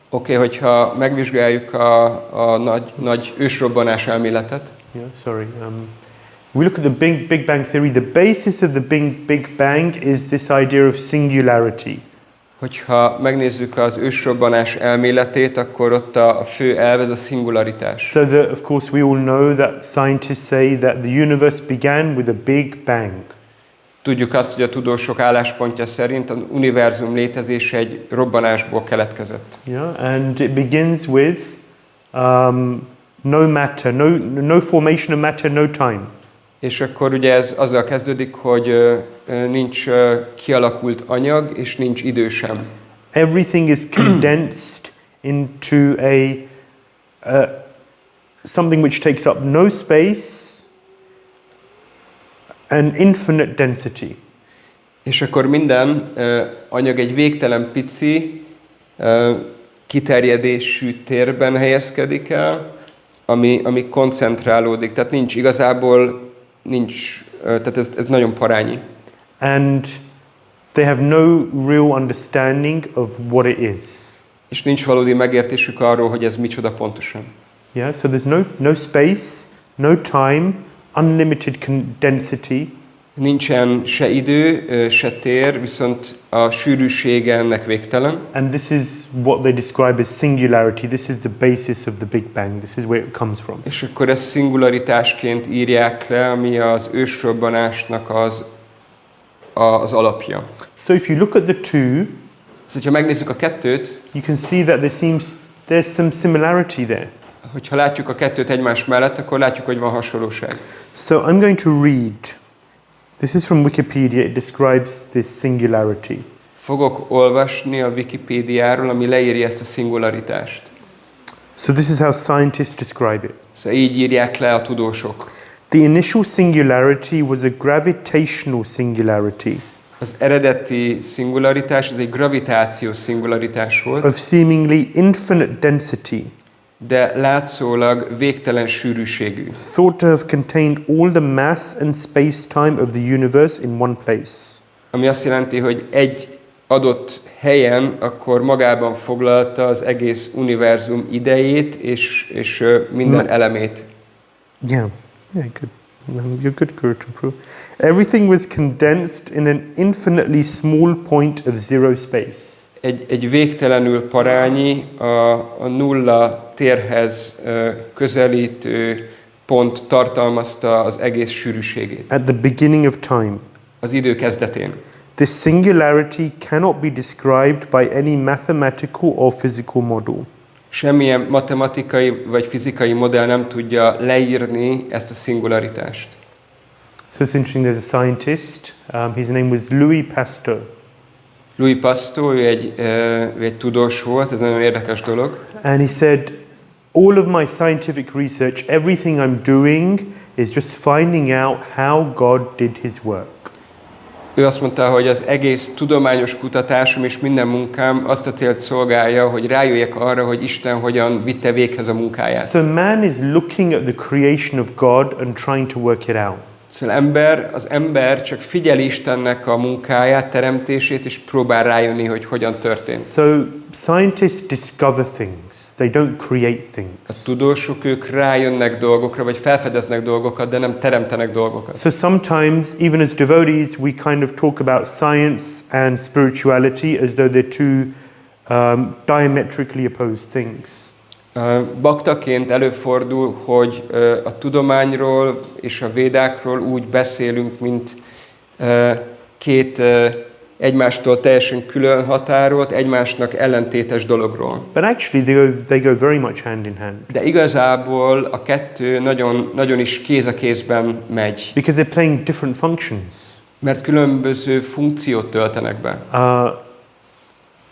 Oké, hogyha megvizsgáljuk a nagy ősrobbanás elméletet, we look at the Big Bang Theory, the basis of the Big Bang is this idea of singularity. hogyha megnézzük az ősrobbanás elméletét, akkor ott a fő elv ez a szingularitás. So that, of course, we all know that scientists say that the universe began with a Big Bang. Tudjuk azt, hogy a tudósok álláspontja szerint az univerzum létezése egy robbanásból keletkezett. Yeah, and it begins with no matter, no formation of matter, no time. És akkor ugye ez azzal kezdődik, hogy nincs kialakult anyag, és nincs idő sem. Everything is condensed into something which takes up no space an infinite density. És akkor minden anyag egy végtelen pici, kiterjedésű térben helyezkedik el, ami koncentrálódik. Tehát tehát ez nagyon parányi. And they have no real understanding of what it is. És nincs valódi megértésük arról, hogy ez micsoda pontosan. Yeah, so there's no space, no time, unlimited density. Nincsen se idő, se tér, viszont a sűrűsége ennek végtelen. And this is what they describe as singularity. This is the basis of the Big Bang. This is where it comes from. És akkor ezt szingularitásként írják le, ami az ősrobbanásnak az alapja. So if you look at the two, Szóval, ha megnézzük a kettőt, you can see that there's some similarity there. hogyha látjuk a kettőt egymás mellett, akkor látjuk, hogy van hasonlóság. So I'm going to read. This is from Wikipedia. It describes this singularity. Fogok olvasni a Wikipédiáról, ami leírja ezt a szingularitást. So this is how scientists describe it. Szóval így írják le a tudósok. The initial singularity was a gravitational singularity Az eredeti szingularitás, az egy gravitációs szingularitás volt, of seemingly infinite density, de látszólag végtelen sűrűségű. thought to have contained all the mass and space-time of the universe in one place. Ami azt jelenti, hogy egy adott helyen akkor magában foglalta az egész univerzum idejét és minden elemét. Yeah, good. You're good, Guru, to prove. Everything was condensed in an infinitely small point of zero space. Egy végtelenül parányi, a nulla térhez közelítő pont tartalmazta az egész sűrűségét. At the beginning of time. Az idő kezdetén. This singularity cannot be described by any mathematical or physical model. Semmilyen matematikai vagy fizikai modell nem tudja leírni ezt a szingularitást. So it's interesting, there's a scientist, his name was Louis Pasteur. Louis Pasteur, ő egy tudós volt, ez nagyon érdekes dolog. And he said, all of my scientific research, everything I'm doing is just finding out how God did his work. Ő azt mondta, hogy az egész tudományos kutatásom és minden munkám azt a célt szolgálja, hogy rájöjjek arra, hogy Isten hogyan vitte véghez a munkáját. So man is looking at the creation of God and trying to work it out. Szóval az ember csak figyeli Istennek a munkáját, teremtését, és próbál rájönni, hogy hogyan történt. So scientists discover things, they don't create things. A tudósok, ők rájönnek dolgokra, vagy felfedeznek dolgokat, de nem teremtenek dolgokat. So sometimes, even as devotees, we kind of talk about science and spirituality as though they're two diametrically opposed things. Baktaként előfordul, hogy a tudományról és a védákról úgy beszélünk, mint két egymástól teljesen külön határolt, egymásnak ellentétes dologról. But actually they go very much hand in hand. De igazából a kettő nagyon, nagyon is kéz a kézben megy. Because they're playing different functions. Mert különböző funkciót töltenek be.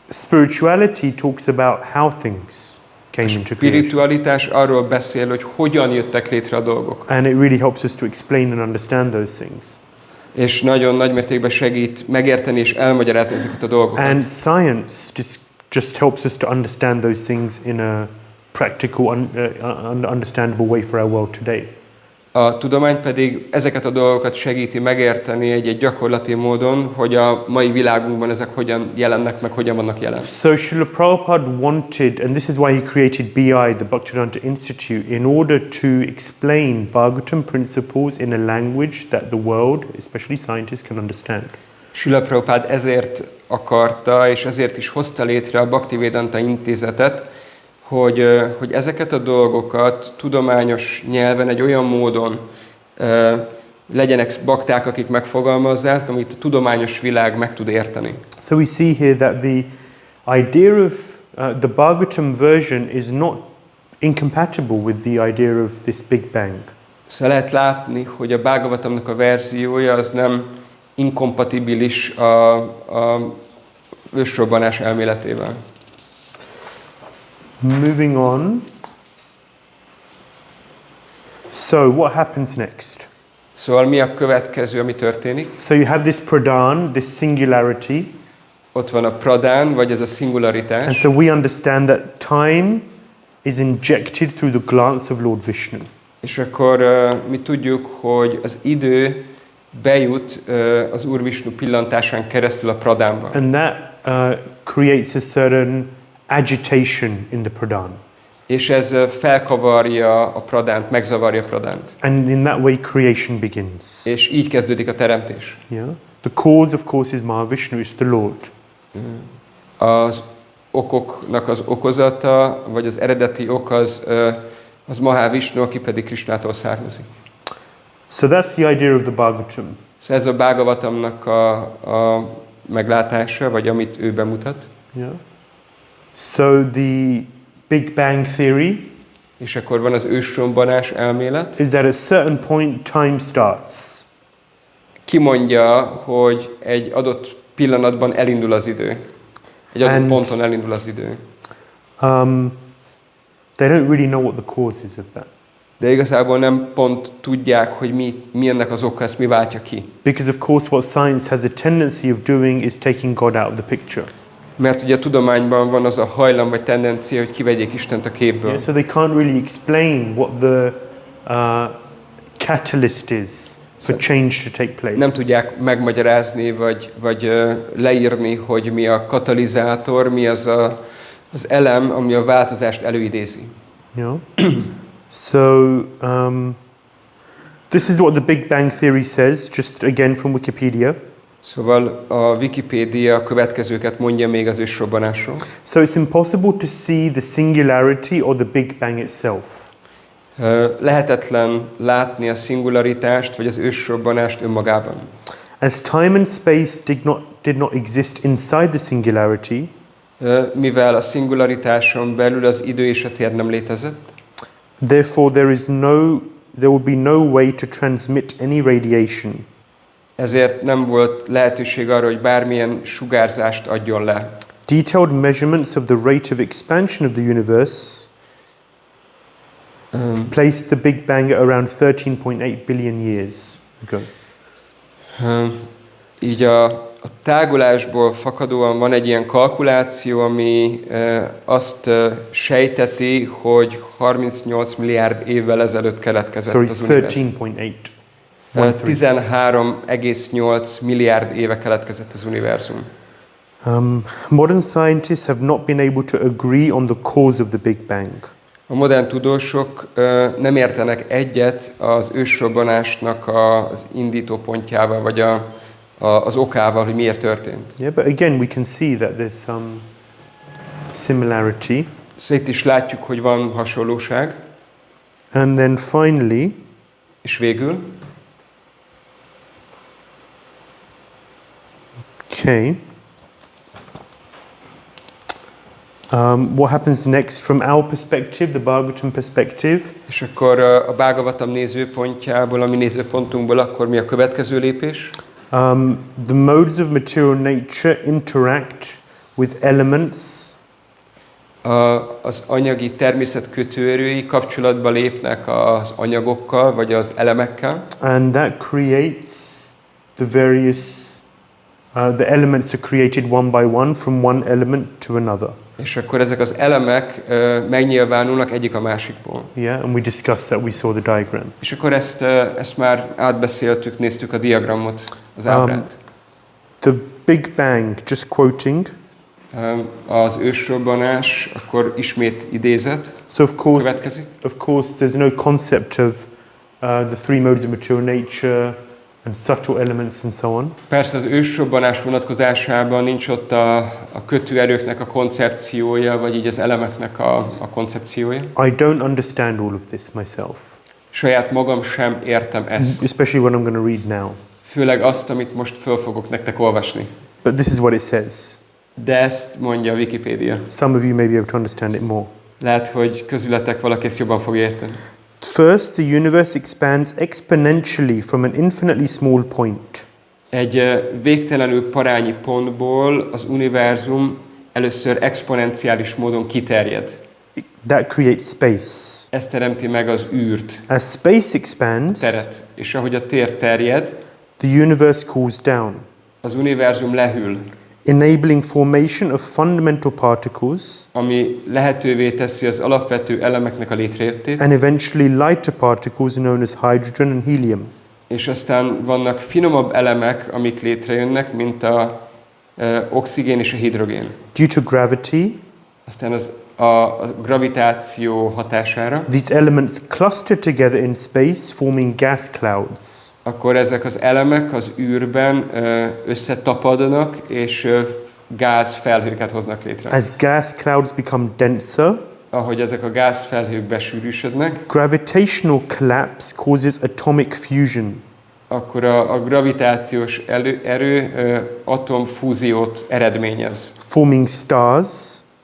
Spirituality talks about how things came into creation. Spiritualitás arról beszél, hogy hogyan jöttek létre a dolgok. And it really helps us to explain and understand those things. És nagyon nagy mértékben segít megérteni és elmagyarázni ezeket a dolgokat. And science just helps us to understand those things in a practical, understandable way for our world today. A tudomány pedig ezeket a dolgokat segíti megérteni egy gyakorlati módon, hogy a mai világunkban ezek hogyan jelennek meg, hogyan vannak jelen. So Srila Prabhupada wanted, and this is why he created BI, the Bhaktivedanta Institute, in order to explain Bhagavatam principles in a language that the world, especially scientists, can understand. Srila Prabhupada ezért akarta, és ezért is hozta létre a Bhaktivedanta Intézetet, hogy ezeket a dolgokat tudományos nyelven egy olyan módon legyenek bakták, akik megfogalmazzák, amit a tudományos világ meg tud érteni. So we see here that the idea of the Bhagavatam version is not incompatible with the idea of this Big Bang. Szóval lehet látni, hogy a Bhagavatamnak a verziója az nem inkompatibilis a ősrobbanás elméletével. Moving on. So what happens next? Szóval mi a következő, ami történik? So you have this pradhan, this singularity, Ott van a pradán, vagy ez a and szingularitás. so we understand that time is injected through the glance of Lord Vishnu. És akkor mi tudjuk, hogy az idő bejut az Úr Vishnu pillantásán keresztül a pradánba. And that creates a certain agitation in the pradhan. És ez felkavarja a pradánt, megzavarja a pradánt. And in that way creation begins. És így kezdődik a teremtés. Yeah? The cause, of course, is Mahavishnu, is the Lord. Az okoknak az okozata, vagy az eredeti ok az Mahavishnu, aki pedig Krishnától származik. So that's the idea of the Bhagavatam. Szóval ez a Bhagavatamnak a meglátása, vagy amit ő bemutat. Yeah? So the Big Bang theory És akkor van az ősrobbanás elmélet. is that at a certain point time starts. Kimondja, hogy egy adott pillanatban elindul az idő. Egy adott And- ponton elindul az idő. They don't really know what the cause is of that. De igazából nem pont tudják, hogy mi ennek az oka, ezt mi váltja ki. Because of course what science has a tendency of doing is taking God out of the picture. Mert ugye a tudományban van az a hajlam vagy tendencia, hogy kivegyék Istent a képből. Yeah, so they can't really explain what the catalyst is for change to take place. Nem tudják megmagyarázni, vagy leírni, hogy mi a katalizátor, mi az az elem, ami a változást előidézi. Yeah. So this is what the Big Bang theory says, just again from Wikipedia. Szóval a Wikipédia következőket mondja még az ősrobbanásról. So it's impossible to see the singularity or the Big Bang itself. Lehetetlen látni a szingularitást, vagy az ősrobbanást önmagában. As time and space did not exist inside the singularity, Mivel a szingularitáson belül az idő és a tér nem létezett, therefore there will be no way to transmit any radiation. ezért nem volt lehetőség arra, hogy bármilyen sugárzást adjon le. Detailed measurements of the rate of expansion of the universe placed the Big Bang at around 13.8 billion years ago. Így a tágulásból fakadóan van egy ilyen kalkuláció, ami azt sejteti, hogy 38 milliárd évvel ezelőtt keletkezett Sorry, az univerzum. 13.8. 13,8 milliárd éve keletkezett az univerzum. Modern scientists have not been able to agree on the cause of the Big Bang. A modern tudósok nem értenek egyet az ősrobbanásnak az indítópontjával, vagy az okával, hogy miért történt. Yeah, but again we can see that there's some similarity. Szóval itt is látjuk, hogy van hasonlóság. And then finally, És végül, okay, what happens next from our perspective, the Bhagavatam perspective? és akkor a Bhagavatam nézőpontjából, a mi nézőpontunkból, akkor mi a következő lépés? The modes of material nature interact with elements Az anyagi természet kötőerői kapcsolatba lépnek az anyagokkal, vagy az elemekkel, and that creates the various the elements are created one by one from one element to another. és akkor ezek az elemek megnyilvánulnak egyik a másikból. Yeah, and we discussed that, we saw the diagram. És akkor ezt már átbeszéltük, néztük a diagramot, az ábrát. The Big Bang, just quoting. Az ősrobbanás, akkor ismét idézet So of következik. course, there's no concept of the three modes of material nature and subtle elements and so on. Persze az ősrobbanás vonatkozásában nincs ott a kötőerőknek a koncepciója, vagy így az elemeknek a koncepciója. I don't understand all of this myself, Saját magam sem értem ezt. especially what I'm going to read now. Főleg azt, amit most föl fogok nektek olvasni. But this is what it says. De ezt mondja a Wikipédia. Some of you may be able to understand it more. Lehet, hogy közületek valaki ezt jobban fog érteni. First, the universe expands exponentially from an infinitely small point. Egy végtelenül parányi pontból az univerzum először exponenciális módon kiterjed. that creates space. Ez teremti meg az űrt, As space expands, teret. És ahogy a tér terjed, the universe cools down, az univerzum lehűl, enabling formation of fundamental particles ami lehetővé teszi az alapvető elemeknek a létrejöttét, and eventually lighter particles known as hydrogen and helium. és aztán vannak finomabb elemek, amik létrejönnek, mint a oxigén és a hidrogén. Due to gravity, Aztán a gravitáció hatására, these elements cluster together in space, forming gas clouds. akkor ezek az elemek az űrben összetapadnak, és gázfelhőket hoznak létre. As gas clouds become denser, Ahogy ezek a gázfelhők besűrűsödnek, gravitational collapse causes atomic fusion. akkor a gravitációs erő atomfúziót eredményez, Forming stars,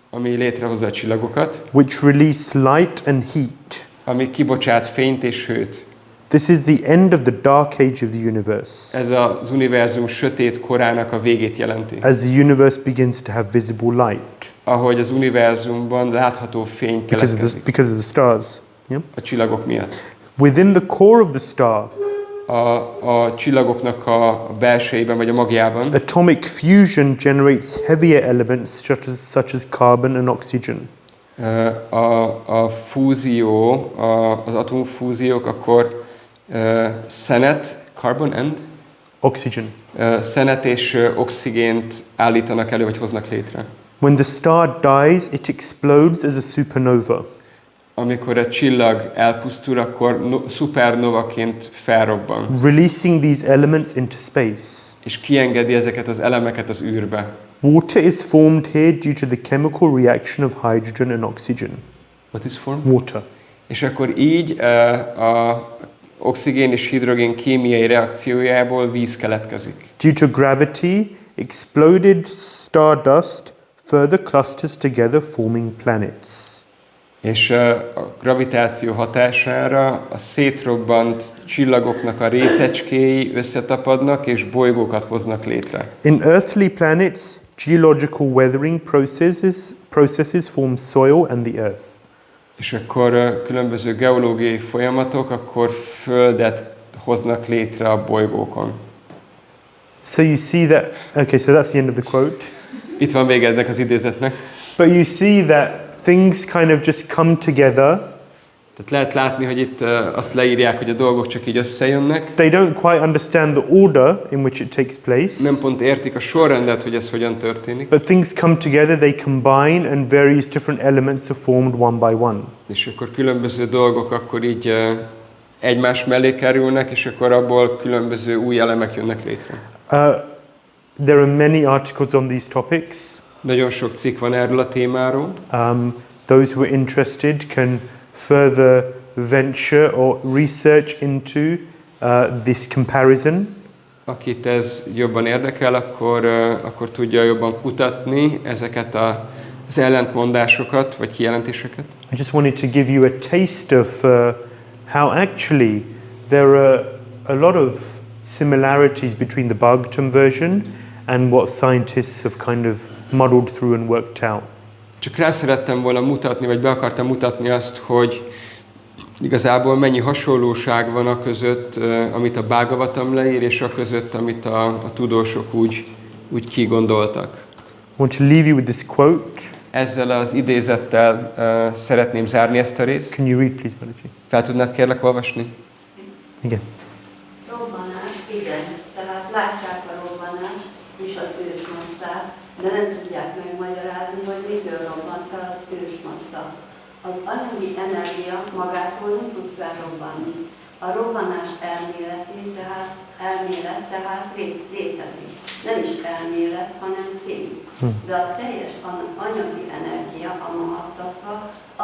ami létrehozza a csillagokat, which release light and heat. ami kibocsát fényt és hőt. This is the end of the dark age of the universe, Ez az univerzum sötét korának a végét jelenti. as the universe begins to have visible light Ahogy az univerzumban látható fény keletkezik because of the stars. Yeah? a csillagok miatt. Within the core of the star, A csillagoknak a belsejében vagy a magjában atomic fusion generates heavier elements such as carbon and oxygen. a fúzió, az atomfúziók akkor szenet, carbon and? Oxygen. Szenet és oxigént állítanak elő, vagy hoznak létre. When the star dies, it explodes as a supernova. Amikor a csillag elpusztul, akkor szupernovaként felrobban, Releasing these elements into space. és kiengedi ezeket az elemeket az űrbe. Water is formed here due to the chemical reaction of hydrogen and oxygen. What is form? Water. És akkor így a oxigén és hidrogén kémiai reakciójából víz keletkezik. Due to gravity, exploded stardust further clusters together, forming planets. És a gravitáció hatására a szétrobbant csillagoknak a részecskéi összetapadnak és bolygókat hoznak létre. In earthly planets, geological weathering processes form soil and the earth. És akkor különböző geológiai folyamatok akkor földet hoznak létre a bolygókon. So you see that, okay, so that's the end of the quote. Itt van vége ennek az idézetnek. But you see that things kind of just come together. Tehát lehet látni, hogy itt azt leírják, hogy a dolgok csak így összejönnek. They don't quite understand the order in which it takes place. Nem pont értik a sorrendet, hogy ez hogyan történik. But things come together, they combine, and various different elements are formed one by one. És akkor különböző dolgok akkor így egymás mellé kerülnek, és akkor abból különböző új elemek jönnek létre. There are many articles on these topics. Nagyon sok cikk van erről a témáról. Those who are interested can further venture or research into this comparison. Akit ez jobban érdekel, akkor tudja jobban kutatni ezeket az ellentmondásokat, vagy kijelentéseket. I just wanted to give you a taste of how actually there are a lot of similarities between the Bhagavatam version and what scientists have kind of muddled through and worked out. Csak rá szerettem volna mutatni, vagy be akartam mutatni azt, hogy igazából mennyi hasonlóság van a között, amit a Bhagavatam leír, és a között, amit a tudósok úgy kigondoltak. I want to leave you with this quote. Ezzel az idézettel szeretném zárni ezt a részt. Can you read, please, Balaji? Fel tudnád kérlek olvasni? Igen. Robbanás, igen, tehát látják a robbanást és az ősmasszát, de nem tudják megmagyarázni, hogy mitől robbant fel az ősmassza. Az anyagi energia magától nem tud felrobbanni. A robbanás elmélet tehát létezik. Nem is elmélet, hanem tény. De a teljes anyagi energia, a mahattatva,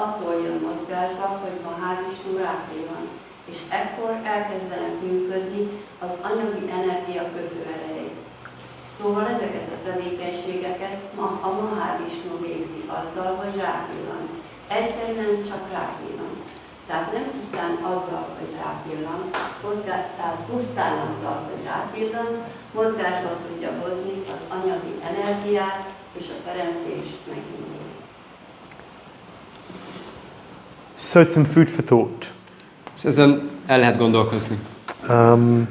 attól jön mozgásba, hogy Mahávishnu rápillan. És ekkor elkezdenek működni az anyagi energia kötőerejei. Szóval ezeket a tevékenységeket a Mahávishnu végzi azzal, hogy rápillan. Egyszerűen csak rápillan. Tehát nem pusztán azzal, hogy rápillan, tehát pusztán azzal, hogy rápillan, mozgásba tudja hozni az anyagi energiát, és a teremtés megindul. So some food for thought. Ezen el lehet gondolkozni. I'm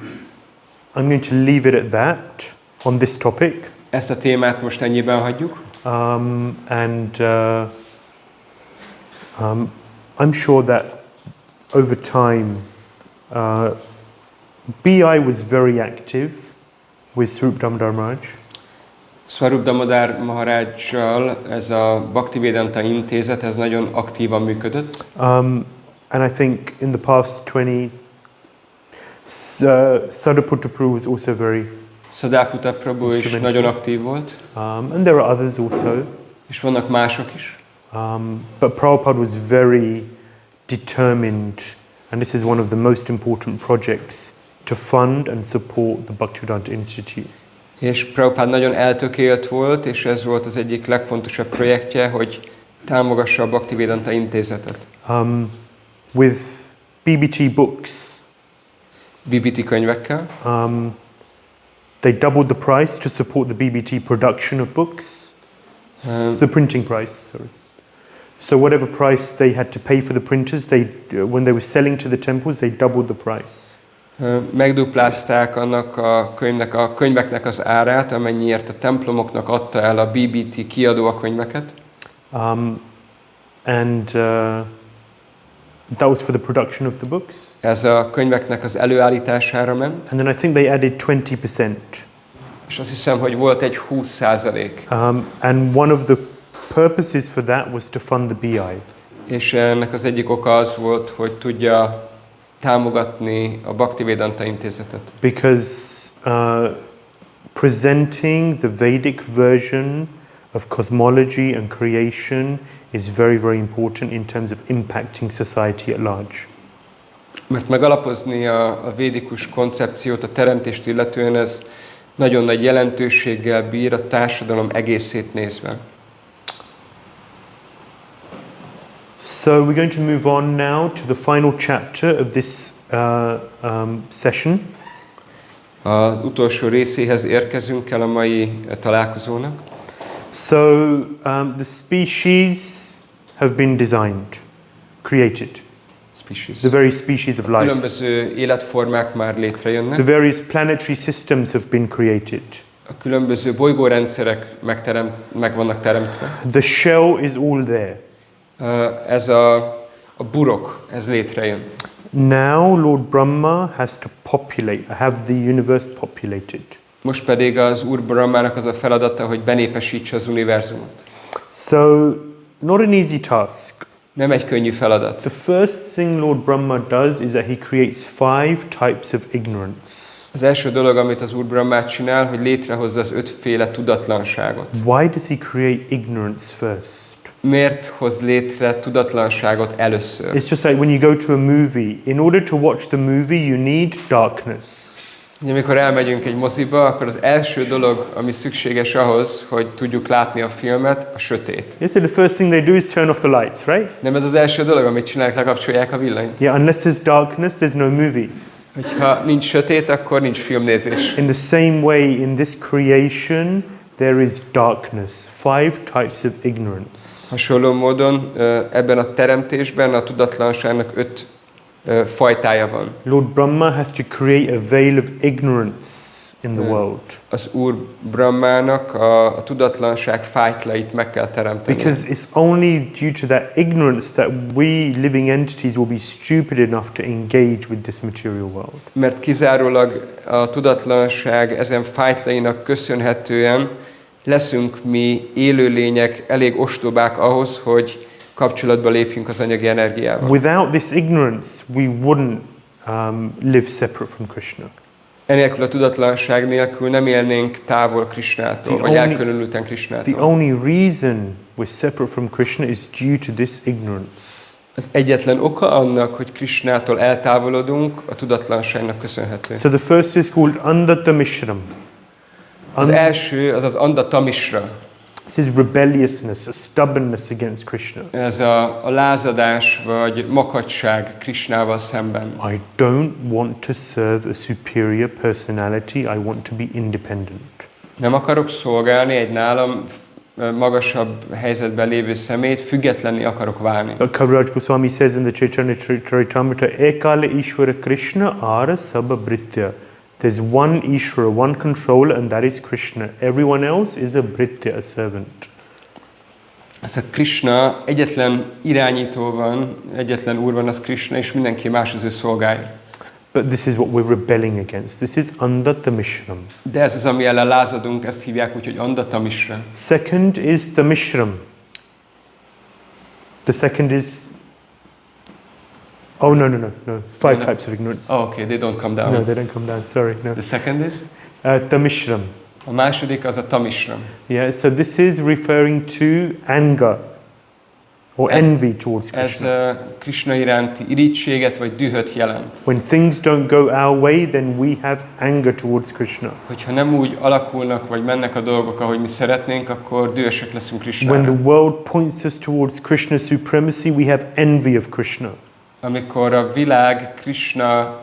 going to leave it at that on this topic. Ezt a témát most ennyiben hagyjuk. I'm sure that over time, BI was very active with Swarup Damodar Maharaj. Swarup Damodar Maharajjal ez a Bhaktivedanta intézet, ez nagyon aktívan működött. And I think in the past 20, Sadhaputta Prabhu was also very. Sadhaputta Prabhu is nagyon aktív volt. And there are others also. És vannak mások is. But Prabhupada was very determined, and this is one of the most important projects, to fund and support the Bhaktivedanta Institute. És Prabhupada nagyon eltökélt volt, és ez volt az egyik legfontosabb projektje, hogy támogassa a Bhaktivedanta intézetet. With BBT books, BBT könyvekkel. They doubled the price to support the BBT production of books. It's the printing price, sorry. So whatever price they had to pay for the printers, when they were selling to the temples, they doubled the price. Megduplázták annak a könyveknek az árát, amennyiért a templomoknak adta el a BBT kiadó a könyveket. That was for the production of the books. Ez a könyveknek az előállítására ment. And then I think they added 20%. És azt hiszem, hogy volt egy 20%. And one of the purposes for that was to fund the BI. És ennek az egyik oka az volt, hogy tudja támogatni a Bhaktivedanta intézetet. Because presenting the Vedic version of cosmology and creation is very, very important in terms of impacting society at large. Mert megalapozni a védikus koncepciót, a teremtést illetően ez nagyon nagy jelentőséggel bír a társadalom egészét nézve. So we're going to move on now to the final chapter of this session. Az utolsó részéhez érkezünk el a mai találkozónak. So the species have been designed, created. The various species of life. Különböző életformák már létrejönnek. The various planetary systems have been created. A különböző bolygórendszerek meg vannak teremtve. The shell is all there. Ez a burok, ez létrejön. Now Lord Brahma has to populate, have the universe populated. Most pedig az Úr Brahmának az a feladata, hogy benépesítse az univerzumot. So, not an easy task. Nem egy könnyű feladat. The first thing Lord Brahma does is that he creates 5 types of ignorance. Az első dolog, amit az Úr Brahma csinál, hogy létrehozza az 5 féle tudatlanságot. Why does he create ignorance first? Miért hoz létre tudatlanságot először? It's just like when you go to a movie. In order to watch the movie, you need darkness. Amikor elmegyünk egy moziba, akkor az első dolog, ami szükséges ahhoz, hogy tudjuk látni a filmet, a sötét. Yes, so the first thing they do is turn off the lights, right? Nem ez az első dolog, amit csinálják, lekapcsolják a villanyt. Yeah, unless there's darkness, there's no movie. Hogyha nincs sötét, akkor nincs filmnézés. In the same way, in this creation, there is darkness. 5 types of ignorance. Hasonló módon ebben a teremtésben a tudatlanságnak 5 fajtája van. Lord Brahma has to create a veil of ignorance in the world. Az Úr Brahmának a tudatlanság fájtlait meg kell teremteni. Because it's only due to that ignorance that we living entities will be stupid enough to engage with this material world. Mert kizárólag a tudatlanság ezen fájtlainak köszönhetően leszünk mi élőlények elég ostobák ahhoz, hogy kapcsolatba lépjünk az anyagi energiával. Without this ignorance, we wouldn't live separate from Krishna. Enélkül a tudatlanság nélkül nem élnénk távol Krishnától, vagy elkülönülten Krishnától. The only reason we're separate from Krishna is due to this ignorance. Az egyetlen oka annak, hogy Krishnától eltávolodunk, a tudatlanságnak köszönhető. So the first is called Ānanda Mishram. Az első az az Ānanda Mishra. This is rebelliousness, a stubbornness against Krishna. Ez a lázadás vagy makacság Krishnával szemben. I don't want to serve a superior personality, I want to be independent. Nem akarok szolgálni egy nálam magasabb helyzetben lévő szemét függetlenné akarok válni. Kaviraj Goswami says in the Chaitanya Charitamrita, Ekala Ishvara Krishna Ara Sabha Britya. There's one Ishvara, one controller, and that is Krishna. Everyone else is a Britya, a servant. Ez a Krishna, egyetlen irányító van, egyetlen úr van, az Krishna, és mindenki más az ő szolgája. But this is what we're rebelling against. This is Ānanda Mishram. De ez az, ami ellen lázadunk, ezt hívják úgy, hogy Ānanda Mishra. Second is the Mishram. The second is... Oh, no. Five types of ignorance. Oh, okay, they don't come down. No, they don't come down. Sorry, no. The second is? The Mishram. A második az a Tamishram. Yeah, so this is referring to anger or envy towards Krishna. Ez Krishna iránti irítséget vagy dühöt jelent. When things don't go our way, then we have anger towards Krishna. Hogyha nem úgy alakulnak vagy mennek a dolgok, ahogy mi szeretnénk, akkor dühösek leszünk Krishnára. When the world points us towards Krishna's supremacy, we have envy of Krishna. Amikor a világ Krishna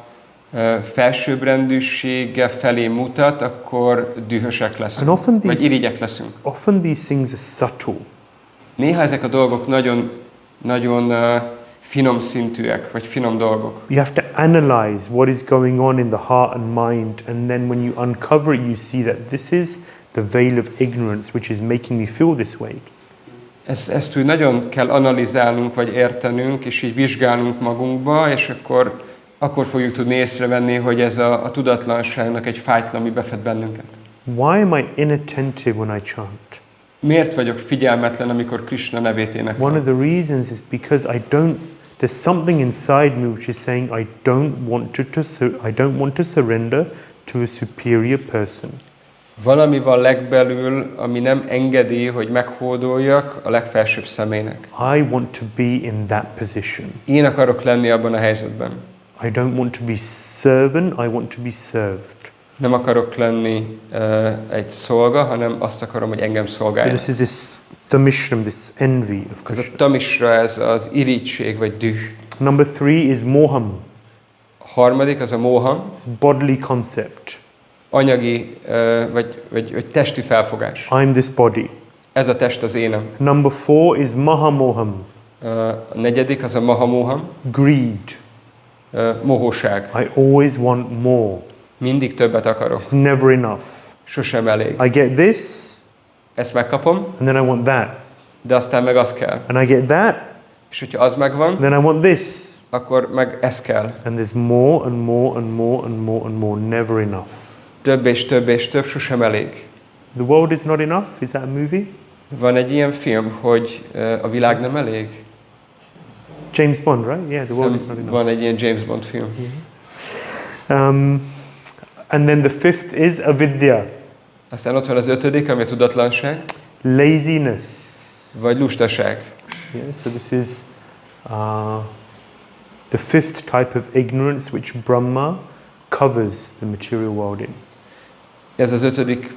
felsőbbrendűsége felé mutat, akkor dühösek leszünk, vagy irigyek leszünk. Often these things are subtle. Néha ezek a dolgok nagyon finom szintűek, vagy finom dolgok. You have to analyze what is going on in the heart and mind, and then when you uncover it, you see that this is the veil of ignorance which is making me feel this way. Ezt úgy nagyon kell analizálnunk, vagy értenünk, és így vizsgálnunk magunkba, és akkor fogjuk tudni észrevenni, hogy ez a tudatlanságnak egy fájtla, ami befed bennünket. Why am I inattentive when I chant? Miért vagyok figyelmetlen, amikor Krishna nevét éneklem? One of the reasons is because there's something inside me which is saying I don't want to surrender to a superior person. Valami van legbelül, ami nem engedi, hogy meghódoljak a legfelsőbb személynek. I want to be in that position. Én akarok lenni abban a helyzetben. I don't want to be servant, I want to be served. Nem akarok lenni egy szolga, hanem azt akarom, hogy engem szolgáljanak. This is the Mishram, this envy of Ez Krishna. a Tamishra, ez az irítség vagy düh. Number 3 is moham. A harmadik az a moham. It's bodily concept. Anyagi vagy testi felfogás. I'm this body. Ez a test az énem. Number 4 is mahamoham. A negyedik az a mahamoham. Greed. Mohóság. I always want more. Mindig többet akarok. It's never enough. Sosem elég. I get this, Ezt megkapom, and then I want that. de aztán meg az kell. And I get that, És hogyha az megvan, then I want this. akkor meg ez kell. And there's more and more and more and more and more, never enough. Több és több és több, sosem elég. The world is not enough? Is that a movie? Van egy ilyen film, hogy a világ nem elég. James Bond, right? Yeah, the world is not enough. Van egy ilyen James Bond film. And then the fifth is avidya, Aztán ott van az ötödik, ami a tudatlanság, laziness. vagy lustaság. Yeah, so this is the fifth type of ignorance which Brahma covers the material world in. Ez az ötödik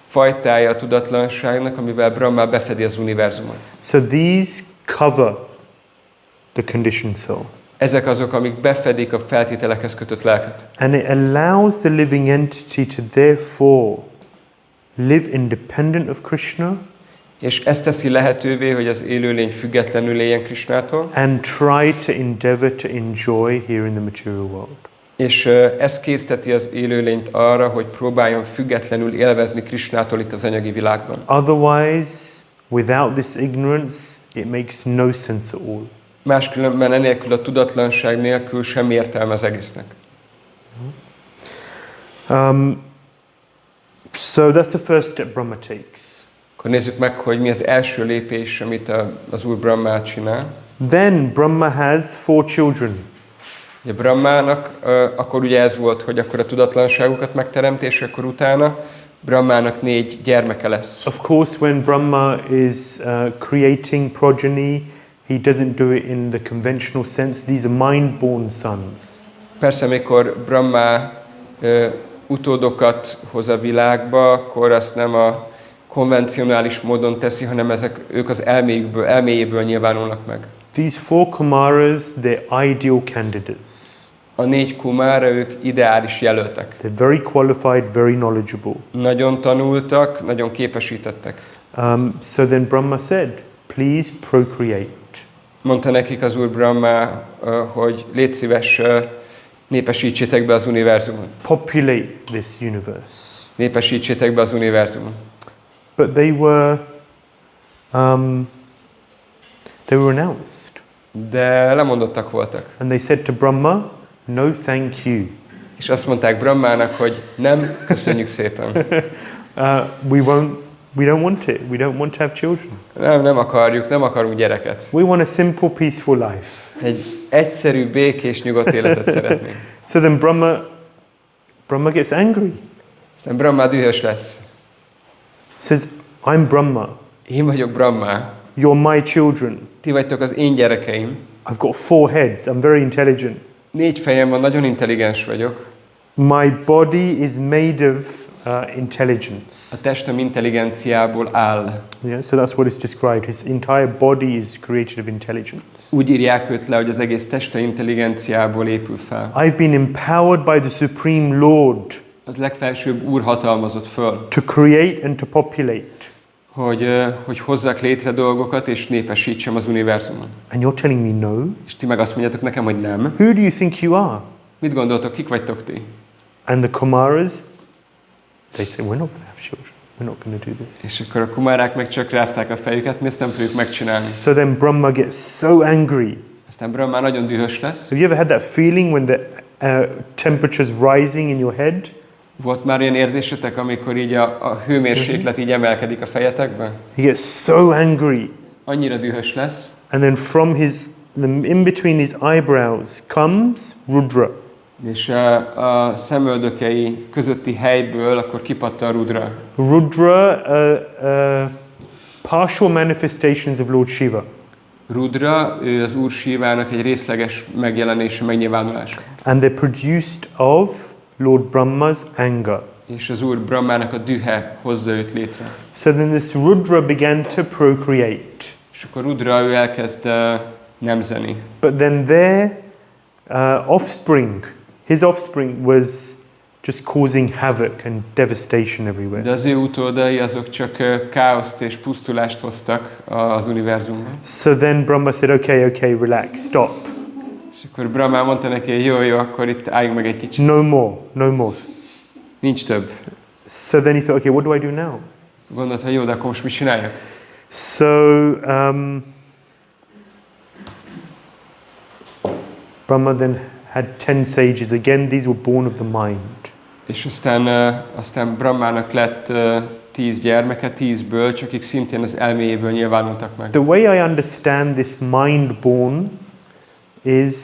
fajtája a tudatlanságnak, amivel Brahma befedi az univerzumot. So these cover the conditioned soul. Ezek azok, amik befedik a feltételekhez kötött lelket. And it allows the living entity to therefore live independent of Krishna És ezt teszi lehetővé, hogy az élőlény függetlenül éljen Krishnától, and try to endeavor to enjoy here in the material world. és ez készteti az élőlényt arra, hogy próbáljon függetlenül élvezni Krishnától itt az anyagi világban. Otherwise, without this ignorance, it makes no sense at all. Máskülönben enélkül a tudatlanság nélkül semmi értelme az egésznek. So that's the first step Brahma takes. Akkor nézzük meg, hogy mi az első lépés, amit az Úr Brahma csinál. Then Brahma has 4 children. Ugye Brahmának akkor ugye ez volt, hogy akkor a tudatlanságukat megteremti, és akkor utána Brahmának 4 gyermeke lesz. Of course, when Brahma is creating progeny, he doesn't do it in the conventional sense. These are mind-born sons. Persze, amikor Brahma utódokat hoz a világba, akkor azt nem a konvencionális módon teszi, hanem ők az elméjéből nyilvánulnak meg. These 4 Kumaras, they're ideal candidates. A 4 kumára, ők ideális jelöltek. They're very qualified, very knowledgeable. Nagyon tanultak, nagyon képesítettek. So then Brahma said, please procreate. Mondta nekik az Úr Brahma, hogy légy szíves, népesítsétek be az univerzumot. Populate this universe. Népesítsétek be az univerzumot. But they were renounced. De lemondottak voltak. And they said to Brahma, no thank you. És azt mondták Brahmának, hogy nem, köszönjük szépen. We don't want it. We don't want to have children. Nem akarunk gyereket. We want a simple, peaceful life. Egy egyszerű, békés, nyugodt életet szeretnénk. So then Brahma gets angry. Aztán Brahma dühös lesz. Says, I'm Brahma. Én vagyok Brahma. You're my children. Ti vagytok az én gyerekeim. I've got 4 heads. I'm very intelligent. 4 fejem van, nagyon intelligens vagyok. My body is made of intelligence. A testem intelligenciából áll. Yeah, so that's what is described. His entire body is created of intelligence. Úgy írják őt le, hogy az egész teste intelligenciából épül fel. I've been empowered by the Supreme Lord. Az legfelsőbb Úr hatalmazott föl. To create and to populate. Hogy hozzak létre dolgokat és népesítsem az univerzumot. And you're telling me no? És ti meg azt mondjátok nekem, hogy nem. Who do you think you are? Mit gondoltok, kik vagytok ti? And the Kumaras, they say, we're not going to have children. We're not going to do this. És akkor a kumárák meg csak rázták a fejüket, mi ezt nem fogjuk megcsinálni. So then Brahma gets so angry. Aztán Brahma nagyon dühös lesz. Have you ever had that feeling when the temperature's rising in your head? Volt már ilyen érzésetek, amikor így a hőmérséklet így emelkedik a fejetekben? He gets so angry. Annyira dühös lesz. And then from in between his eyebrows comes Rudra. És a szemöldökei közötti helyből akkor kipattan Rudra. Rudra, partial manifestations of Lord Shiva. Rudra, ő az Úr Shivának egy részleges megjelenése, megnyilvánulása. And they're produced of Lord Brahma's anger. És az Úr Brahmának a dühe hozza őt létre. So then this Rudra began to procreate. És akkor Rudra, ő elkezd nemzeni. But then their his offspring was just causing havoc and devastation everywhere. De az ő utódai azok csak káoszt és pusztulást hoztak az univerzumban. So then Brahma said, okay, relax, stop. És akkor Brahma mondta neki, jó, akkor itt álljunk meg egy kicsit. No more. Nincs több. So then he thought, okay, what do I do now? Gondolta, jó, de akkor most mit csináljak? So Brahma then had 10 sages. Again, these were born of the mind. És aztán Brahmának lett 10 gyermeke, 10 bölcs, akik szintén az elméjéből nyilvánultak meg. The way I understand this mind-born is,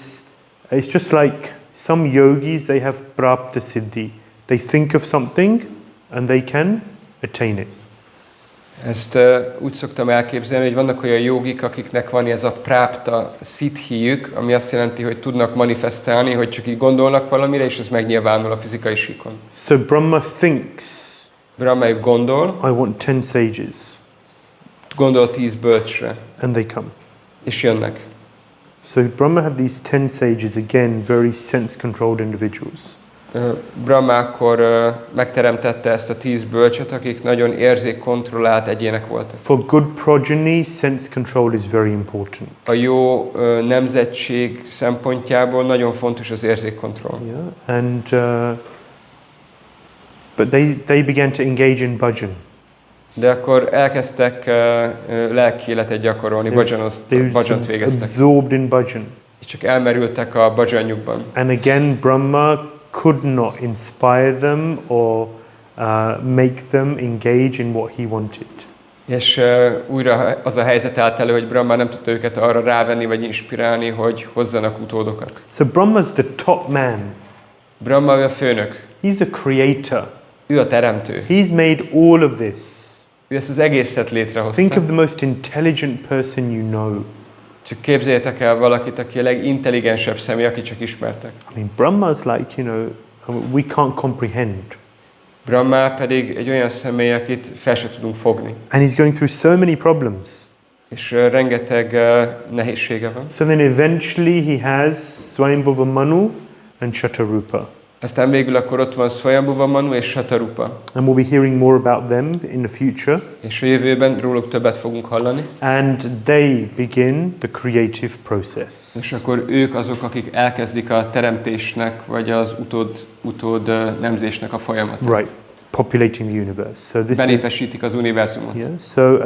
it's just like some yogis, they have prapta siddhi. They think of something and they can attain it. Ezt úgy szoktam elképzelni, hogy vannak olyan jogik, akiknek van ez a prápta siddhijük, ami azt jelenti, hogy tudnak manifestálni, hogy csak így gondolnak valamire, és ez megnyilvánul a fizikai síkon. So Brahma thinks, Brahma gondol, I want 10 sages. Gondol 10 bölcsre. And they come. És jönnek. So Brahma had these 10 sages, again, very sense-controlled individuals. Brahma akkor megteremtette ezt a 10 bölcsöt, akik nagyon érzékkontrollált egyének voltak. For good progeny, sense control is very important. A jó nemzetség szempontjából nagyon fontos az érzékkontroll. Yeah, and but they began to engage in bhajan. De akkor elkezdtek lelki életet gyakorolni, bhajant végeztek. Absorbed in bhajan. És csak elmerültek a bhajanjukban. And again, Brahma could not inspire them or make them engage in what he wanted. És újra az a helyzet állt elő, hogy Brahma nem tudta őket arra rávenni vagy inspirálni, hogy hozzanak utódokat. So Brahma's the top man. Brahma ő a főnök. He's the creator. Ő a teremtő. He's made all of this. Ő ezt az egészet létrehozta. Think of the most intelligent person you know. Csak képzeljétek el valakit, aki a legintelligensebb személy, aki csak ismertek. I mean, Brahma's like, we can't comprehend. Brahma pedig egy olyan személy, akit fel se tudunk fogni. And he's going through so many problems. És rengeteg nehézsége van. So then eventually he has Swayambhuva Manu and Shatarupa. Aztán végül akkor ott van Swayambhuva Manu és Shatarupa. And we'll be hearing more about them in the future. És a jövőben róluk többet fogunk hallani. And they begin the creative process. És akkor ők azok, akik elkezdik a teremtésnek, vagy az utód nemzésnek a folyamatát. Right, populating the universe. So this is, Benépesítik az univerzumot. yeah. So,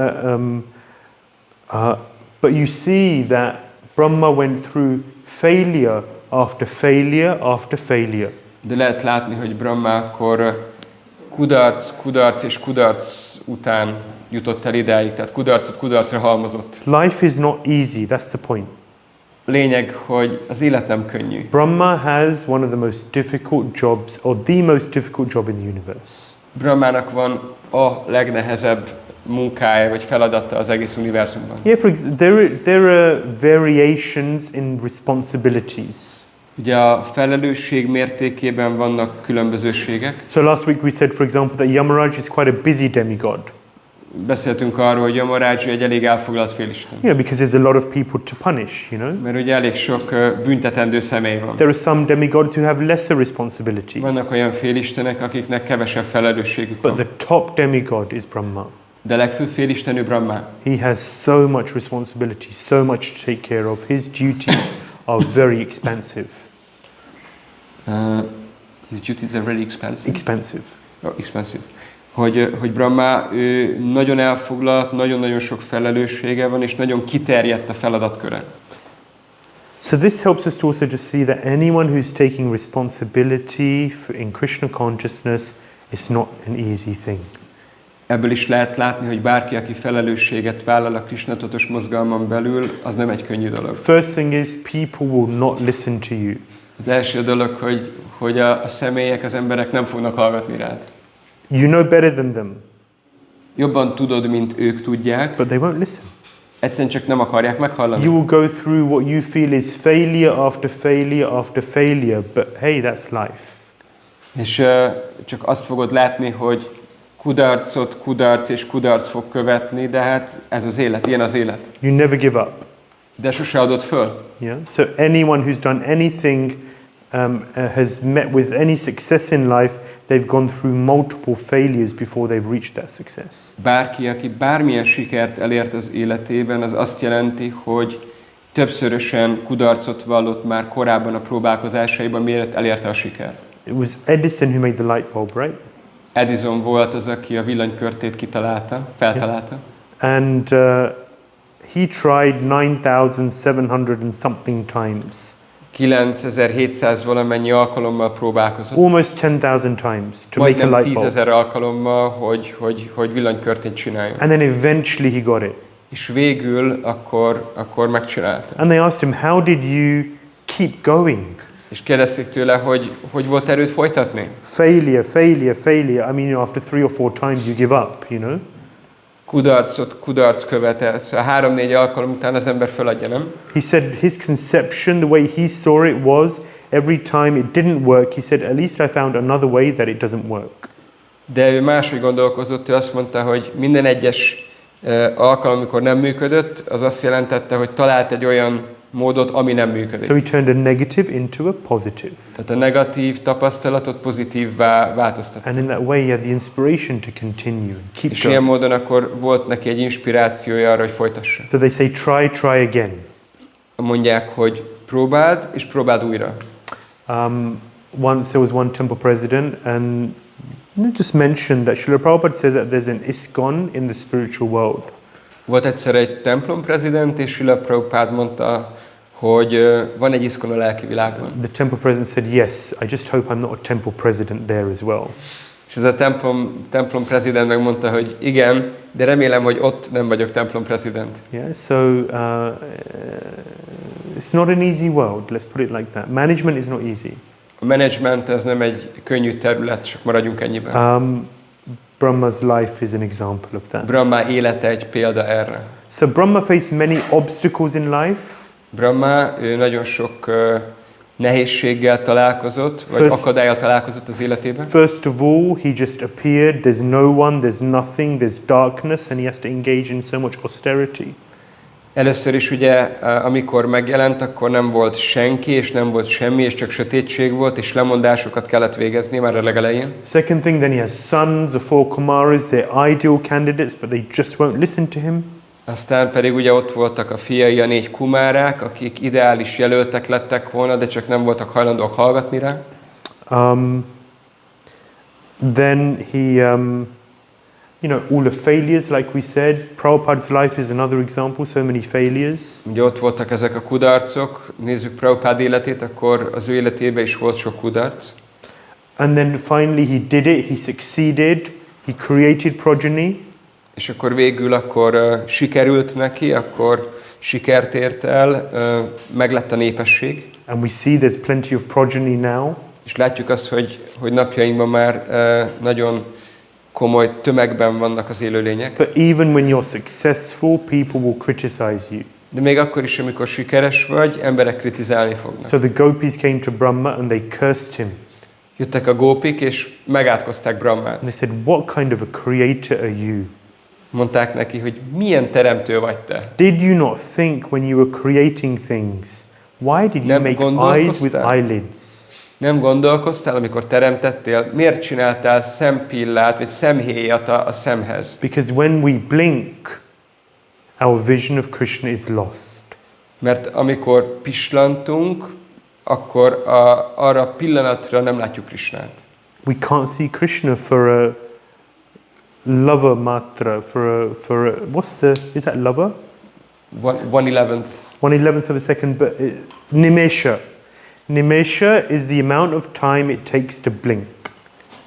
but you see that Brahma went through failure after failure after failure. De lehet látni, hogy Brahma akkor kudarc és kudarc után jutott el idáig, tehát kudarcot kudarcra halmozott. Life is not easy, that's the point. Lényeg, hogy az élet nem könnyű. Brahma has one of the most difficult jobs, or the most difficult job in the universe. Brahmának van a legnehezebb munkája, vagy feladata az egész univerzumban. Yeah, for there are variations in responsibilities. Ugye a felelősség mértékében vannak különbözőségek. So last week we said, for example, that Yamaraj is quite a busy demigod. Beszéltünk arról, hogy Yamaraj egy elég elfoglalt félisten. Yeah, because there's a lot of people to punish, you know. Mert ugye elég sok büntetendő személy van. There are some demigods who have lesser responsibilities. Vannak olyan félistenek, akiknek kevesebb felelősségük But van. the top demigod is Brahma. De legfőbb félistenű Brahma. He has so much responsibility, so much to take care of. His duties are very expensive. His duties are very expensive. Expensive. Oh, expensive. Hogy Brahma ő nagyon elfoglalt, nagyon-nagyon sok felelőssége van, és nagyon kiterjedt a feladatköre. So this helps us to also to see that anyone who's taking responsibility in Krishna consciousness is not an easy thing. Ebből is lehet látni, hogy bárki, aki felelősséget vállal a Krishna tudatos mozgalmon belül, az nem egy könnyű dolog. First thing is people will not listen to you. Az első dolog, hogy a személyek, az emberek nem fognak hallgatni rád. You know better than them, Jobban tudod, mint ők tudják, but they won't listen. egyszerűen csak nem akarják meghallani. You will go through what you feel is failure after failure after failure, but hey, that's life. És csak azt fogod látni, hogy kudarc és kudarc fog követni, de hát ez az élet, ilyen az élet. You never give up. De sose adod föl. Yeah. So anyone who's done anything has met with any success in life, they've gone through multiple failures before they've reached that success. Bárki, aki bármilyen sikert elért az életében, az azt jelenti, hogy többszörösen kudarcot vallott már korábban a próbálkozásaiban, mielőtt elérte a sikert. It was Edison who made the light bulb, right? Edison volt az, aki a villanykörtét feltalálta. And he tried 9,700 and something times. 9700 valamennyi alkalommal próbálkozott. Almost 10,000 times to make a Majdnem light bulb. 10 000 alkalommal, hogy villanykörtét csináljon. And then eventually he got it. És végül akkor megcsinálta. And they asked him, how did you keep going? És kérdezték tőle, hogy volt erőt folytatni? Failure, failure, failure. I mean, after 3 or 4 times you give up, you know? Kudarc követel. Szóval 3-4 alkalom után az ember feladja, nem? He said his conception, the way he saw it was, every time it didn't work, he said, at least I found another way that it doesn't work. De ő máshogy gondolkozott, ő azt mondta, hogy minden egyes alkalom, amikor nem működött, az azt jelentette, hogy talált egy olyan módot, ami nem működik. So he turned a negative into a positive. Tehát a negatív tapasztalatot pozitívvá változtatta. And in that way he had the inspiration to continue and keep És ilyen going. módon akkor volt neki egy inspirációja arra, hogy folytassa. So they say, try again. Mondják, hogy próbáld, és próbáld újra. Once there was one temple president, and just mentioned that Srila Prabhupada says that there's an ISKCON in the spiritual world. Volt egyszer egy templom prezident, és Srila Prabhupada mondta, hogy van egy ISKCON a lelki világban. The temple president said, yes, I just hope I'm not a temple president there as well. És ez a templom prezident megmondta, hogy igen, de remélem, hogy ott nem vagyok templom prezident. Yeah, so it's not an easy world, let's put it like that. Management is not easy. A management ez nem egy könnyű terület, csak maradjunk ennyiben. Brahma's life is an example of that. Brahma élete egy példa erre. So Brahma faced many obstacles in life. Brahma ő nagyon sok nehézséggel találkozott, vagy akadállyal találkozott az életében. First of all, he just appeared, there's no one, there's nothing, there's darkness, and he has to engage in so much austerity. Először is ugye, amikor megjelent, akkor nem volt senki, és nem volt semmi, és csak sötétség volt, és lemondásokat kellett végezni már a legelején. Second thing, then he has sons, the four Kumaras, they're ideal candidates, but they just won't listen to him. Aztán pedig ugye ott voltak a fiai, a 4 kumárák, akik ideális jelöltek lettek volna, de csak nem voltak hajlandóak hallgatni rá. Then he, all the failures, like we said. Prabhupada's life is another example, so many failures. Ugye ott voltak ezek a kudarcok, nézzük Prabhupád életét, akkor az ő életében is volt sok kudarc. And then finally he did it, he succeeded, he created progeny. És akkor végül sikerült neki, akkor sikert ért el, meglett a népesség. And we see there's plenty of progeny now. És látjuk azt, hogy napjainkban már nagyon komoly tömegben vannak az élőlények. But even when you're successful, people will criticize you. De még akkor is, amikor sikeres vagy, emberek kritizálni fognak. So the gopis came to Brahma and they cursed him. Jöttek a gópik, és megátkozták Brahmát. And they said, what kind of a creator are you? Mondták neki, hogy milyen teremtő vagy te. Did you not think when you were creating things, why did you make eyes with eyelids? Nem gondolkoztál, amikor teremtettél, miért csináltál szempillát, vagy szemhéjat a szemhez? Because when we blink, our vision of Krishna is lost. Mert amikor pislantunk, akkor arra a pillanatra nem látjuk Krishnát. We can't see Krishna for a lover matra, is that lover? 1/11th. 1/11th of a second, but nimesha. Nimesha is the amount of time it takes to blink.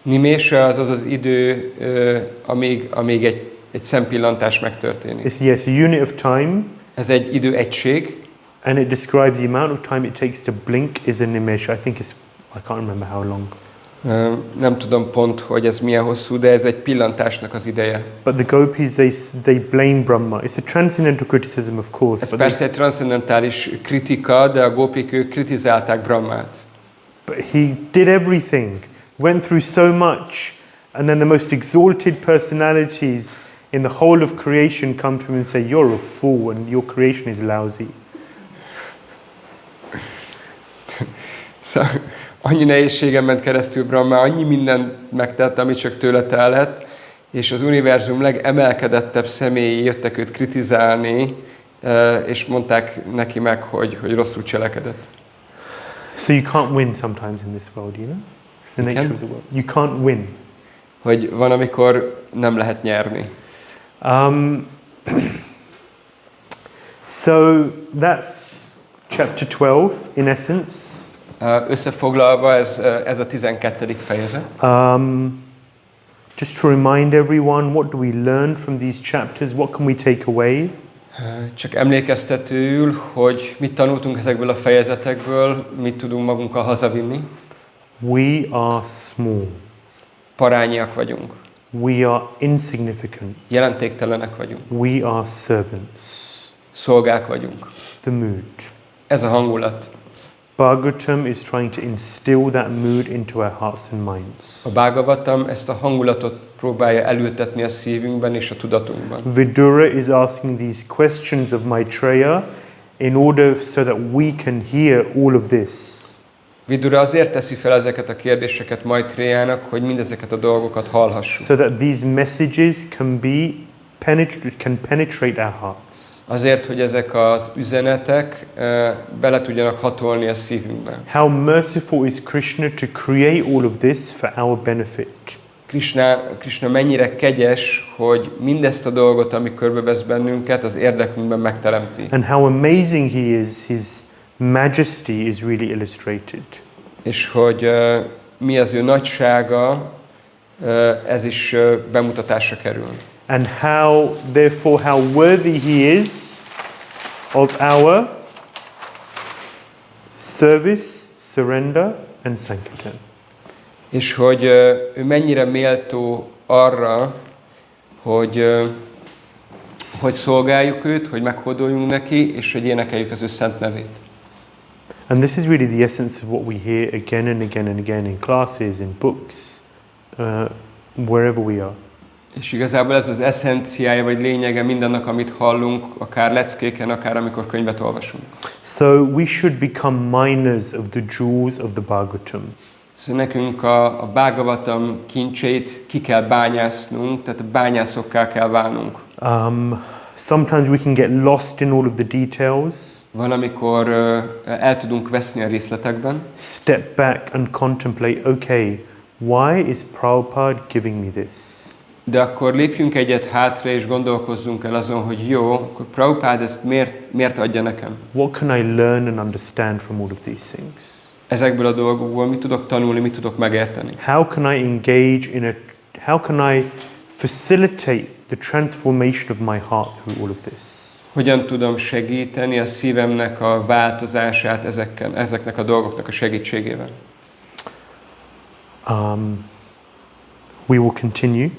Nimesha az idő, amíg egy szempillantás megtörténik. It's a unit of time. Ez egy időegység. And it describes the amount of time it takes to blink is a nimesha. I can't remember how long. Nem tudom pont, hogy ez milyen hosszú, de ez egy pillantásnak az ideje. But the gopis, they blame Brahma. It's a transcendental criticism, of course. Ez persze egy transzendentális kritika, de a gópik ők kritizálták Brahmát. But he did everything, went through so much, and then the most exalted personalities in the whole of creation come to him and say, you're a fool and your creation is lousy. Szóval annyi nehézségen ment keresztül Brahma, annyi mindent megtett, amit csak tőle tellett, és az univerzum legemelkedettebb személyi jöttek őt kritizálni, és mondták neki meg, hogy rosszul cselekedett. So you can't win sometimes in this world, you know? It's the nature of the world. You can't win. Hogy van, amikor nem lehet nyerni. So that's chapter 12 in essence. Összefoglalva ez a 12. fejezet. Just to remind everyone, what do we learn from these chapters? What can we take away? Csak emlékeztetőül, hogy mit tanultunk ezekből a fejezetekből, mit tudunk magunkkal hazavinni. We are small. Parányiak vagyunk. We are insignificant. Jelentéktelenek vagyunk. We are servants. Szolgák vagyunk. It's the mood. Ez a hangulat. Bhagavatam is trying to instill that mood into our hearts and minds. A Bhāgavatam ezt a hangulatot próbálja elültetni a szívünkben és a tudatunkban. Vidura is asking these questions of Maitreya in order so that we can hear all of this. Vidura azért teszi fel ezeket a kérdéseket Maitrejának, hogy mindezeket a dolgokat hallhassuk. So that these messages can penetrate our hearts. Azért, hogy ezek az üzenetek bele tudjanak hatolni a szívünkben. How merciful is Krishna to create all of this for our benefit. Krishna mennyire kegyes, hogy mindezt a dolgot, ami körbevesz bennünket, az érdekünkben megteremti. And how amazing he is, his majesty is really illustrated. És hogy mi az ő nagysága, ez is bemutatásra kerül. And therefore how worthy he is of our service, surrender and sankirtan. És hogy ő mennyire méltó arra, hogy szolgáljuk őt, hogy meghódoljunk neki, és hogy énekeljük az ő szent nevét. And this is really the essence of what we hear again and again and again in classes, in books, wherever we are. És igazából ez az eszenciája vagy lényege mindannak, amit hallunk, akár leckéken, akár amikor könyvet olvasunk. So we should become miners of the jewels of the Bhagavatam. Szóval nekünk a Bhagavatam kincseit ki kell bányásznunk, tehát bányászokká kell válnunk. Sometimes we can get lost in all of the details. Van, amikor el tudunk veszni a részletekben. Step back and contemplate, okay, why is Prabhupada giving me this? De akkor lépjünk egyet hátra és gondolkozzunk el azon, hogy jó, akkor Prabhupada ezt miért adja nekem? What can I learn and understand from all of these things? Ezekből a dolgokból mit tudok tanulni, mit tudok megérteni? How can I engage how can I facilitate the transformation of my heart through all of this? Hogyan tudom segíteni a szívemnek a változását ezeknek a dolgoknak a segítségével? We will continue,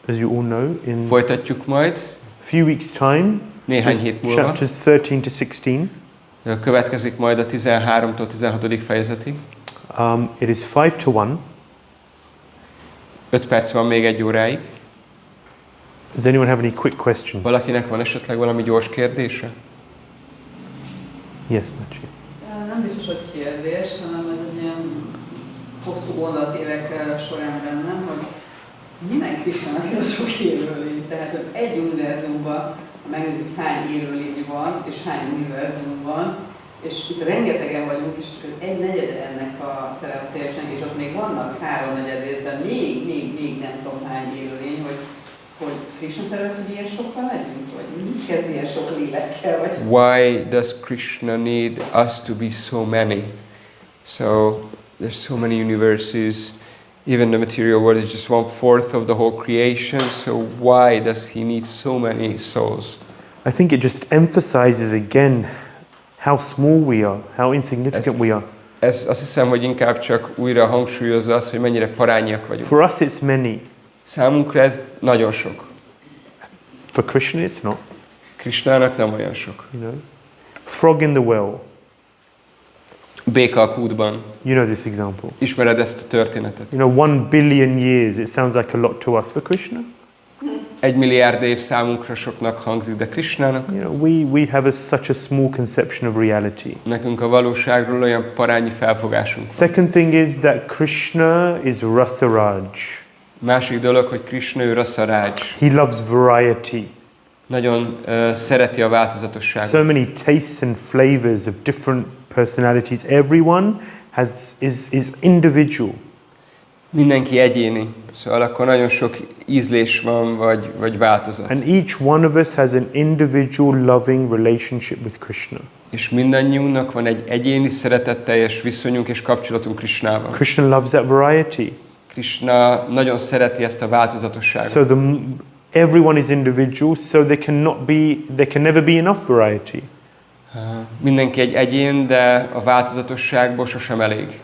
as you all know, in Folytatjuk majd a few weeks' time. néhány hét múlva. Chapters 13 to 16. Következik majd a 13-tól 16. fejezetig. It is 5 to 1. 5 perc van még 1 óráig. Does anyone have any quick questions? Valakinek van esetleg valami gyors kérdése? Yes, Machi. Nem biztos, hogy kérdés, hanem ez egy ilyen hosszú gondolat évek során bennem, hogy minek Krisnának ez a sok élőlény. Tehát hogy egy univerzumban, ha megnézzük, hogy hány élőlény van, és hány univerzum van, és itt rengetegen vagyunk, és csak egy negyede ennek a teremtésnek, és ott még vannak 3/4 részben még nem tudom hány élőlény, hogy Krishna szervez, hogy ilyen sokan legyünk, vagy mi kezd ilyen sok lélekkel, vagy... Why does Krishna need us to be so many? So there's so many universes. Even the material world is just 1/4 of the whole creation. So why does he need so many souls? I think it just emphasizes again how small we are, how insignificant we are. Ez azt hiszem, hogy inkább csak újra hangsúlyozza azt, hogy mennyire parányiak vagyunk. For us it's many. Számunkra ez nagyon sok. For Krishna it's not. Krishnának nem olyan sok. You know, frog in the well. Béka a kútban. You know this example. Ismered ezt a történetet? You know, 1 billion years, it sounds like a lot to us. For Krishna, 1 milliárd év számunkra soknak hangzik, de Krishnának you know, we have such a small conception of reality. nekünk a valóságról olyan parányi felfogásunk. Second thing is that Krishna is Rasaraj. Másik dolog, hogy Krishna ő Rasaraj. He loves variety. Nagyon szereti a változatosságot. So many tastes and flavors of different personalities. Everyone is individual. Mindenki egyéni. Szóval akkor nagyon sok ízlés van, vagy változat. And each one of us has an individual loving relationship with Krishna. És mindannyiunknak van egy egyéni, szeretetteljes viszonyunk és kapcsolatunk Krishnával. Krishna loves that variety. Krishna nagyon szereti ezt a változatosságot. So everyone is individual, so there can never be enough variety. Mindenki egy egyén, de a változatosságból sosem elég.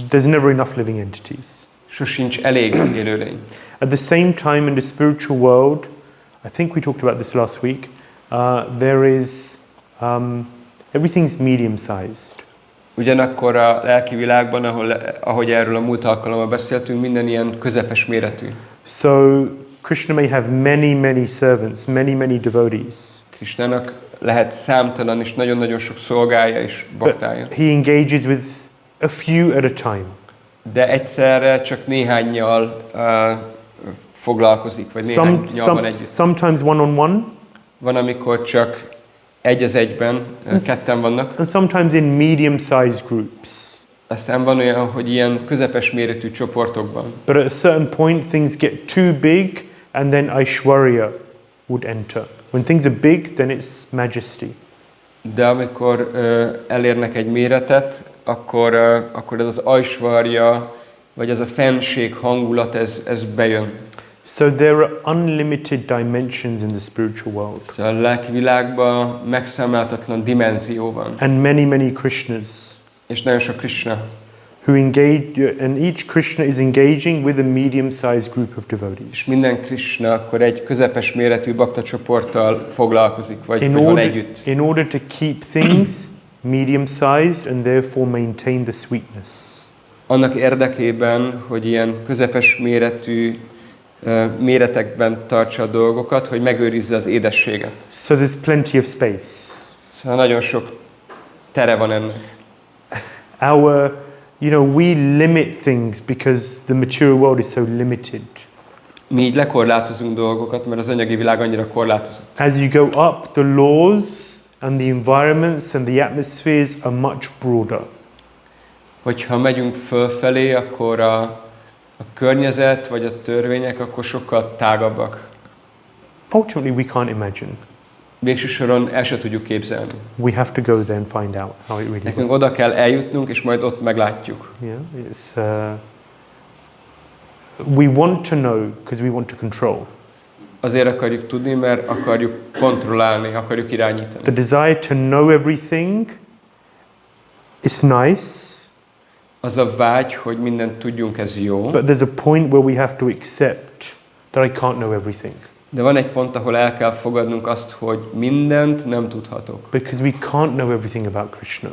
There's never enough living entities. Sosincs elég élőlény. At the same time, in the spiritual world, I think we talked about this last week, there is, everything's medium-sized. Ugyanakkor a lelki világban, ahogy erről a múlt alkalommal beszéltünk, minden ilyen közepes méretű. So Krishna may have many servants, many devotees. Krishnának lehet számtalan és nagyon-nagyon sok szolgája és baktája. He engages with a few at a time. De egyszerre csak néhánnyal foglalkozik, vagy néhánnyal van együtt. Sometimes one-on-one. Van, amikor csak egy az egyben, ketten vannak. And sometimes in medium-sized groups. Aztán van olyan, hogy ilyen közepes méretű csoportokban. But at a certain point things get too big and then Aishwarya would enter. When things are big, then it's majesty. De amikor elérnek egy méretet, akkor ez az Aishwarya, vagy ez a fenség hangulat, ez bejön. So there are unlimited dimensions in the spiritual world. Szóval a lelki világban megszámláltatlan dimenzió van. And many Krishnas. És nagyon sok Krishna. Who engage, and each Krishna is engaging with a medium-sized group of devotees. És minden Krishna akkor egy közepes méretű bakta csoporttal foglalkozik, vagy van együtt. In order to keep things medium-sized and therefore maintain the sweetness. Annak érdekében, hogy ilyen közepes méretű méretekben tartsa a dolgokat, hogy megőrizze az édességet. So there's plenty of space. Szóval nagyon sok tere van ennek. We limit things because the material world is so limited. Mi így lekorlátozunk dolgokat, mert az anyagi világ annyira korlátozott. As you go up, the laws and the environments and the atmospheres are much broader. Hogyha megyünk fölfelé, akkor a környezet vagy a törvények akkor sokkal tágabbak. Ultimately, we can't imagine. Végső soron el se tudjuk képzelni. We have to go there and find out how it really Nekünk works. oda kell eljutnunk, és majd ott meglátjuk. Yeah, we want to know because we want to control. Azért akarjuk tudni, mert akarjuk kontrollálni, akarjuk irányítani. The desire to know everything is nice. Az a vágy, hogy mindent tudjunk, ez jó. But there's a point where we have to accept that I can't know everything. De van egy pont, ahol el kell fogadnunk azt, hogy mindent nem tudhatok. Because we can't know everything about Krishna.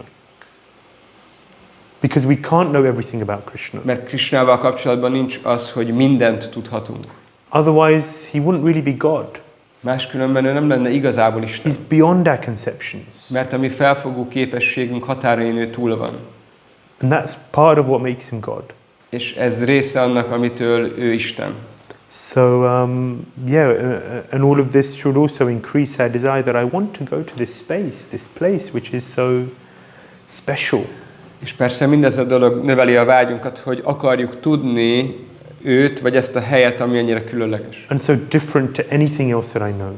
Because we can't know everything about Krishna. Mert Krishnával kapcsolatban nincs az, hogy mindent tudhatunk. Otherwise, he wouldn't really be God. Máskülönben ő nem lenne igazából Isten. He's beyond our conceptions. Mert a mi felfogó képességünk határain ő túl van. And that's part of what makes him God. És ez része annak, amitől ő Isten. So, and all of this should also increase our desire that I want to go to this space, this place, which is so special. És persze mindez a dolog növeli a vágyunkat, hogy akarjuk tudni őt, vagy ezt a helyet, ami annyira különleges. And so different to anything else that I know.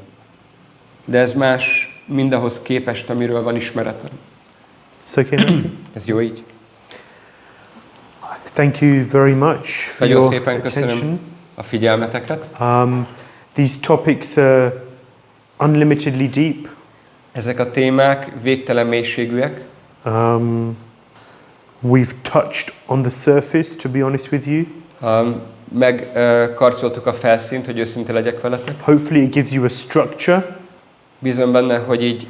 De ez más mindahhoz képest, amiről van ismeretem. So, okay, Ez jó így. thank you very much for Nagyon your szépen attention. köszönöm a figyelmeteket. These topics are unlimitedly deep. Ezek a témák végtelen mélységűek. We've touched on the surface, to be honest with you. Megkarcoltuk a felszínt, hogy őszinte legyek veletek. Hopefully it gives you a structure, Bízom benne, hogy így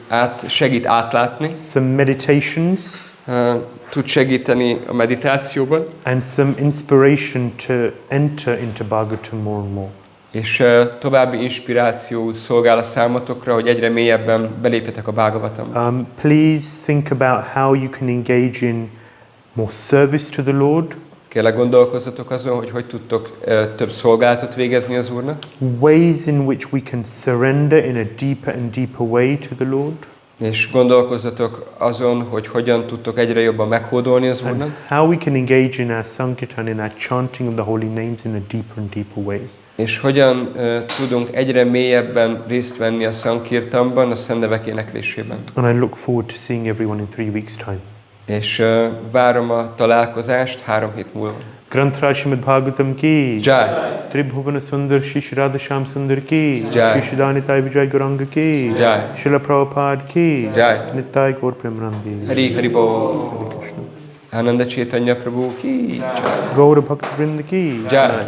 segít átlátni, some meditations, tud segíteni a meditációban, and some inspiration to enter into Bhagavatam more and more. és további inspiráció szolgál a számotokra, hogy egyre mélyebben belépjetek a Bhāgavatamba. Please think about how you can engage in more service to the Lord. Kérlek, gondolkozzatok azon, hogy tudtok több szolgálatot végezni az Úrnak. Ways in which we can surrender in a deeper and deeper way to the Lord. És gondolkozzatok azon, hogy hogyan tudtok egyre jobban meghódolni az And Úrnak. how we can engage in our sankirtan, in our chanting of the holy names in a deeper and deeper way. És hogyan tudunk egyre mélyebben részt venni a Sankirtanban, a szent nevek éneklésében. And I look forward to seeing everyone in 3 weeks' time. És várom a találkozást 3 hét múlva. Granth Śrīmad-Bhāgavatam ki Jai! Tribhuvana Sundar Shish Radhasham Sundar ki Jai! Shishidanitai Vijay Gauranga ki Jai! Srila Prabhupada ki Jai! Nittai Gaur Premanandi Hari Hari Bol! Hare Krishna Ānanda Caitanya Prabhu ki! Jai! Gaura Bhakta Vrinda ki Jai!